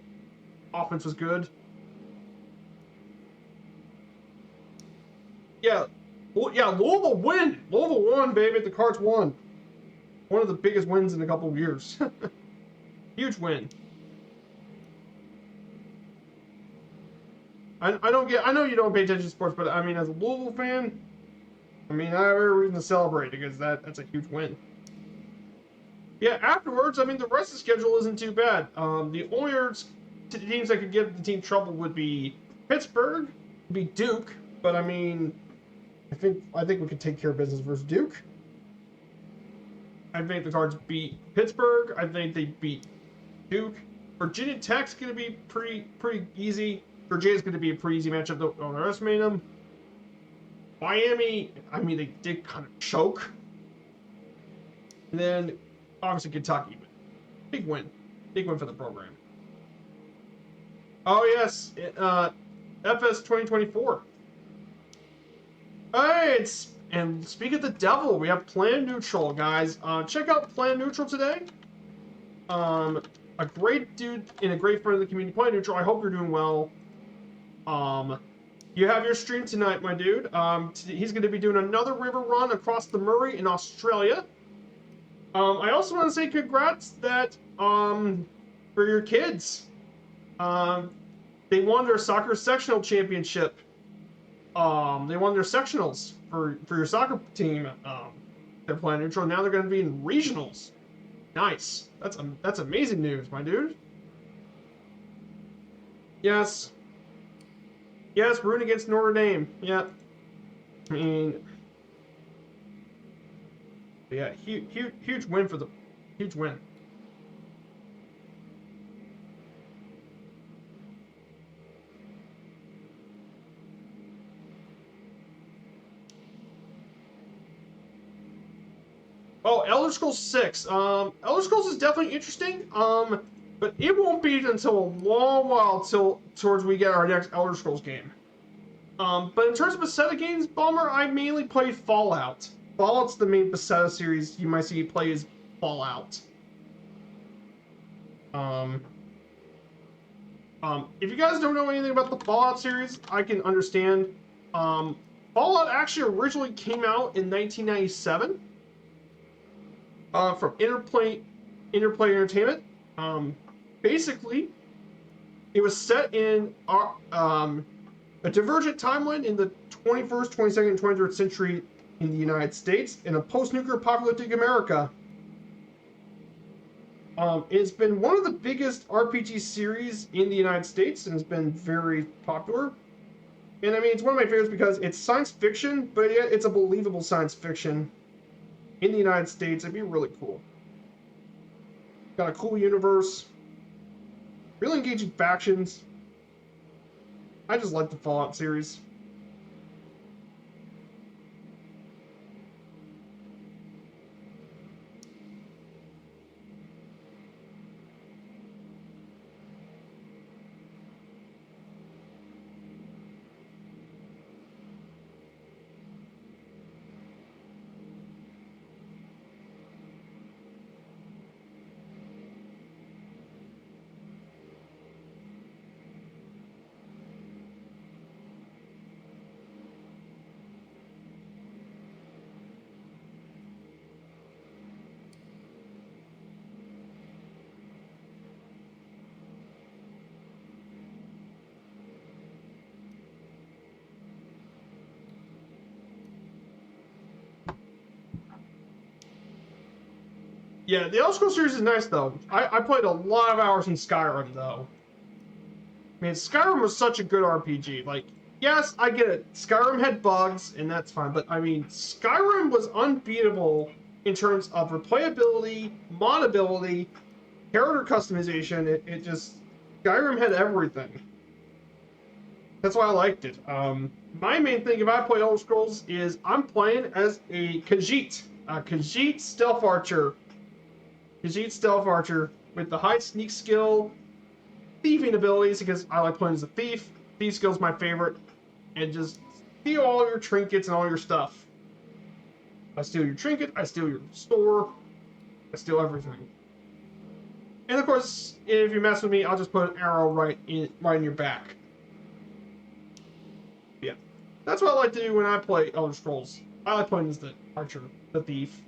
A: Offense was good. Yeah, Louisville win. Louisville won, baby. The Cards won. One of the biggest wins in a couple of years. Huge win. I don't get. I know you don't pay attention to sports, but I mean, as a Louisville fan, I mean, I have every reason to celebrate because that's a huge win. Yeah, afterwards, I mean, the rest of the schedule isn't too bad. The only teams that could give the team trouble would be Pittsburgh, be Duke, but I mean, I think we could take care of business versus Duke. I think the Cards beat Pittsburgh. I think they beat Duke. Virginia Tech's going to be pretty easy. Virginia's going to be a pretty easy matchup. Don't underestimate them. Miami, I mean, they did kind of choke. And then, obviously, Kentucky. But big win. Big win for the program. Oh, yes. FS 2024. Hey, and speak of the devil, we have Plan Neutral, guys. Check out Plan Neutral today. A great dude and a great friend of the community, Plan Neutral. I hope you're doing well. You have your stream tonight, my dude. He's going to be doing another river run across the Murray in Australia. I also want to say congrats that for your kids. They won their soccer sectional championship. They won their sectionals for your soccer team. They're playing neutral. Now they're going to be in regionals. Nice. That's amazing news, my dude. Yes. Yes, rooting against Notre Dame. Yeah. I mean, yeah, huge win for the huge win. Oh, Elder Scrolls 6. Elder Scrolls is definitely interesting. But it won't be until a long while towards we get our next Elder Scrolls game. But in terms of Bethesda games, Bomber, I mainly played Fallout. Fallout's the main Bethesda series you might see play is Fallout. If you guys don't know anything about the Fallout series, I can understand. Fallout actually originally came out in 1997 from Interplay Entertainment. Basically, it was set in a divergent timeline in the 21st, 22nd, and 23rd century in the United States in a post-nuclear apocalyptic America. It's been one of the biggest RPG series in the United States and has been very popular. And I mean, it's one of my favorites because it's science fiction, but yet it's a believable science fiction in the United States. It'd be really cool. Got a cool universe. Really engaging factions. I just like the Fallout series. Yeah, the Elder Scrolls series is nice, though. I played a lot of hours in Skyrim, though. I mean, Skyrim was such a good RPG. Like, yes, I get it. Skyrim had bugs, and that's fine. But, I mean, Skyrim was unbeatable in terms of replayability, modability, character customization. It just... Skyrim had everything. That's why I liked it. My main thing, if I play Elder Scrolls, is I'm playing as a Khajiit. A Khajiit Stealth Archer. Khajiit Stealth Archer with the high sneak skill, thieving abilities, because I like playing as a thief. Thief skill's my favorite. And just steal all your trinkets and all your stuff. I steal your trinket, I steal your store, I steal everything. And of course, if you mess with me, I'll just put an arrow right in your back. Yeah. That's what I like to do when I play Elder Scrolls. I like playing as the archer, the thief.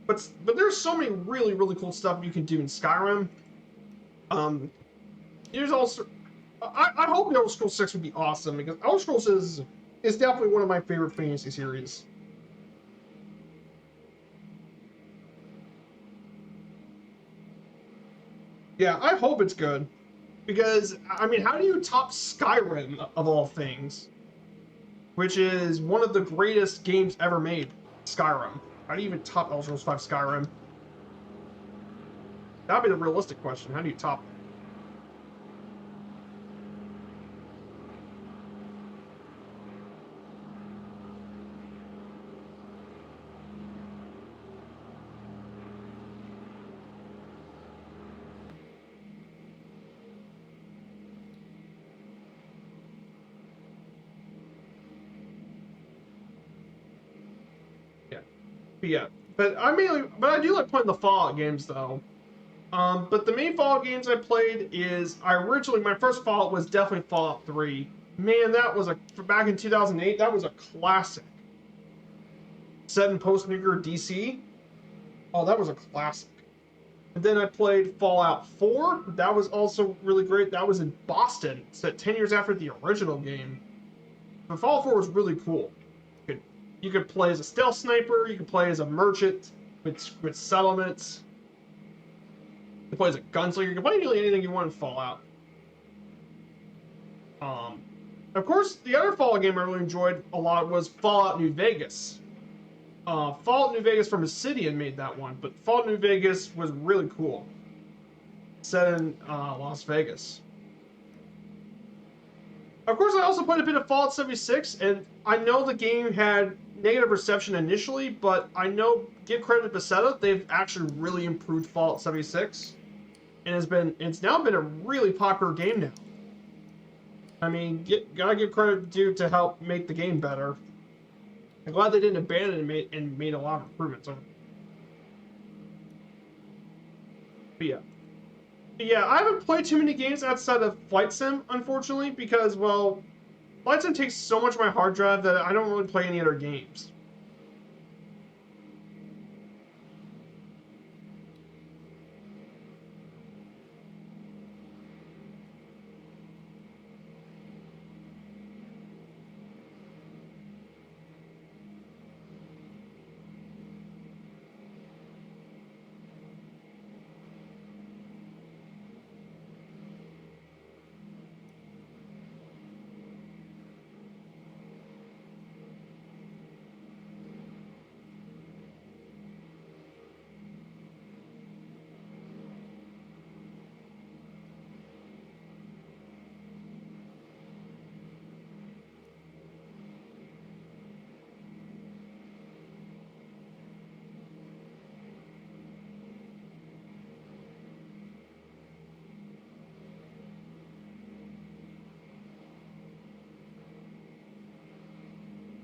A: But there's so many really cool stuff you can do in Skyrim. There's also I hope Elder Scrolls 6 would be awesome because Elder Scrolls is definitely one of my favorite fantasy series. Yeah, I hope it's good because I mean, how do you top Skyrim of all things, which is one of the greatest games ever made? Skyrim. How do you even top Elder Scrolls 5 Skyrim? That'd be the realistic question. How do you top that? Yeah, but I do like playing the Fallout games though. But the main Fallout games I played is my first Fallout was definitely Fallout 3. Man, that was back in 2008. That was a classic. Set in post-nuclear DC. Oh, that was a classic. And then I played Fallout 4. That was also really great. That was in Boston, set 10 years after the original game. But Fallout 4 was really cool. You could play as a stealth sniper. You could play as a merchant with settlements. You could play as a gunslinger. You could play nearly anything you want in Fallout. Of course, the other Fallout game I really enjoyed a lot was Fallout New Vegas. Fallout New Vegas from Obsidian made that one, but Fallout New Vegas was really cool. Set in Las Vegas. Of course, I also played a bit of Fallout 76, and I know the game had negative reception initially, but I know, give credit to Bethesda, they've actually really improved Fallout 76, and it's now been a really popular game now. I mean, gotta give credit due to help make the game better. I'm glad they didn't abandon it and made a lot of improvements on it. But yeah, I haven't played too many games outside of Flight Sim, unfortunately, because, well, Flight Sim takes so much of my hard drive that I don't really play any other games.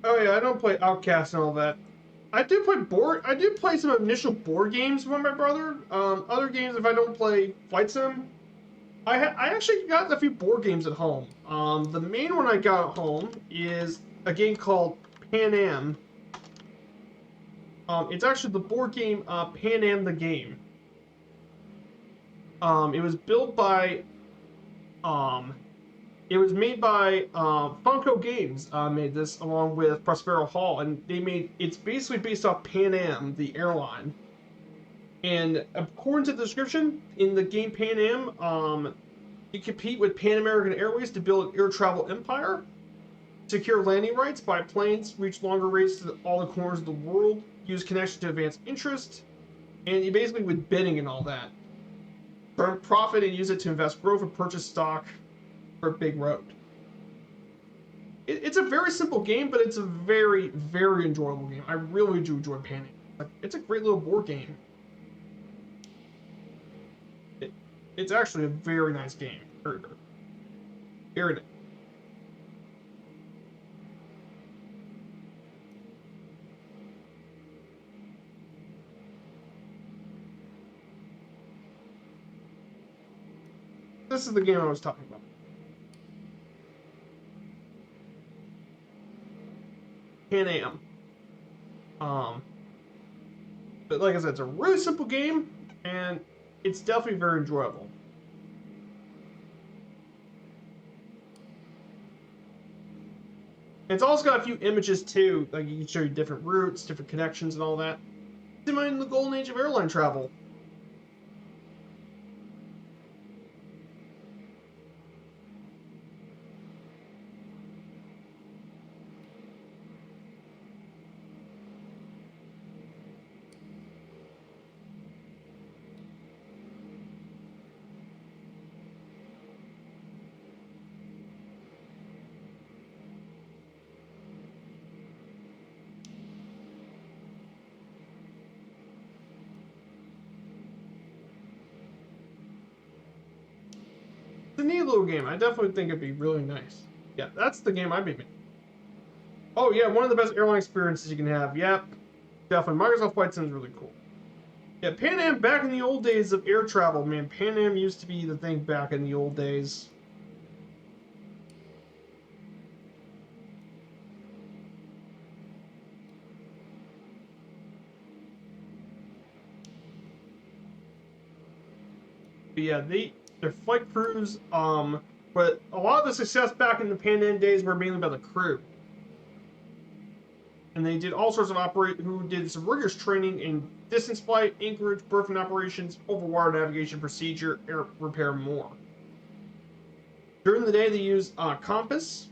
A: Oh yeah, I don't play Outcast and all that. I do play some initial board games with my brother. Other games if I don't play Flight Sim. I actually got a few board games at home. The main one I got at home is a game called Pan Am. It's actually the board game Pan Am the Game. It was built by um, it was made by Funko Games. Made this along with Prospero Hall, and it's basically based off Pan Am, the airline. And according to the description in the game Pan Am, you compete with Pan American Airways to build an air travel empire, secure landing rights, buy planes, reach longer rates to all the corners of the world, use connections to advance interest, and you basically with bidding and all that. Earn profit and use it to invest growth and purchase stock for a big road. It's a very simple game, but it's a very, very enjoyable game. I really do enjoy Pan Am. It's a great little board game. It's actually a very nice game. Very, very, very nice. This is the game I was talking about. Pan Am. But like I said, it's a really simple game, and it's definitely very enjoyable. It's also got a few images too, like you can show you different routes, different connections, and all that. Simulating the golden age of airline travel. It's a neat little game. I definitely think it'd be really nice. Yeah, that's the game I'd be making. Oh yeah, one of the best airline experiences you can have. Yep, definitely. Microsoft Flight Sim is really cool. Yeah, Pan Am back in the old days of air travel, man. Pan Am used to be the thing back in the old days. But yeah, their flight crews, but a lot of the success back in the Pan Am days were mainly by the crew. And they did all sorts of who did some rigorous training in distance flight, anchorage, berthing operations, overwater navigation procedure, air repair, more. During the day, they used compass,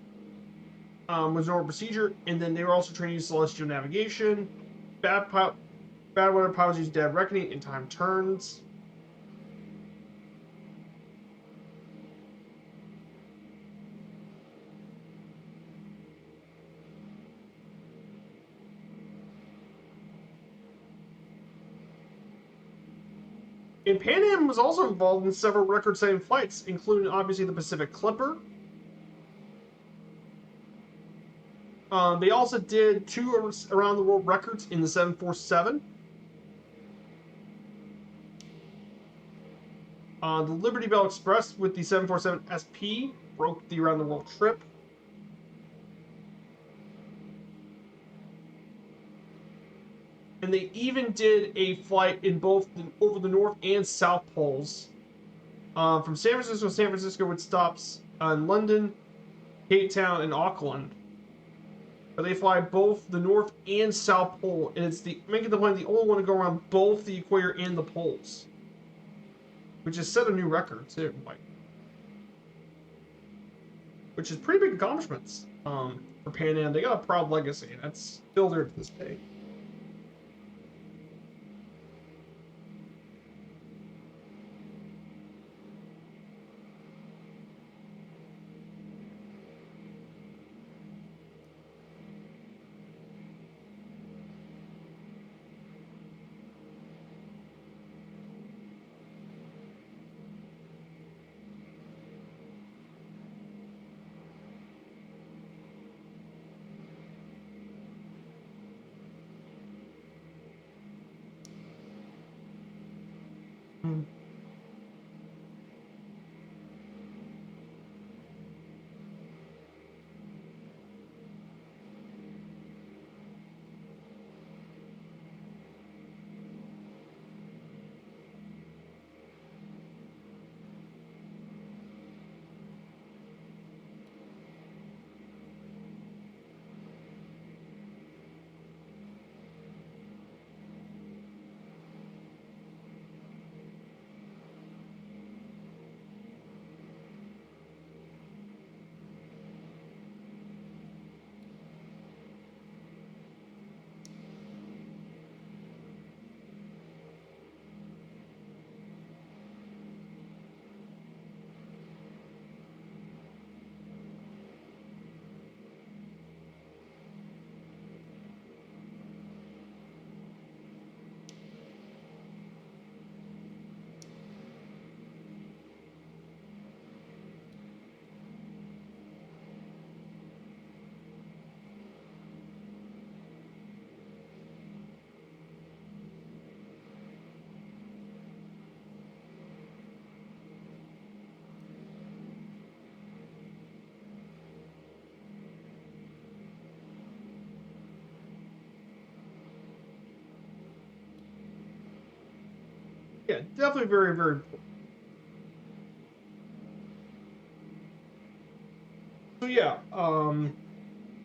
A: was normal procedure, and then they were also trained to use celestial navigation. Bad weather pilots use dead reckoning and time turns. And Pan Am was also involved in several record-setting flights, including obviously the Pacific Clipper. They also did 2 around the world records in the 747. The Liberty Bell Express with the 747 SP broke the around the world trip. And they even did a flight in both over the North and South Poles. From San Francisco to San Francisco with stops in London, Cape Town, and Auckland. But they fly both the North and South Pole, and it's making the plane the only one to go around both the equator and the poles, which has set a new record too. Which is pretty big accomplishments for Pan Am. They got a proud legacy, and that's still there to this day. Yeah, definitely very, very important. So yeah,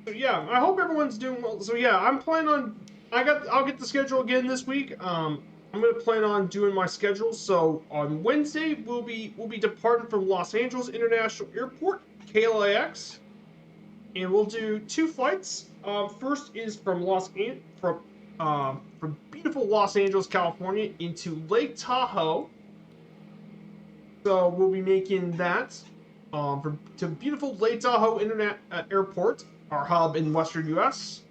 A: So yeah, I hope everyone's doing well. So yeah, I'm planning on. I'll get the schedule again this week. I'm gonna plan on doing my schedule. So on Wednesday we'll be departing from Los Angeles International Airport, KLAX, and we'll do 2 flights. First is from beautiful Los Angeles, California, into Lake Tahoe. So we'll be making that to beautiful Lake Tahoe Internet Airport, our hub in Western U.S.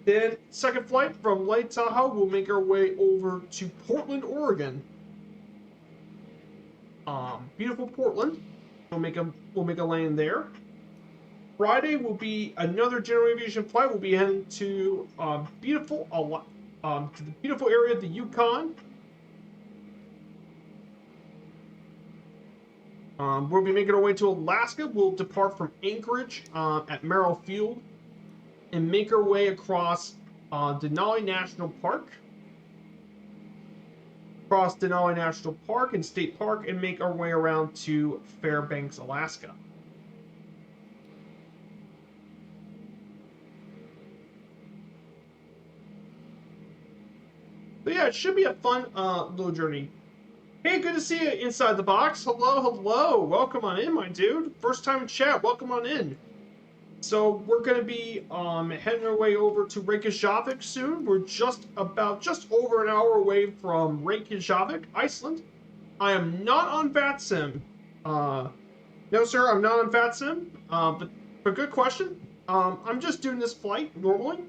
A: Then second flight from Lake Tahoe, we'll make our way over to Portland, Oregon. Beautiful Portland. We'll make a land there. Friday will be another general aviation flight. We'll be heading to to the beautiful area of the Yukon. We'll be making our way to Alaska. We'll depart from Anchorage at Merrill Field and make our way across Denali National Park. Cross Denali National Park and State Park and make our way around to Fairbanks, Alaska. So yeah, it should be a fun little journey. Hey, good to see you inside the box. Hello, hello. Welcome on in, my dude. First time in chat. Welcome on in. So we're going to be heading our way over to Reykjavik soon. We're just over an hour away from Reykjavik, Iceland. I am not on VATSIM. No, sir, I'm not on VATSIM. But good question. I'm just doing this flight normally.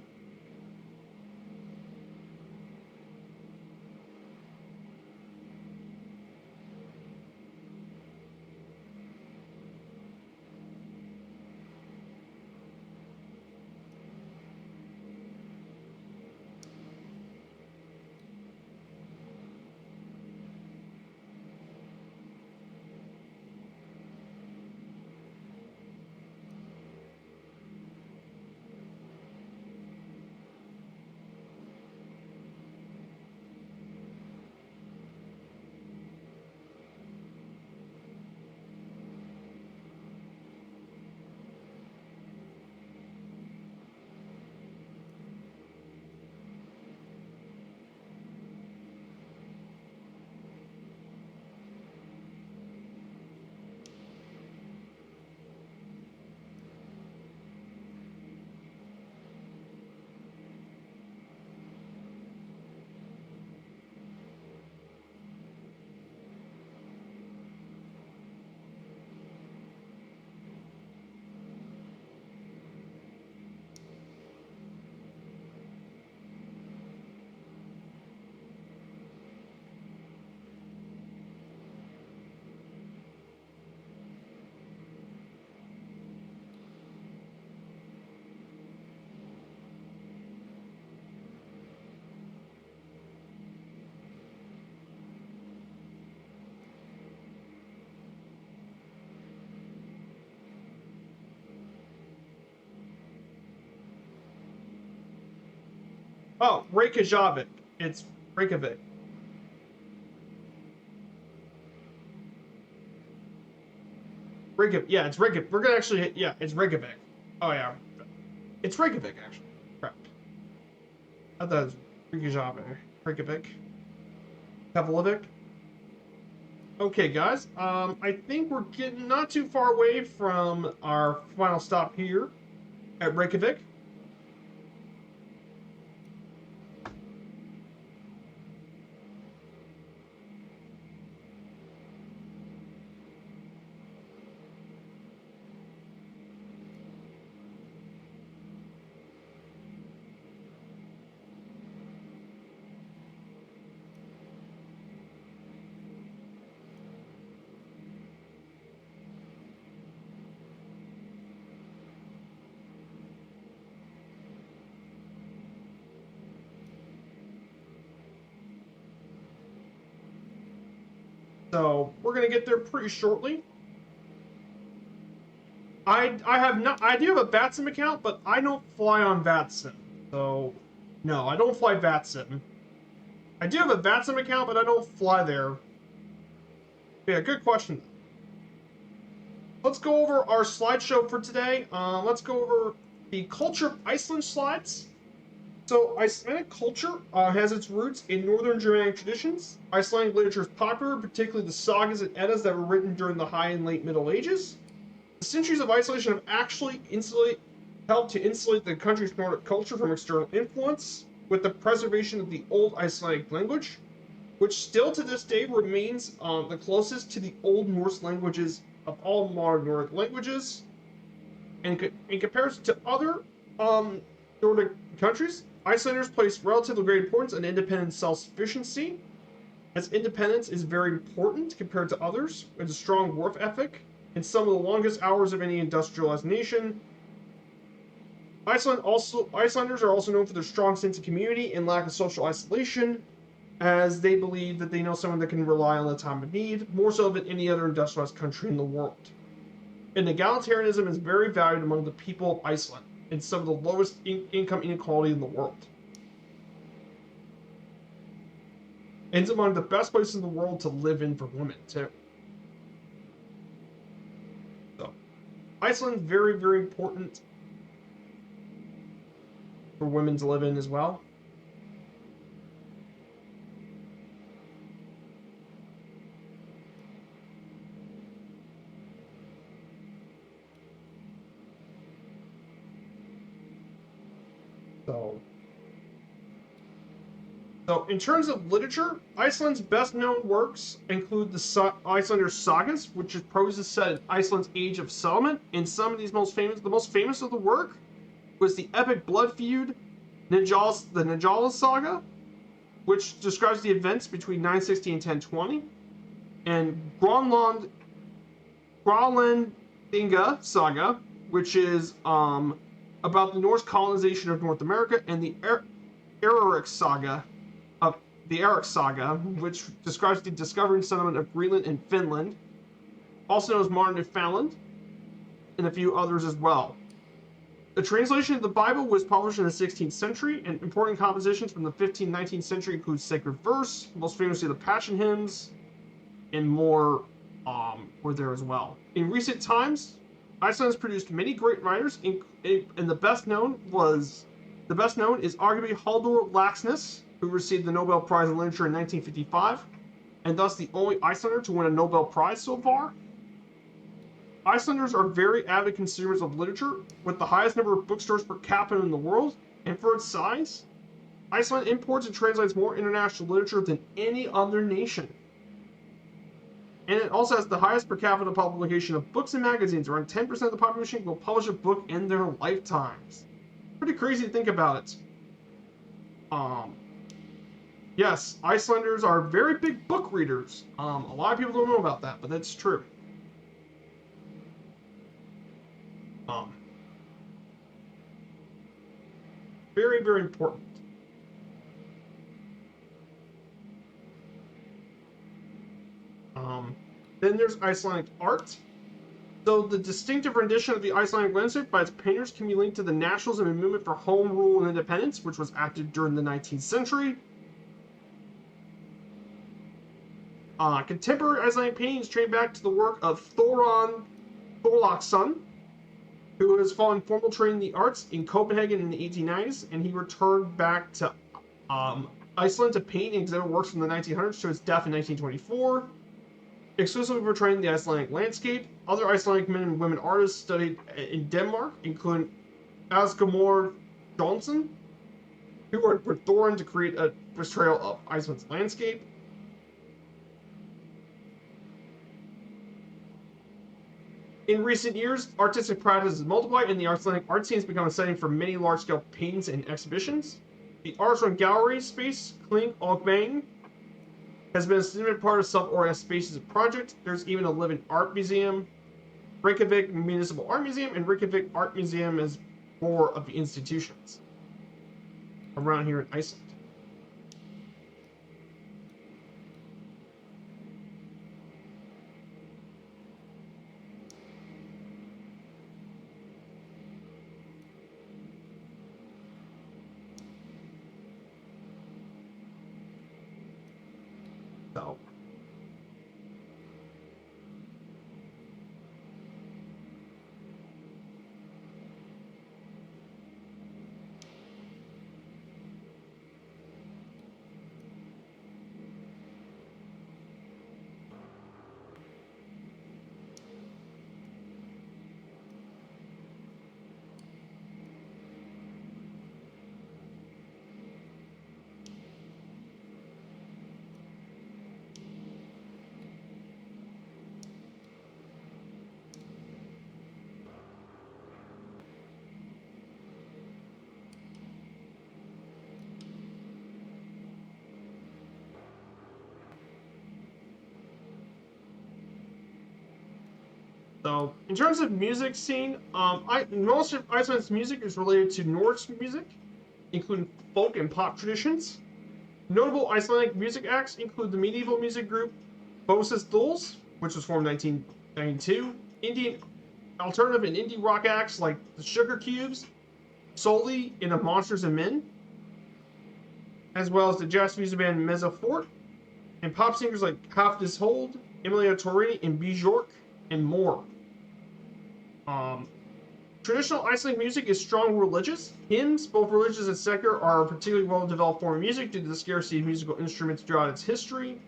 A: Oh, Reykjavik. It's Reykjavik. Reykjavik. Yeah, it's Reykjavik. We're gonna actually hit. Yeah, it's Reykjavik. Oh yeah, it's Reykjavik actually. Crap. I thought it was Reykjavik. Reykjavik. Keflavik. Okay, guys. I think we're getting not too far away from our final stop here at Reykjavik. So we're gonna get there pretty shortly. I do have a VATSIM account, but I don't fly on VATSIM. So no, I don't fly VATSIM. I do have a VATSIM account, but I don't fly there. Yeah, good question. Let's go over our slideshow for today. Let's go over The culture of Iceland slides. So, Icelandic culture has its roots in Northern Germanic traditions. Icelandic literature is popular, particularly the sagas and eddas that were written during the High and Late Middle Ages. The centuries of isolation have actually helped to insulate the country's Nordic culture from external influence, with the preservation of the Old Icelandic language, which still to this day remains the closest to the Old Norse languages of all modern Nordic languages. And in comparison to other Nordic countries, Icelanders place relatively great importance on independent self-sufficiency, as independence is very important compared to others, with a strong work ethic and some of the longest hours of any industrialized nation. Icelanders are also known for their strong sense of community and lack of social isolation, as they believe that they know someone that can rely on the time of need, more so than any other industrialized country in the world. And egalitarianism is very valued among the people of Iceland, and some of the lowest income inequality in the world. And it's among the best places in the world to live in for women, too. So, Iceland's very, very important for women to live in as well. So in terms of literature, Iceland's best-known works include the Icelandic sagas, which is prose set in Iceland's Age of Settlement. And some of these the most famous of the work was the epic blood feud, the Njala saga, which describes the events between 960 and 1020, and Grönlandinga saga, which is about the Norse colonization of North America, and the Eric saga, which describes the discovery and settlement of Greenland and Finland, also known as modern Newfoundland, and a few others as well. The translation of the Bible was published in the 16th century, and important compositions from the 15th and 19th century include sacred verse, most famously the Passion hymns, and more were there as well. In recent times, Iceland has produced many great writers, and the best known is arguably Halldór Laxness, who received the Nobel Prize in Literature in 1955, and thus the only Icelander to win a Nobel Prize so far. Icelanders are very avid consumers of literature, with the highest number of bookstores per capita in the world, and for its size, Iceland imports and translates more international literature than any other nation. And it also has the highest per capita publication of books and magazines. Around 10% of the population will publish a book in their lifetimes. Pretty crazy to think about it. Yes, Icelanders are very big book readers. A lot of people don't know about that, but that's true. Very, very important. Then there's Icelandic art. So the distinctive rendition of the Icelandic landscape by its painters can be linked to the nationalism and movement for home rule and independence, which was active during the 19th century. Contemporary Icelandic paintings trace back to the work of Thoran Thorlaksson, who has following formal training in the arts in Copenhagen in the 1890s, and he returned back to Iceland to paint and exhibit works from the 1900s to his death in 1924. Exclusively portraying the Icelandic landscape, other Icelandic men and women artists studied in Denmark, including Asgrimur Jonsson, who worked with Thorin to create a portrayal of Iceland's landscape. In recent years, artistic practice has multiplied, and the Icelandic art scene has become a setting for many large-scale paintings and exhibitions. The Arts and Gallery space, Kling og Bang, has been a significant part of self-organized spaces and projects. There's even a living art museum, Reykjavik Municipal Art Museum, and Reykjavik Art Museum as four of the institutions around here in Iceland. So, So, in terms of music scene, most of Iceland's music is related to Norse music, including folk and pop traditions. Notable Icelandic music acts include the medieval music group Bosses Dulls, which was formed in 1992, Indian alternative and indie rock acts like the Sugar Cubes, Soli, and the Monsters and Men, as well as the jazz music band Mezzo Fort, and pop singers like Hafnis Hold, Emilia Torrini, and Bjork, and more. Traditional Icelandic music is strong religious. Hymns, both religious and secular, are a particularly well-developed form of music due to the scarcity of musical instruments throughout its history.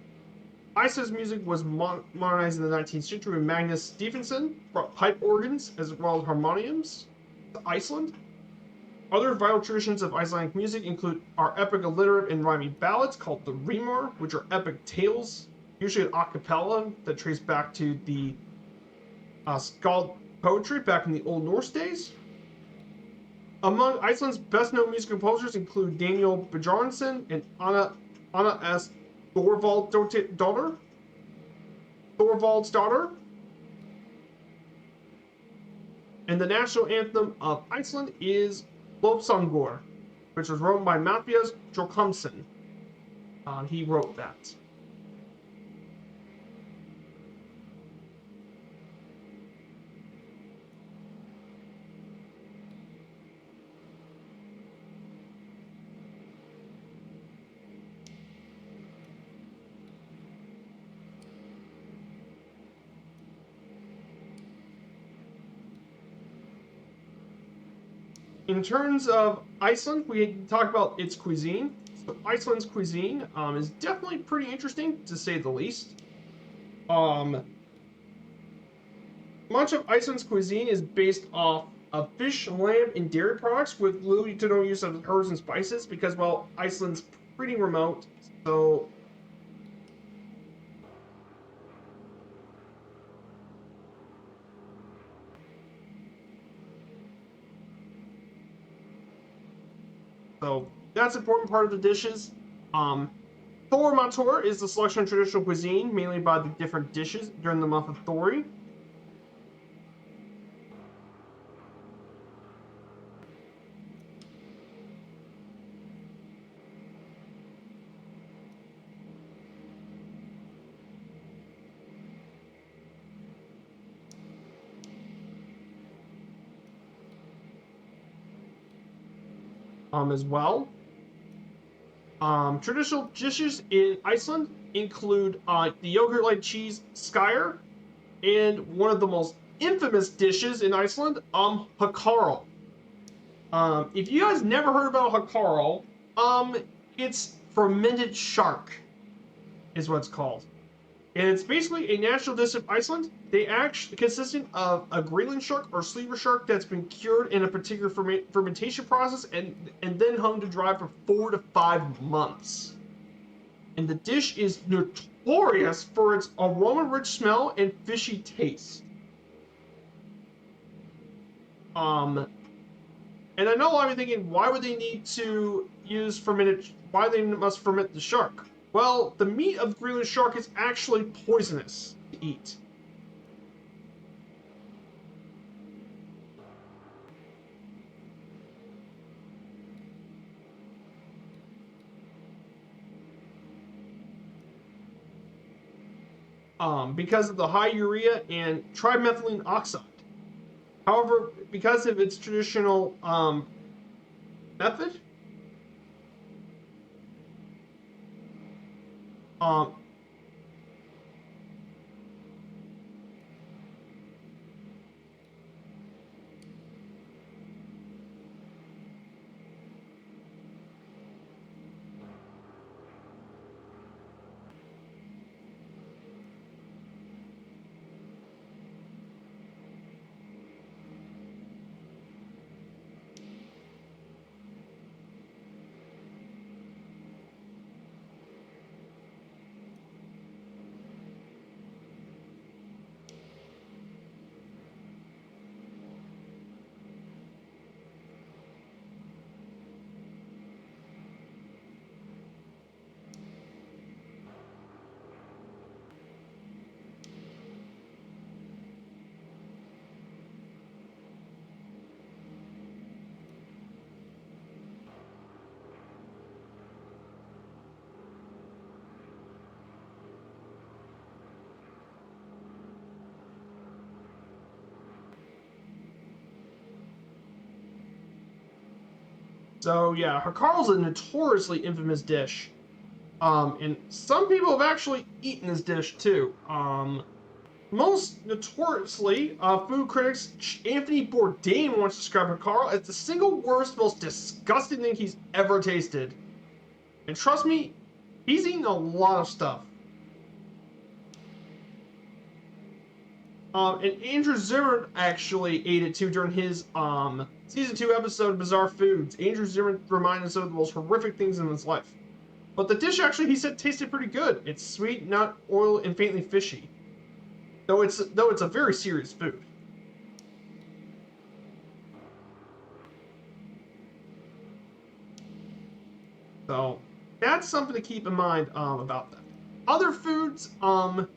A: Iceland's music was modernized in the 19th century when Magnus Stephenson brought pipe organs as well as harmoniums to Iceland. Other vital traditions of Icelandic music include our epic alliterative and rhyming ballads called the Rimar, which are epic tales, usually an a cappella that trace back to the Skald poetry back in the Old Norse days. Among Iceland's best-known music composers include Daniel Bjarnason and Anna S. Thorvaldsdottir. And the national anthem of Iceland is Lopsangur, which was written by Mathias Jochumsson. He wrote that. In terms of Iceland, we talk about its cuisine. So Iceland's cuisine is definitely pretty interesting, to say the least. Much of Iceland's cuisine is based off of fish, lamb, and dairy products with little to no use of herbs and spices because, well, Iceland's pretty remote, so that's an important part of the dishes. Thormatur is the selection of traditional cuisine, mainly by the different dishes during the month of Thori. As well. Traditional dishes in Iceland include the yogurt-like cheese skyr, and one of the most infamous dishes in Iceland, hakarl. If you guys never heard about hakarl, it's fermented shark, is what it's called. And it's basically a national dish of Iceland. They actually consisting of a Greenland shark or sleeper shark that's been cured in a particular fermentation process and then hung to dry for 4 to 5 months. And the dish is notorious for its aroma-rich smell and fishy taste. And I know a lot of you thinking, why would they need to use fermented? Why they must ferment the shark? Well, the meat of Greenland shark is actually poisonous to eat. Because of the high urea and trimethylene oxide. However, because of its traditional method, um, So yeah, Hakarl's a notoriously infamous dish. And some people have actually eaten this dish too. Most notoriously, food critics Anthony Bourdain once described Hakarl as the single worst, most disgusting thing he's ever tasted. And trust me, he's eaten a lot of stuff. And Andrew Zimmern actually ate it too during his season 2 episode Bizarre Foods. Andrew Zimmern reminded us of the most horrific things in his life. But the dish actually, he said, tasted pretty good. It's sweet, not oily, and faintly fishy. Though it's a very serious food. So that's something to keep in mind about that. Other foods, some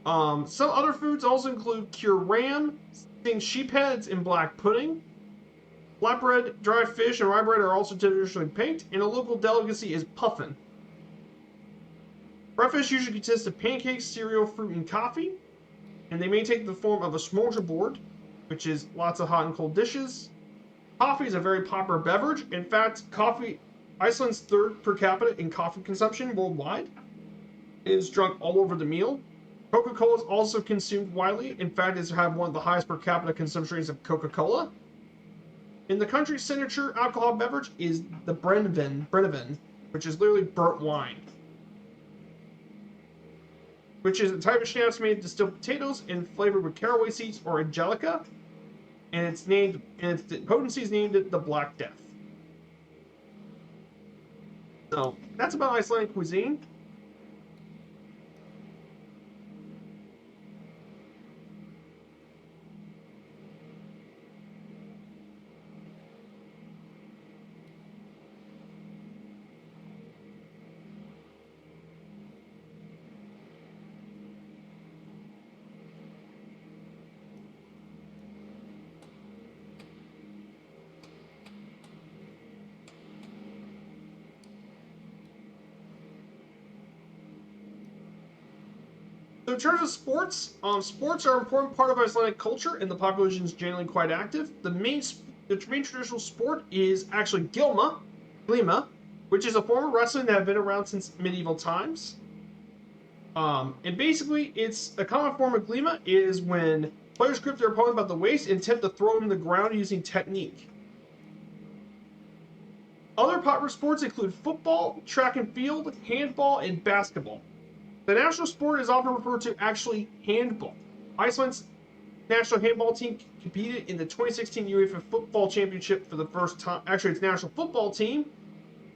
A: other foods also include cured ram, steamed sheep heads, and black pudding. Flatbread, dry fish, and rye bread are also traditionally baked, and a local delicacy is puffin. Breakfast usually consists of pancakes, cereal, fruit, and coffee, and they may take the form of a smorgasbord, which is lots of hot and cold dishes. Coffee is a very popular beverage. In fact, coffee, Iceland's third per capita in coffee consumption worldwide, is drunk all over the meal. Coca-Cola is also consumed widely. In fact, it's had one of the highest per capita consumption rates of Coca-Cola. In the country's signature alcohol beverage is the Brennivin, which is literally burnt wine, which is a type of schnapps made of distilled potatoes and flavored with caraway seeds or angelica, and its potency is named the Black Death. So that's about Icelandic cuisine. So in terms of sports, sports are an important part of Icelandic culture, and the population is generally quite active. The main traditional sport is actually glima, which is a form of wrestling that has been around since medieval times. And basically, it's a common form of glima is when players grip their opponent by the waist and attempt to throw them to the ground using technique. Other popular sports include football, track and field, handball, and basketball. The national sport is often referred to actually handball. Iceland's national handball team competed in the 2016 UEFA Football Championship for the first time. Actually, its national football team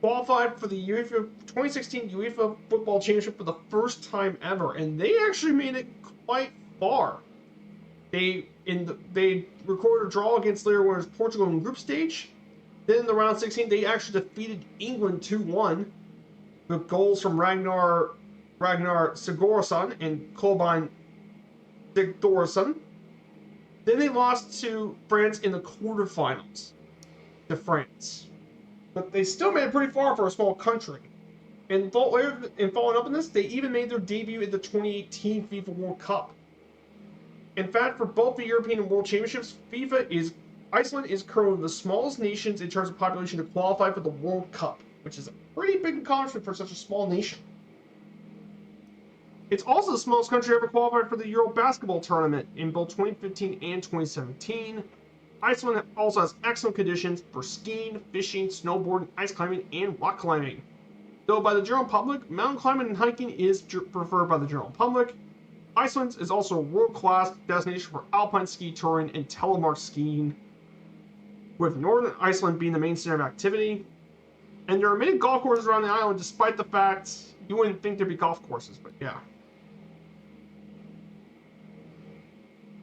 A: qualified for the 2016 UEFA Football Championship for the first time ever, and they actually made it quite far. They recorded a draw against later winners Portugal in group stage. Then in the round 16, they actually defeated England 2-1 with goals from Ragnar Sigurðsson and Kolbeinn Sigþórsson. Then they lost to France in the quarterfinals to France. But they still made it pretty far for a small country. And following up on this, they even made their debut at the 2018 FIFA World Cup. In fact, for both the European and World Championships, Iceland is currently the smallest nations in terms of population to qualify for the World Cup, which is a pretty big accomplishment for such a small nation. It's also the smallest country ever qualified for the Euro basketball tournament in both 2015 and 2017. Iceland also has excellent conditions for skiing, fishing, snowboarding, ice climbing, and rock climbing. Though by the general public, mountain climbing and hiking is preferred by the general public. Iceland is also a world-class destination for alpine ski touring and telemark skiing, with northern Iceland being the main center of activity. And there are many golf courses around the island, despite the fact you wouldn't think there'd be golf courses, but yeah.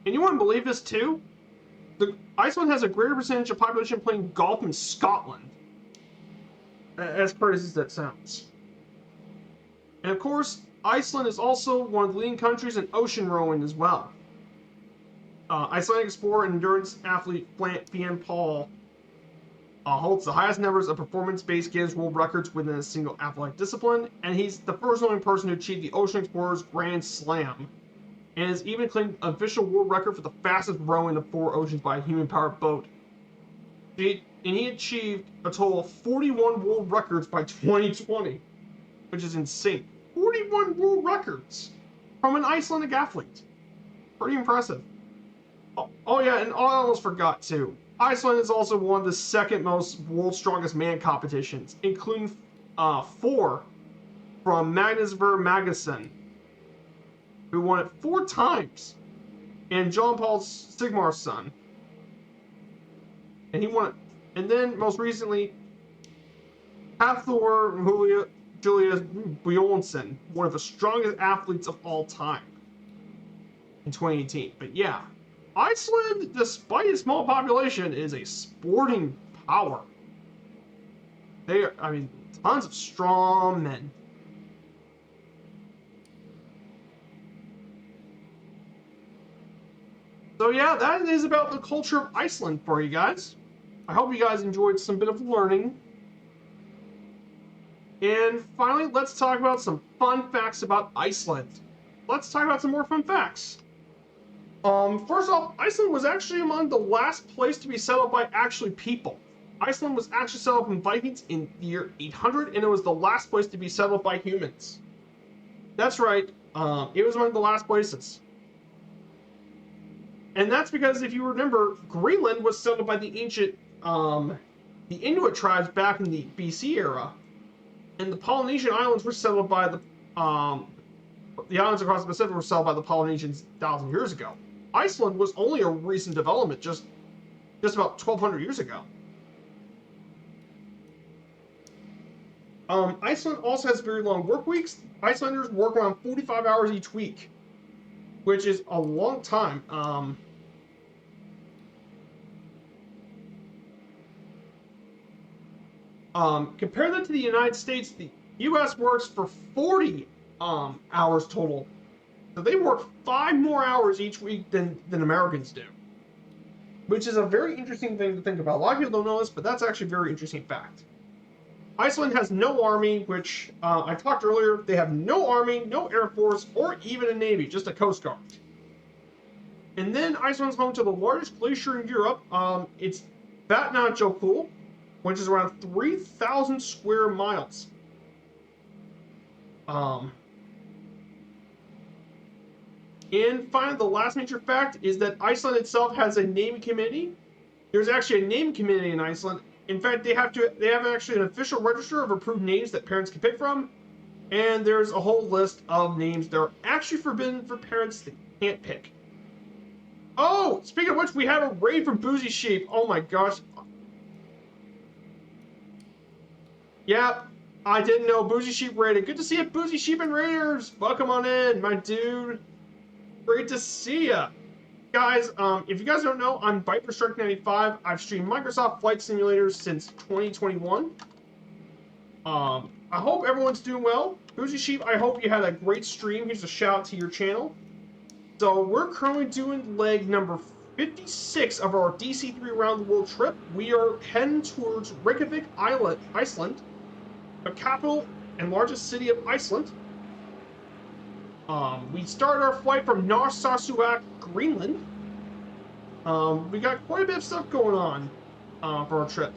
A: And you wouldn't believe this too? Iceland has a greater percentage of population playing golf in Scotland. As crazy as that sounds. And of course, Iceland is also one of the leading countries in ocean rowing as well. Icelandic explorer and endurance athlete Fian Paul holds the highest numbers of performance-based Guinness World Records within a single athletic discipline, and he's the first living person to achieve the Ocean Explorer's Grand Slam. and has even claimed an official world record for the fastest rowing of 4 oceans by a human-powered boat. And he achieved a total of 41 world records by 2020, which is insane. 41 world records from an Icelandic athlete. Pretty impressive. Oh yeah, and I almost forgot too. Iceland is also one of the second most world's strongest man competitions, including 4 from Magnus Ver Magnusson, who won it 4 times, and John Paul Sigmarsson, and he won it. And then most recently, Hafthor Julius Bjornsson, one of the strongest athletes of all time, in 2018. But yeah, Iceland, despite its small population, is a sporting power. They are, I mean, tons of strong men. So yeah, that is about the culture of Iceland for you guys. I hope you guys enjoyed some bit of learning. And finally, let's talk about some fun facts about Iceland. Let's talk about some more fun facts. First off, Iceland was actually among the last place to be settled by actually people. Iceland was actually settled by Vikings in the year 800, and it was the last place to be settled by humans. That's right, it was one of the last places. And that's because, if you remember, Greenland was settled by the ancient, the Inuit tribes back in the BC era, and the Polynesian islands were settled by the islands across the Pacific were settled by the Polynesians 1,000 years ago. Iceland was only a recent development, just about 1,200 years ago. Iceland also has very long work weeks. Icelanders work around 45 hours each week, which is a long time. Compare that to the United States, the U.S. works for 40 hours total. So they work 5 more hours each week than Americans do, which is a very interesting thing to think about. A lot of people don't know this, but that's actually a very interesting fact. Iceland has no army, which I talked earlier. They have no army, no air force, or even a navy, just a coast guard. And then Iceland's home to the largest glacier in Europe. It's Vatnajökull, which is around 3,000 square miles. And finally, the last major fact is that Iceland itself has a naming committee. There's actually a naming committee in Iceland. In fact, they have actually an official register of approved names that parents can pick from. And there's a whole list of names that are actually forbidden for parents that can't pick. Oh, speaking of which, we have a raid from Boozy Sheep. Oh my gosh. Yeah, I didn't know Boozy Sheep raided. Good to see you, Boozy Sheep and Raiders. Welcome on in, my dude. Great to see ya. Guys, if you guys don't know, I'm ViperStrike95. I've streamed Microsoft Flight Simulators since 2021. I hope everyone's doing well. Boozy Sheep, I hope you had a great stream. Here's a shout out to your channel. So we're currently doing leg number 56 of our DC-3 around the world trip. We are heading towards Reykjavik, Iceland, the capital and largest city of Iceland. We started our flight from Narsarsuaq, Greenland. We got quite a bit of stuff going on for our trip.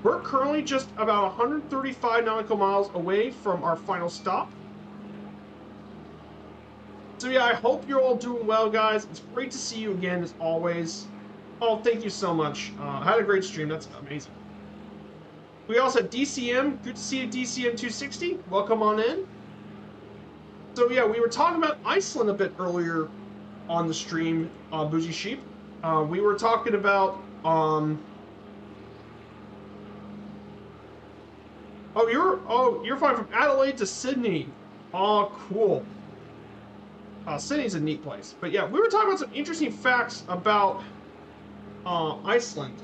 A: We're currently just about 135 nautical miles away from our final stop. So yeah, I hope you're all doing well, guys. It's great to see you again, as always. Oh, thank you so much. Had a great stream. That's amazing. We also had DCM. Good to see you, DCM260. Welcome on in. So yeah, we were talking about Iceland a bit earlier on the stream, Bougie Sheep. We were talking about you're flying from Adelaide to Sydney. Oh, cool. Sydney's a neat place. But yeah, we were talking about some interesting facts about Iceland.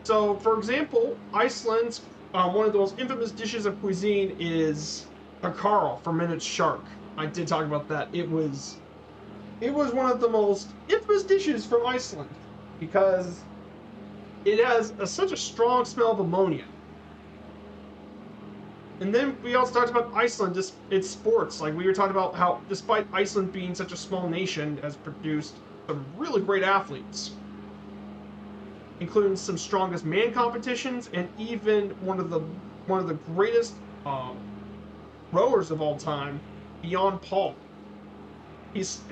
A: So, for example, Iceland's one of the most infamous dishes of cuisine is a Karl, fermented shark. I did talk about that. It was one of the most infamous dishes from Iceland because it has such a strong smell of ammonia. And then we also talked about Iceland, just its sports. Like we were talking about how, despite Iceland being such a small nation, has produced some really great athletes, including some strongest man competitions, and even one of the greatest rowers of all time, beyond Paul.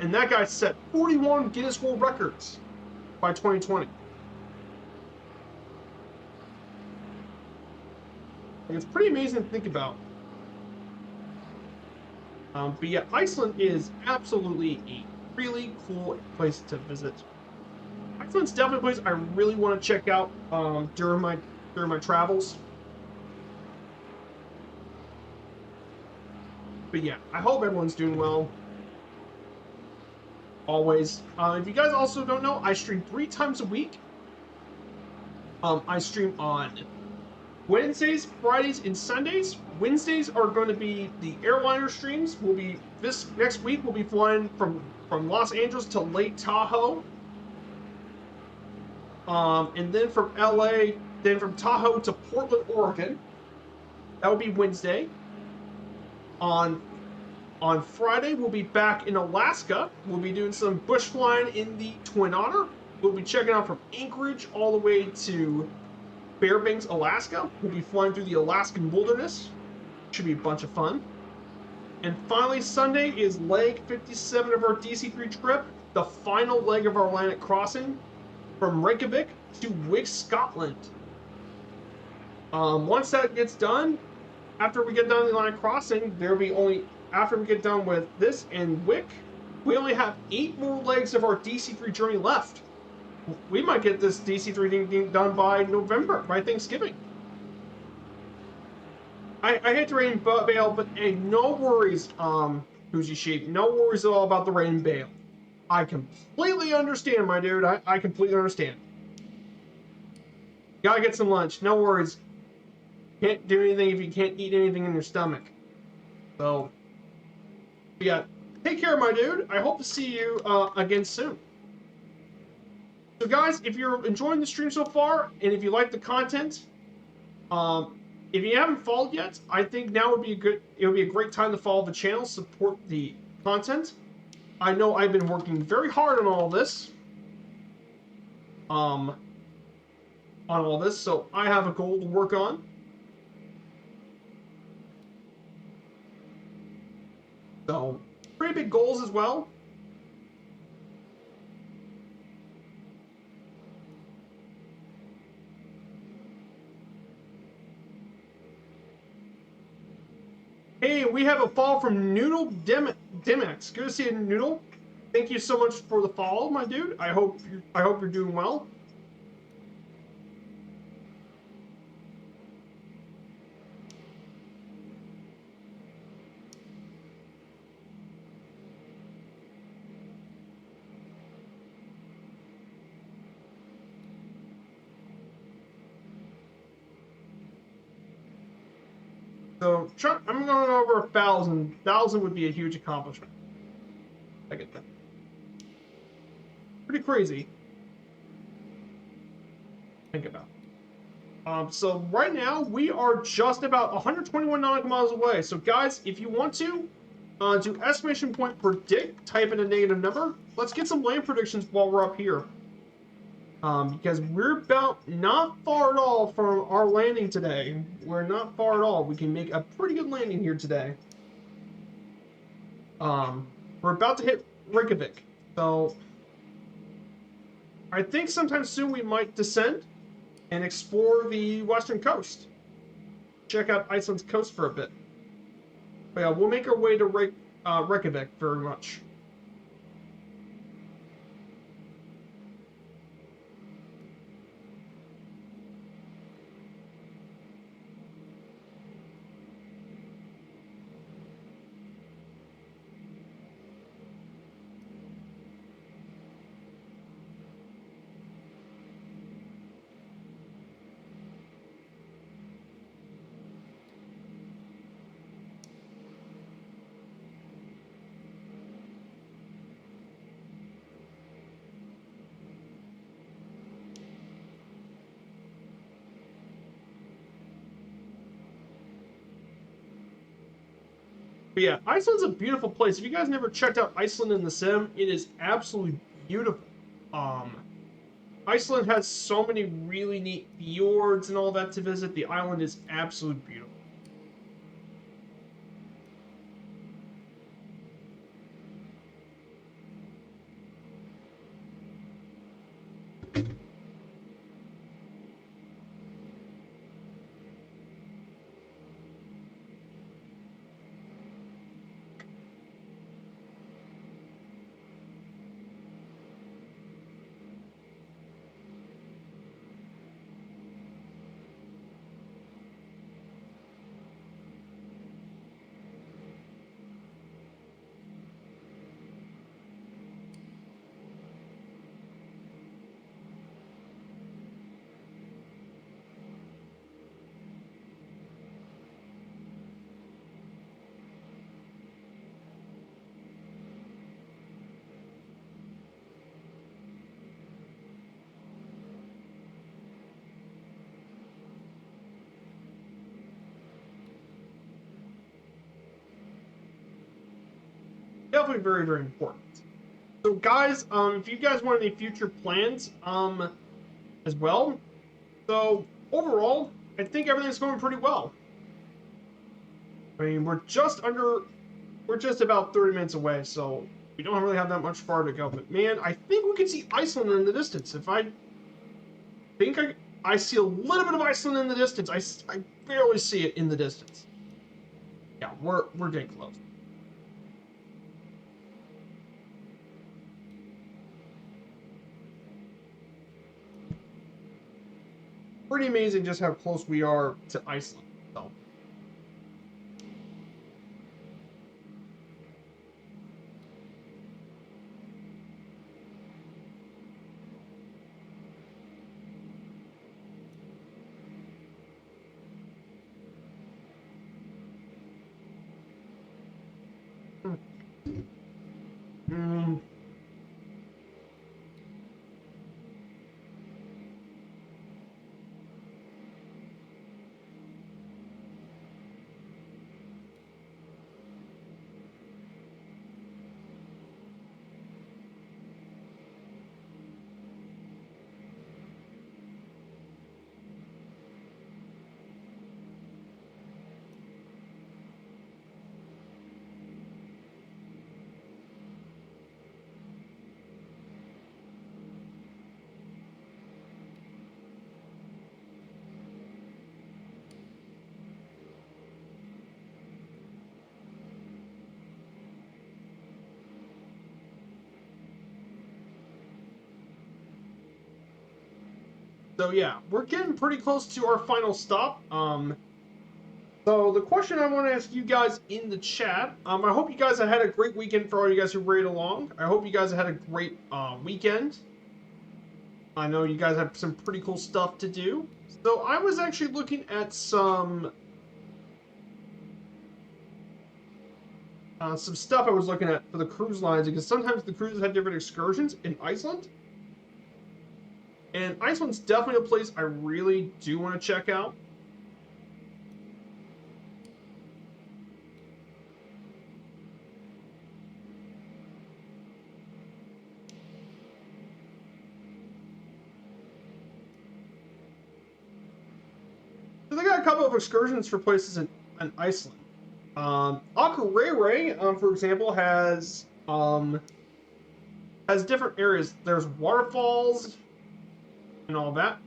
A: And that guy set 41 Guinness World Records by 2020. Like, it's pretty amazing to think about. But yeah, Iceland is absolutely a really cool place to visit. Iceland's definitely a place I really want to check out during my travels. But yeah, I hope everyone's doing well. Always. If you guys also don't know, I stream 3 times a week. I stream on Wednesdays, Fridays, and Sundays. Wednesdays are going to be the airliner streams. This next week we'll be flying from Los Angeles to Lake Tahoe. And then from LA, then from Tahoe to Portland, Oregon. That will be Wednesday. On Friday, we'll be back in Alaska. We'll be doing some bush flying in the Twin Otter. We'll be checking out from Anchorage all the way to Fairbanks, Alaska. We'll be flying through the Alaskan wilderness. Should be a bunch of fun. And finally, Sunday is leg 57 of our DC-3 trip, the final leg of our Atlantic crossing from Reykjavik to Wick, Scotland. Once that gets done, after we get done the Atlantic crossing, after we get done with this and Wick, we only have 8 more legs of our DC-3 journey left. We might get this DC-3 thing done by November, by Thanksgiving. I hate to rain bail, but hey, no worries, Fuji Sheep. No worries at all about the rain bail. I completely understand, my dude. I completely understand. Gotta get some lunch. No worries. Can't do anything if you can't eat anything in your stomach. So, yeah, take care, my dude. I hope to see you again soon. So, guys, if you're enjoying the stream so far, and if you like the content, if you haven't followed yet, I think now would be a great time to follow the channel, support the content. I know I've been working very hard on all this. So I have a goal to work on. So, pretty big goals as well. Hey, we have a follow from Noodle Dimex. Good to see you, Noodle. Thank you so much for the follow, my dude. I hope you're doing well. So I'm going over 1,000. 1,000 would be a huge accomplishment. I get that. Pretty crazy. Think about it. So right now we are just about 121 nautical miles away. So guys, if you want to do estimation point predict, type in a negative number. Let's get some land predictions while we're up here. Because we're about not far at all from our landing today. We're not far at all. We can make a pretty good landing here today. We're about to hit Reykjavik. So I think sometime soon we might descend and explore the western coast. Check out Iceland's coast for a bit. But yeah, we'll make our way to Reykjavik very much. But yeah, Iceland's a beautiful place. If you guys never checked out Iceland in the sim, it is absolutely beautiful. Um, Iceland has so many really neat fjords and all that to visit. The island is absolutely beautiful. Definitely very, very important. So guys, if you guys want any future plans, as well. So overall, I think everything's going pretty well. I mean, we're just about 30 minutes away, so we don't really have that much far to go. But man, I think we can see Iceland in the distance. If I think I see a little bit of Iceland in the distance. I barely see it in the distance. Yeah, we're getting close. Pretty amazing just how close we are to Iceland. So. Mm. So yeah, we're getting pretty close to our final stop. So the question I want to ask you guys in the chat, I hope you guys have had a great weekend for all you guys who rayed along. I hope you guys have had a great weekend. I know you guys have some pretty cool stuff to do. So I was actually looking at some stuff I was looking at for the cruise lines because sometimes the cruises have different excursions in Iceland. And Iceland's definitely a place I really do want to check out. So they got a couple of excursions for places in Iceland. Akureyri, for example, has different areas. There's waterfalls and all that.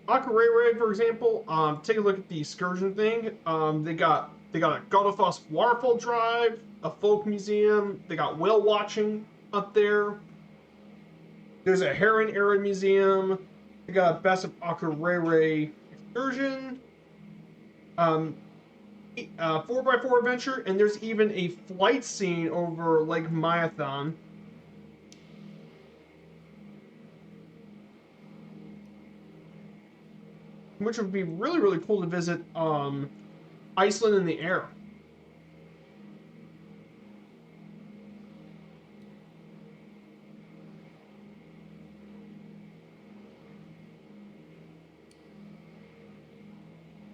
A: Akureyri, for example, take a look at the excursion thing. They got a Godafoss waterfall drive, a folk museum. They got whale watching up there. There's a heron area museum. They got a Best of Akureyri excursion. 4x4 adventure, and there's even a flight scene over Lake Myathon. Which would be really, really cool to visit Iceland in the air.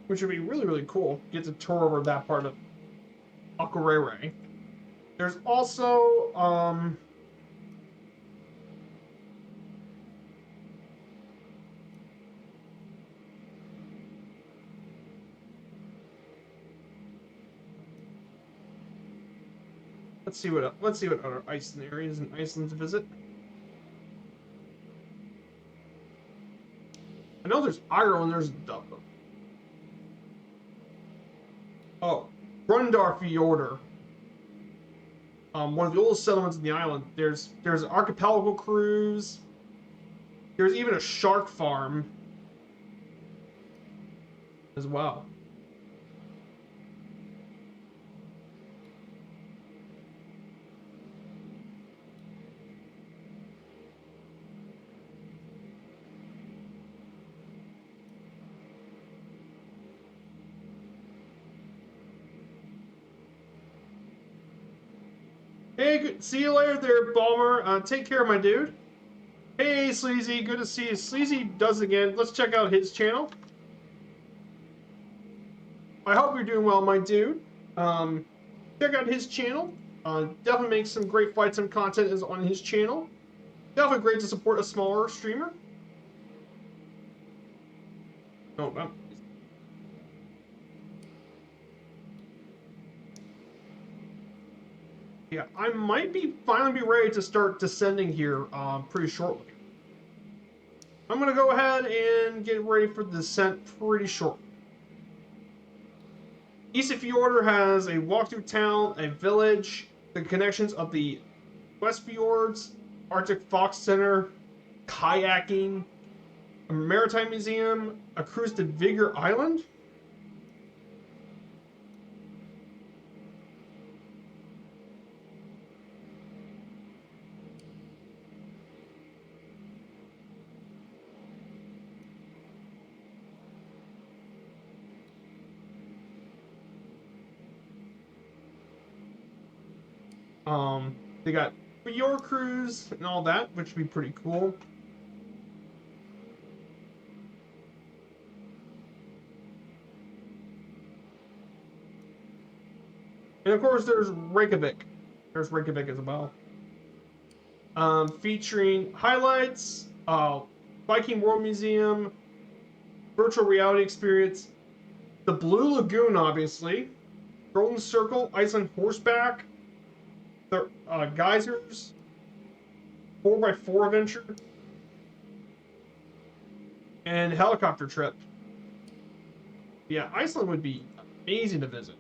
A: which would be really, really cool. Get to tour over that part of Akureyri. There's also let's see what other Iceland areas in Iceland to visit. I know there's Ireland. There's Dublin. Oh, Grundarfjordur. One of the oldest settlements in the island. There's an archipelago cruise. There's even a shark farm as well. Hey, good, see you later there, Balmer. Take care, my dude. Hey, Sleazy, good to see you. Sleazy does it again. Let's check out his channel. I hope you're doing well, my dude. Check out his channel. Definitely makes some great Flight Sim content is on his channel. Definitely great to support a smaller streamer. Oh, well. Yeah, I might finally be ready to start descending here pretty shortly. I'm going to go ahead and get ready for the descent pretty shortly. Ísafjordur has a walk-through town, a village, the connections of the West Fjords, Arctic Fox Center, kayaking, a maritime museum, a cruise to Vigor Island. They got Fjord Cruise and all that, which would be pretty cool. And of course, there's Reykjavik. There's Reykjavik as well. Featuring highlights, Viking World Museum, virtual reality experience, the Blue Lagoon, obviously, Golden Circle, Iceland horseback, the geysers, 4x4 adventure, and helicopter trip. Yeah, Iceland would be amazing to visit.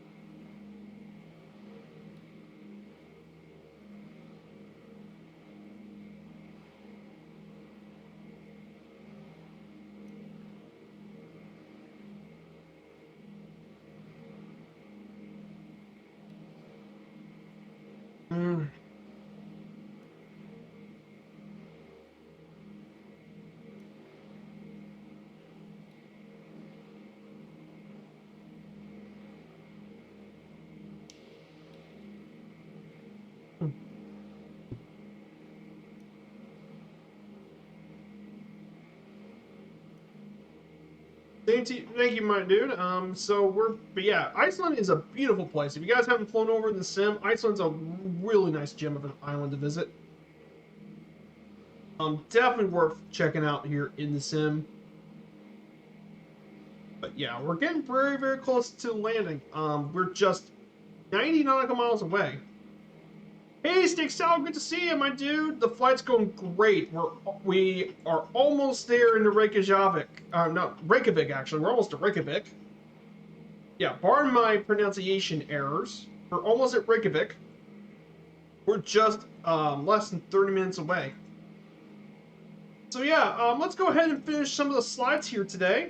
A: Thank you, my dude. But yeah, Iceland is a beautiful place. If you guys haven't flown over in the sim, Iceland's a really nice gem of an island to visit. Definitely worth checking out here in the sim. But yeah, we're getting very, very close to landing. We're just 90 nautical miles away. Hey, Stick Salad, good to see you, my dude. The flight's going great. We are almost there in the Reykjavik. No, Reykjavik, actually. We're almost at Reykjavik. Yeah, barring my pronunciation errors, we're almost at Reykjavik. We're just less than 30 minutes away. So yeah, let's go ahead and finish some of the slides here today.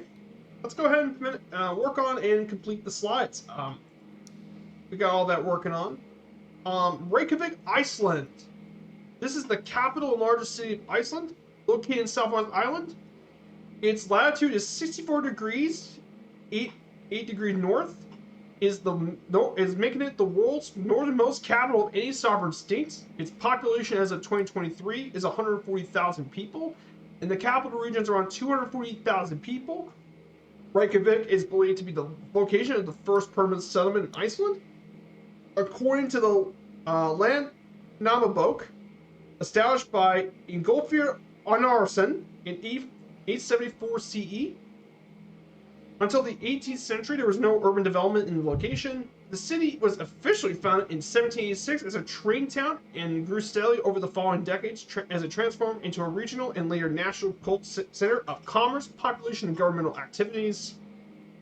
A: Let's go ahead and work on and complete the slides. We got all that working on. Reykjavik, Iceland. This is the capital and largest city of Iceland, located in Southwest Island. Its latitude is 64 degrees, 8 degrees north. Is making it the world's northernmost capital of any sovereign state. Its population as of 2023 is 140,000 people, and the capital region is around 240,000 people. Reykjavik is believed to be the location of the first permanent settlement in Iceland. According to the land Namabok, established by Ingolfur Arnarsson in 874 CE. Until the 18th century, there was no urban development in the location. The city was officially founded in 1786 as a trading town and grew steadily over the following decades as it transformed into a regional and later national center of commerce, population, and governmental activities.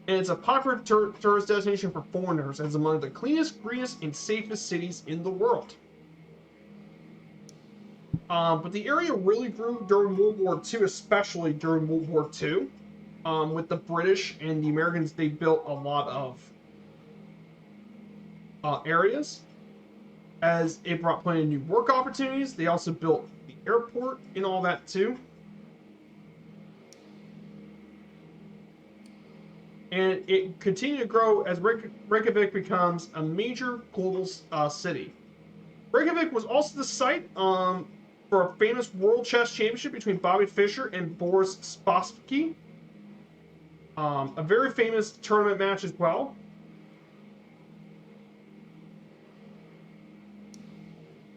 A: And it's a popular tourist destination for foreigners as among the cleanest, greenest, and safest cities in the world. But the area really grew during World War II, especially during World War II. With the British and the Americans, they built a lot of areas as it brought plenty of new work opportunities. They also built the airport and all that too. And it continued to grow as Reykjavik becomes a major global city. Reykjavik was also the site for a famous World Chess Championship between Bobby Fischer and Boris Spassky. A very famous tournament match as well.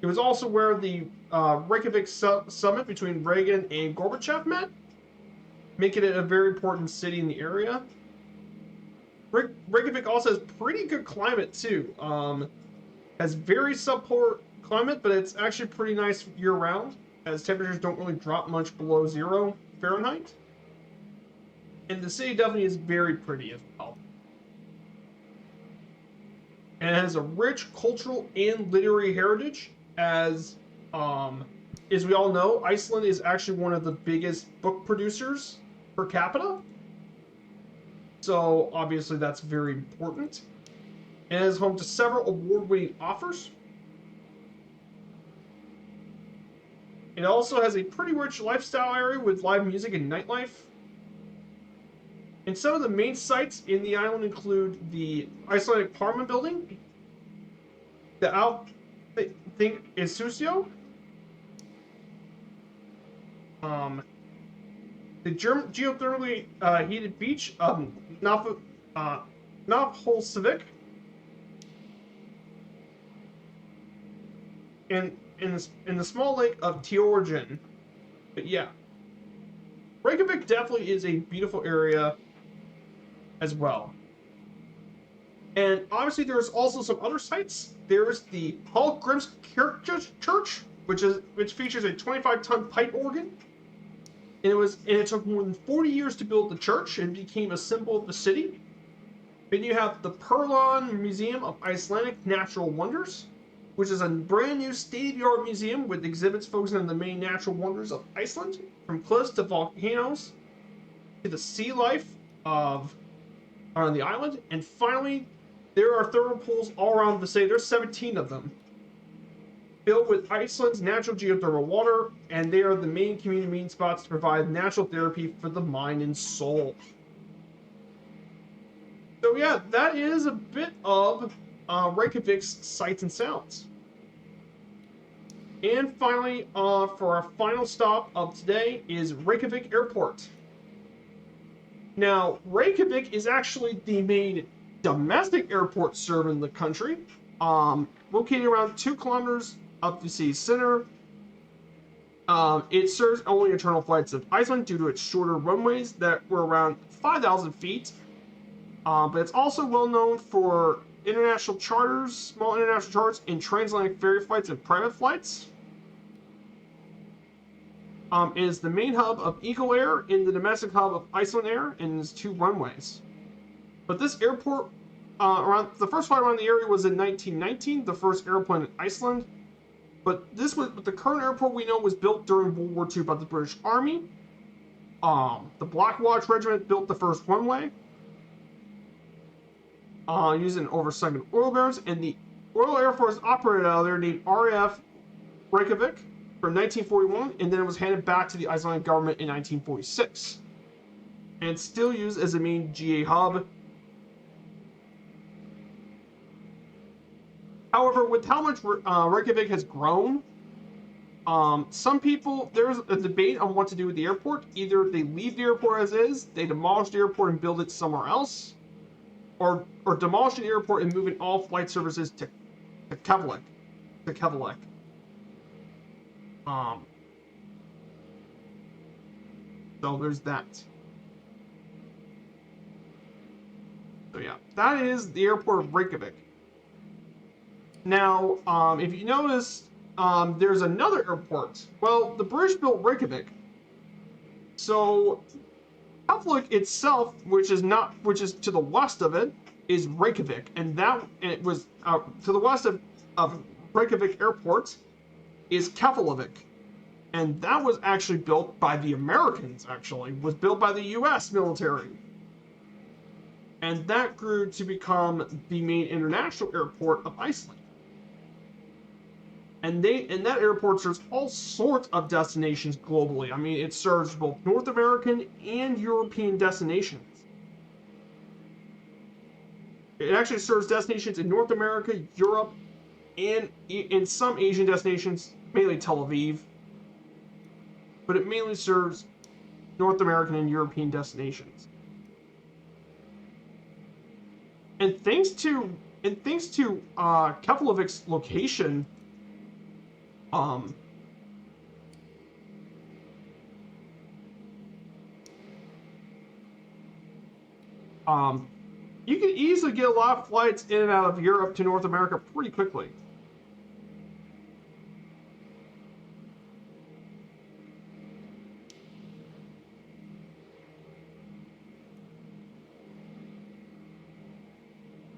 A: It was also where the Reykjavik summit between Reagan and Gorbachev met, making it a very important city in the area. Reykjavik also has pretty good climate too. Has very subpolar climate, but it's actually pretty nice year-round, as temperatures don't really drop much below 0 Fahrenheit. And the city definitely is very pretty as well. And it has a rich cultural and literary heritage, as we all know, Iceland is actually one of the biggest book producers per capita. So obviously that's very important. And it is home to several award-winning authors. It also has a pretty rich lifestyle area with live music and nightlife. And some of the main sites in the island include the Icelandic Parliament Building, the think Isusio, the geothermally heated beach of Narsarsuaq, and in the small lake of Tjorgen. But yeah, Reykjavik definitely is a beautiful area as well. And obviously there's also some other sites. There's the Hallgrímskirkja, which features a 25-ton pipe organ. And it took more than 40 years to build the church and became a symbol of the city. Then you have the Perlan Museum of Icelandic Natural Wonders, which is a brand new state-of-the-art museum with exhibits focusing on the main natural wonders of Iceland, from cliffs to volcanoes to the sea life on the island. And finally, there are thermal pools all around the city. There's 17 of them, filled with Iceland's natural geothermal water, and they are the main community meeting spots to provide natural therapy for the mind and soul. So yeah, that is a bit of Reykjavik's sights and sounds. And finally, for our final stop of today is Reykjavik Airport. Now, Reykjavik is actually the main domestic airport served in the country, located around 2 kilometers up the city's center. It serves only internal flights of Iceland due to its shorter runways that were around 5,000 feet. But it's also well known for international charters, small international charters, and transatlantic ferry flights and private flights. It is the main hub of Eagle Air and the domestic hub of Iceland Air, and has 2 runways. But this airport, the first flight around the area was in 1919, the first airplane in Iceland. But the current airport we know was built during World War II by the British Army. The Black Watch Regiment built the first runway, using oversighted oil barrels, and the Royal Air Force operated out of there named RAF Reykjavik from 1941, and then it was handed back to the Icelandic government in 1946. And it's still used as a main GA hub. However, with how much Reykjavik has grown, Some people, there's a debate on what to do with the airport. Either they leave the airport as is, they demolish the airport and build it somewhere else, or demolish the airport and moving all flight services to Keflavik. To Keflavik. So there's that. So yeah, that is the airport of Reykjavik. Now, if you notice, there's another airport. Well, the British built Reykjavik. So Keflavik itself, which is to the west of it, is Reykjavik, and it was to the west of Reykjavik Airport is Keflavik, and that was actually built by the Americans. Actually, was built by the U.S. military, and that grew to become the main international airport of Iceland. And that airport serves all sorts of destinations globally. I mean, it serves both North American and European destinations. It actually serves destinations in North America, Europe, and in some Asian destinations, mainly Tel Aviv. But it mainly serves North American and European destinations. And thanks to Keflavik's location, you can easily get a lot of flights in and out of Europe to North America pretty quickly.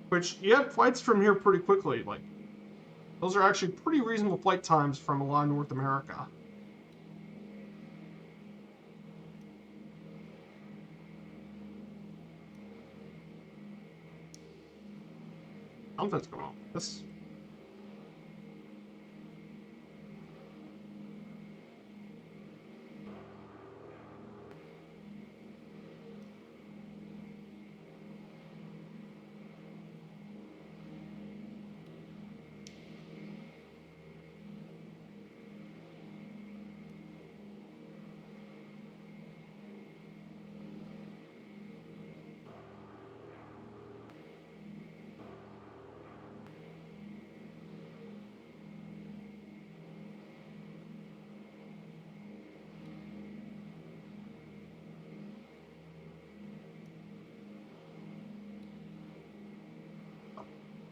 A: Which, you have flights from here pretty quickly. Like, those are actually pretty reasonable flight times from a lot of North America. Something's going on with this.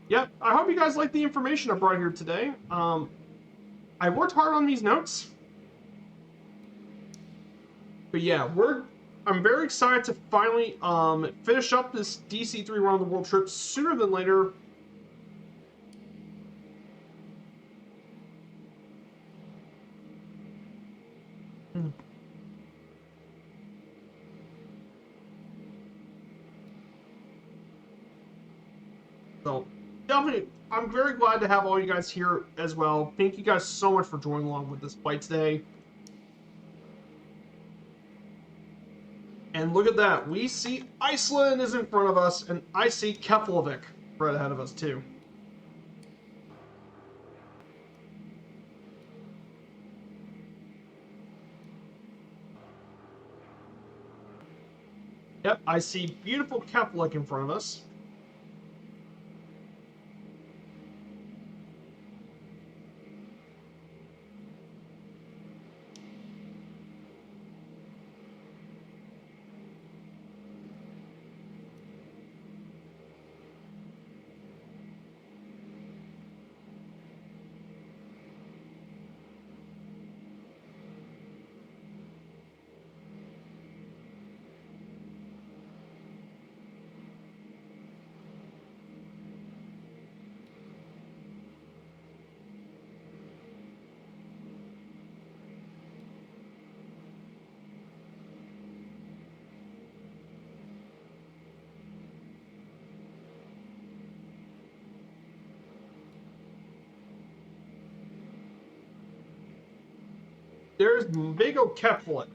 A: Yep, I hope you guys like the information I brought here today. I worked hard on these notes. But yeah, I'm very excited to finally finish up this DC-3 around the world trip sooner than later. So definitely, I'm very glad to have all you guys here as well. Thank you guys so much for joining along with this flight today. And look at that. We see Iceland is in front of us, and I see Keflavik right ahead of us, too. Yep, I see beautiful Keflavik in front of us. There's big old Keflavik.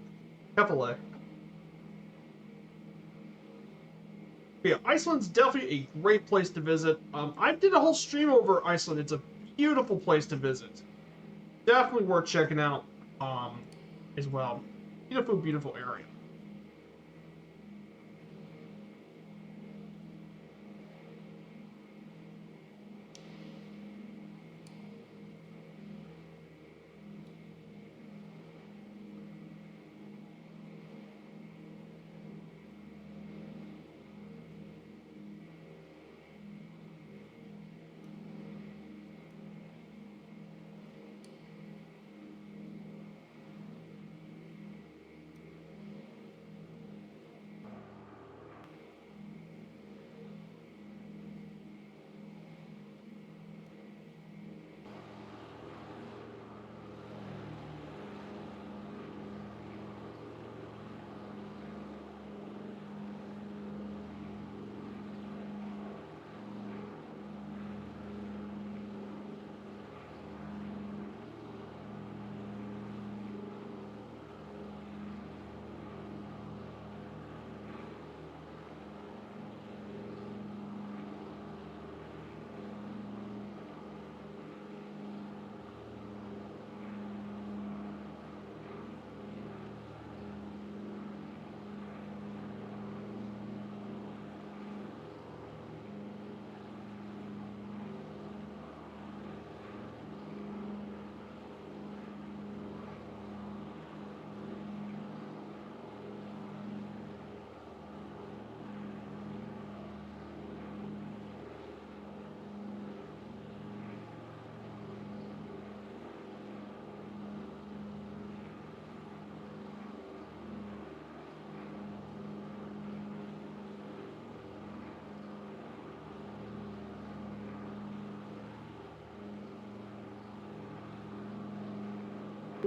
A: Yeah, Iceland's definitely a great place to visit. I did a whole stream over Iceland. It's a beautiful place to visit. definitely worth checking out as well. Beautiful, beautiful area.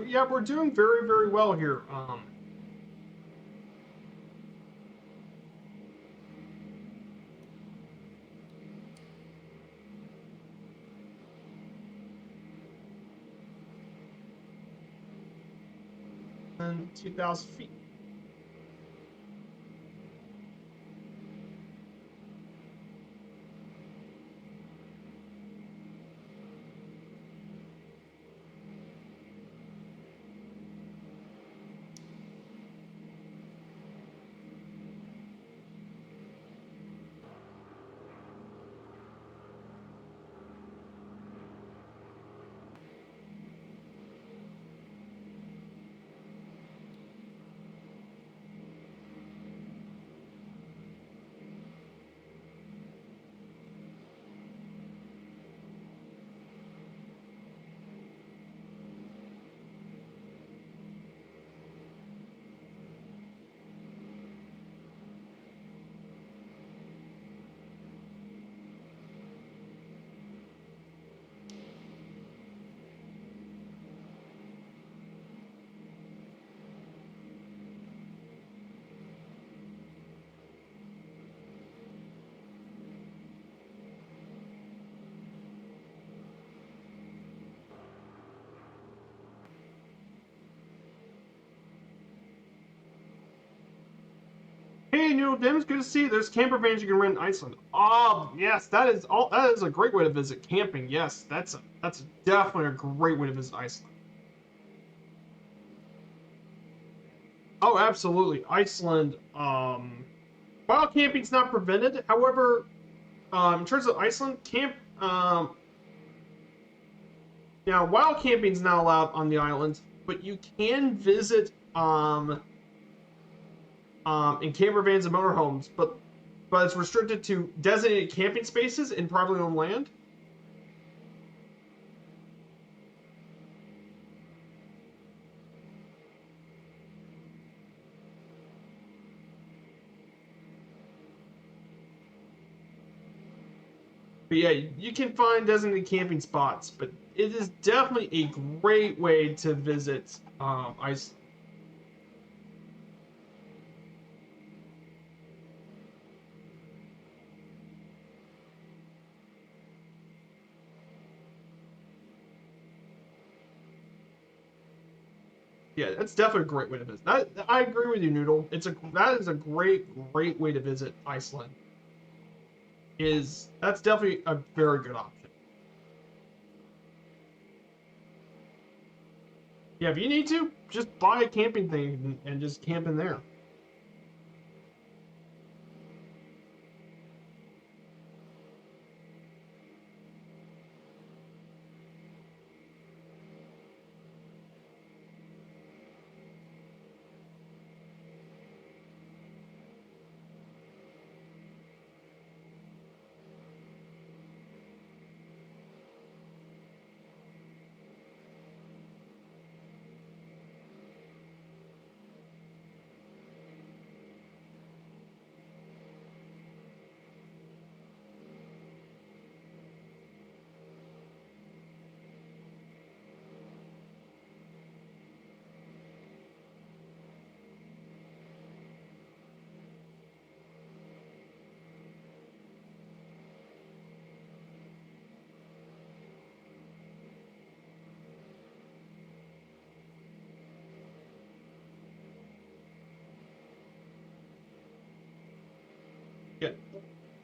A: Yeah, we're doing very, very well here. And 2,000 feet. Hey, Noodle Dims, good to see you. There's camper vans you can rent in Iceland. Oh, yes, that is all. That is a great way to visit camping. Yes, that's definitely a great way to visit Iceland. Oh, absolutely, Iceland. While camping's not prevented, however, in terms of Iceland, now wild camping's not allowed on the island, but you can visit in camper vans and motorhomes, but it's restricted to designated camping spaces in privately owned land. But yeah, you can find designated camping spots, but it is definitely a great way to visit Iceland. Yeah, that's definitely a great way to visit. I agree with you, Noodle. That is a great way to visit Iceland. That's definitely a very good option. Yeah, if you need to, just buy a camping thing and just camp in there. Yeah.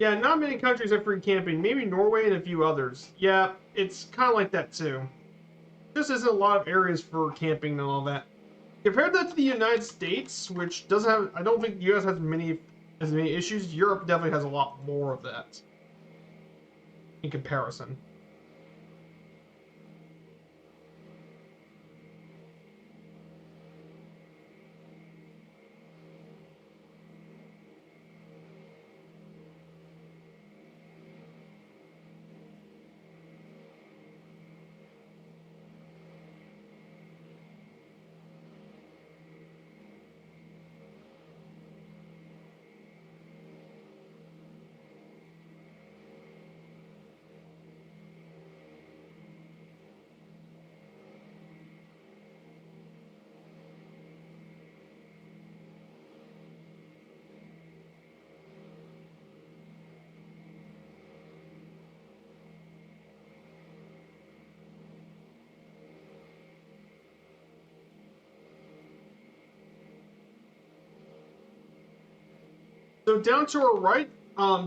A: Yeah, not many countries have free camping. Maybe Norway and a few others. Yeah, it's kind of like that too. Just isn't a lot of areas for camping and all that. Compare that to the United States, which doesn't have. I don't think the U.S. has as many issues. Europe definitely has a lot more of that in comparison. So down to our right,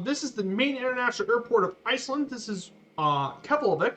A: this is the main international airport of Iceland. This is Keflavik.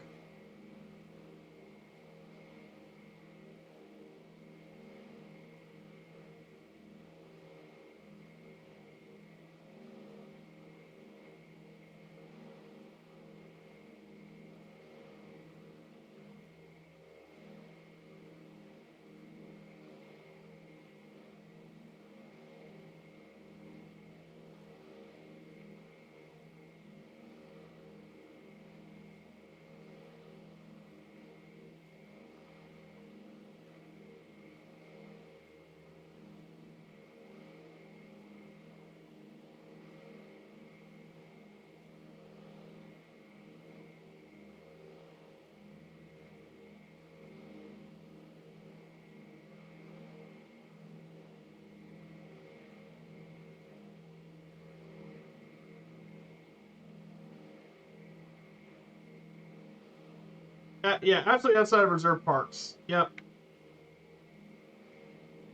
A: Yeah, absolutely outside of reserve parks. Yep.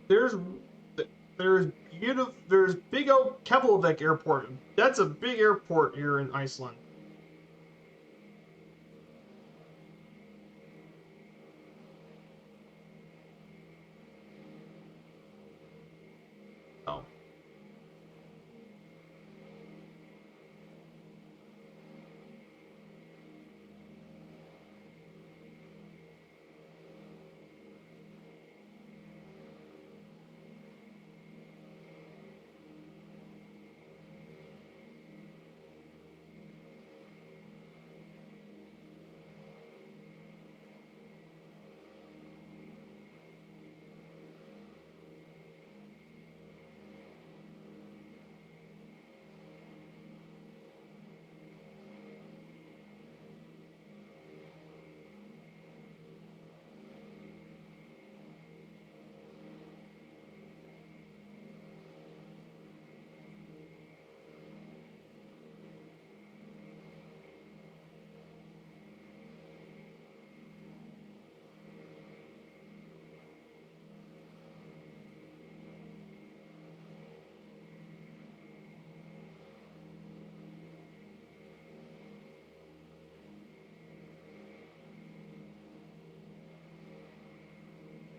A: There's there's beautiful. There's Big O Keflavik Airport. That's a big airport here in Iceland. Oh.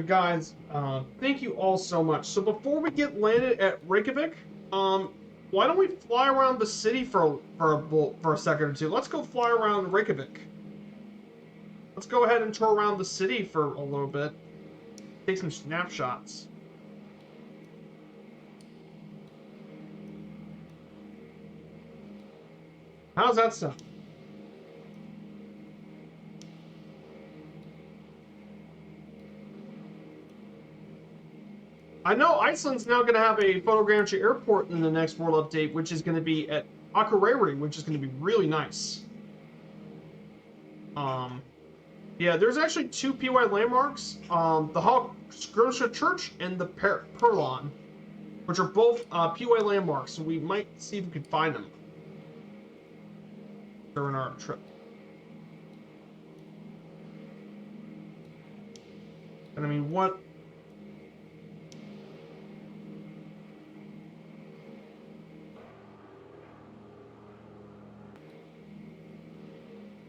A: But guys, thank you all so much. So before we get landed at Reykjavik, why don't we fly around the city for a second or two? Let's go fly around Reykjavik. Let's go ahead and tour around the city for a little bit. Take some snapshots. How's that sound? I know Iceland's now going to have a photogrammetry airport in the next world update, which is going to be at Akureyri, which is going to be really nice. Yeah, there's actually two PY landmarks, the Hallgrímskirkja Church and the Perlon, which are both PY landmarks, so we might see if we can find them during our trip. And I mean, what?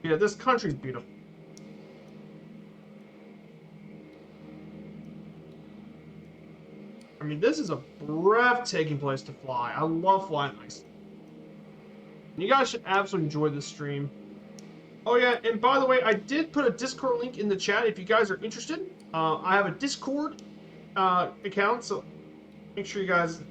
A: Yeah, this country's beautiful. I mean, this is a breathtaking place to fly. I love flying Iceland. You guys should absolutely enjoy this stream. Oh yeah, and by the way, I did put a Discord link in the chat if you guys are interested. I have a Discord account, so make sure you guys...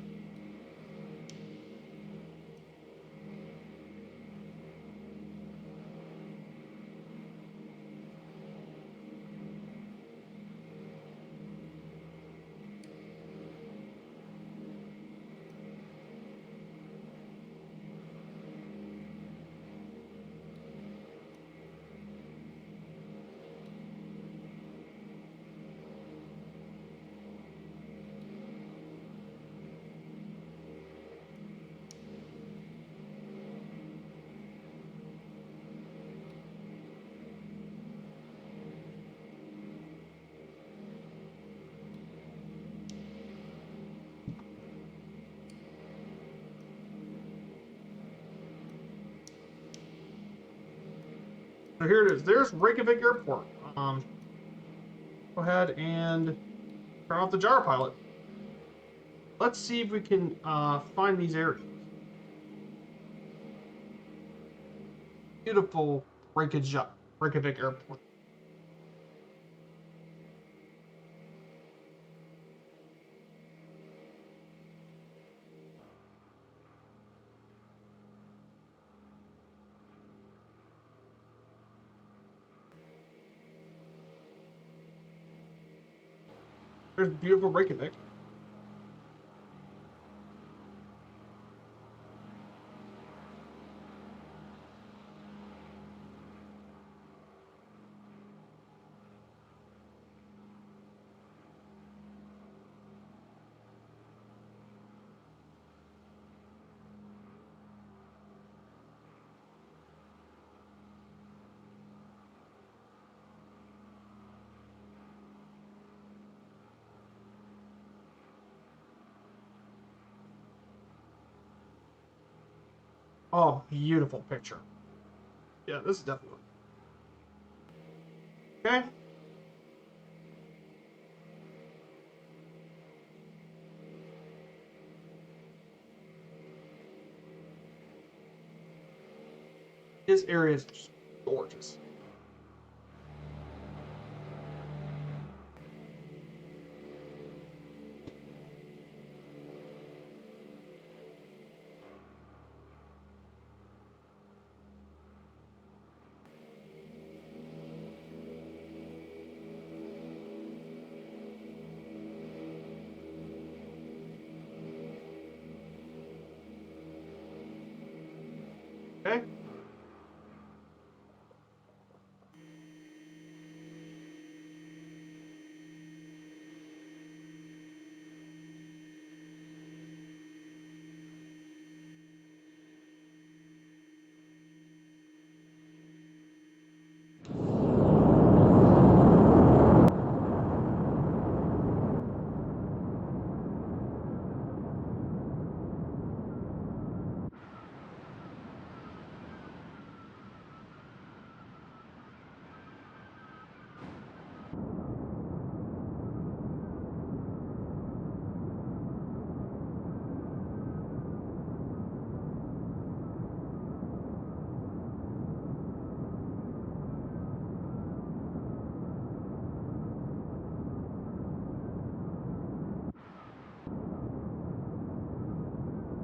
A: So here it is. There's Reykjavik Airport. Go ahead and turn off the gyro pilot. Let's see if we can find these areas. Beautiful Reykjavik Airport. There's beautiful Reykjavik. Oh, beautiful picture. Yeah, this is definitely... Okay. This area is just gorgeous. Okay.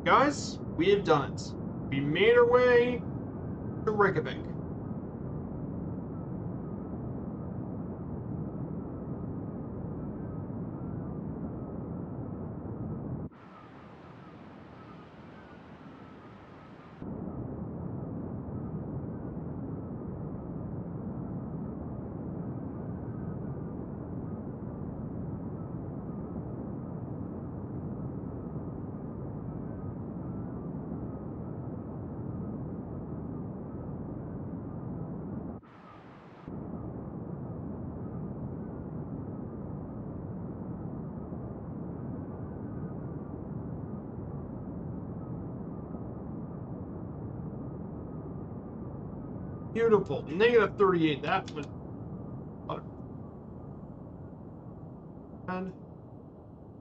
A: Guys, we have done it. We made our way to Reykjavik. Beautiful. Negative 38. That was.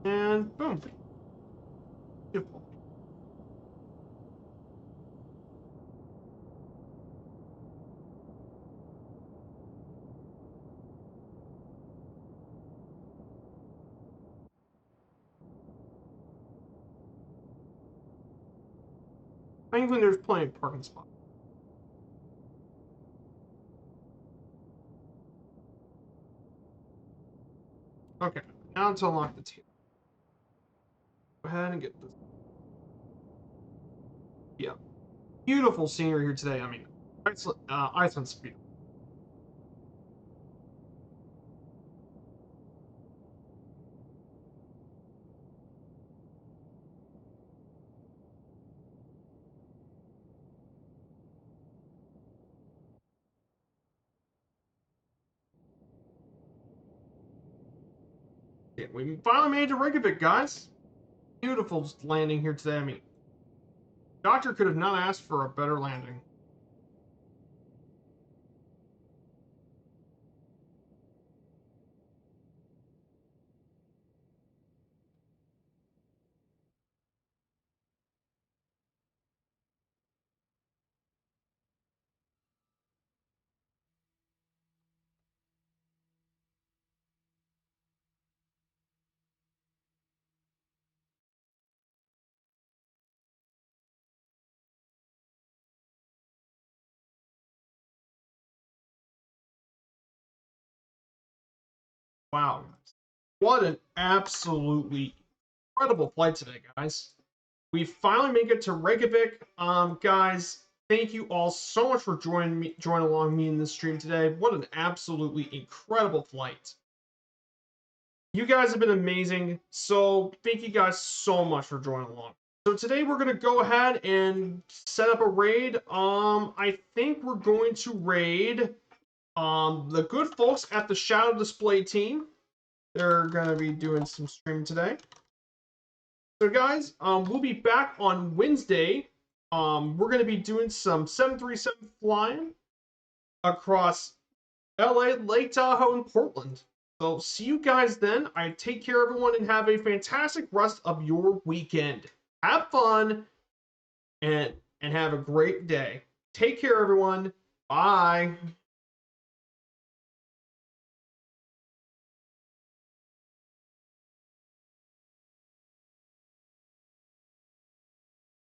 A: And boom. Beautiful. Thankfully, there's plenty of parking spots. Okay, now to unlock the tier. Go ahead and get this. Yeah, beautiful scenery here today. I mean, Iceland's beautiful. Yeah, we finally made it to Reykjavik, guys. Beautiful landing here today. I mean, Doctor could have not asked for a better landing. Wow, what an absolutely incredible flight today, guys. We finally make it to Reykjavik. Guys, thank you all so much for joining along me in this stream today. What an absolutely incredible flight. You guys have been amazing. So thank you guys so much for joining along. So today we're gonna go ahead and set up a raid. I think we're going to raid the good folks at the Shadow Display team. They're gonna be doing some streaming today. So guys, we'll be back on Wednesday. We're gonna be doing some 737 flying across LA, Lake Tahoe, and Portland. So see you guys then. I take care, everyone, and have a fantastic rest of your weekend. Have fun and have a great day. Take care, everyone. Bye.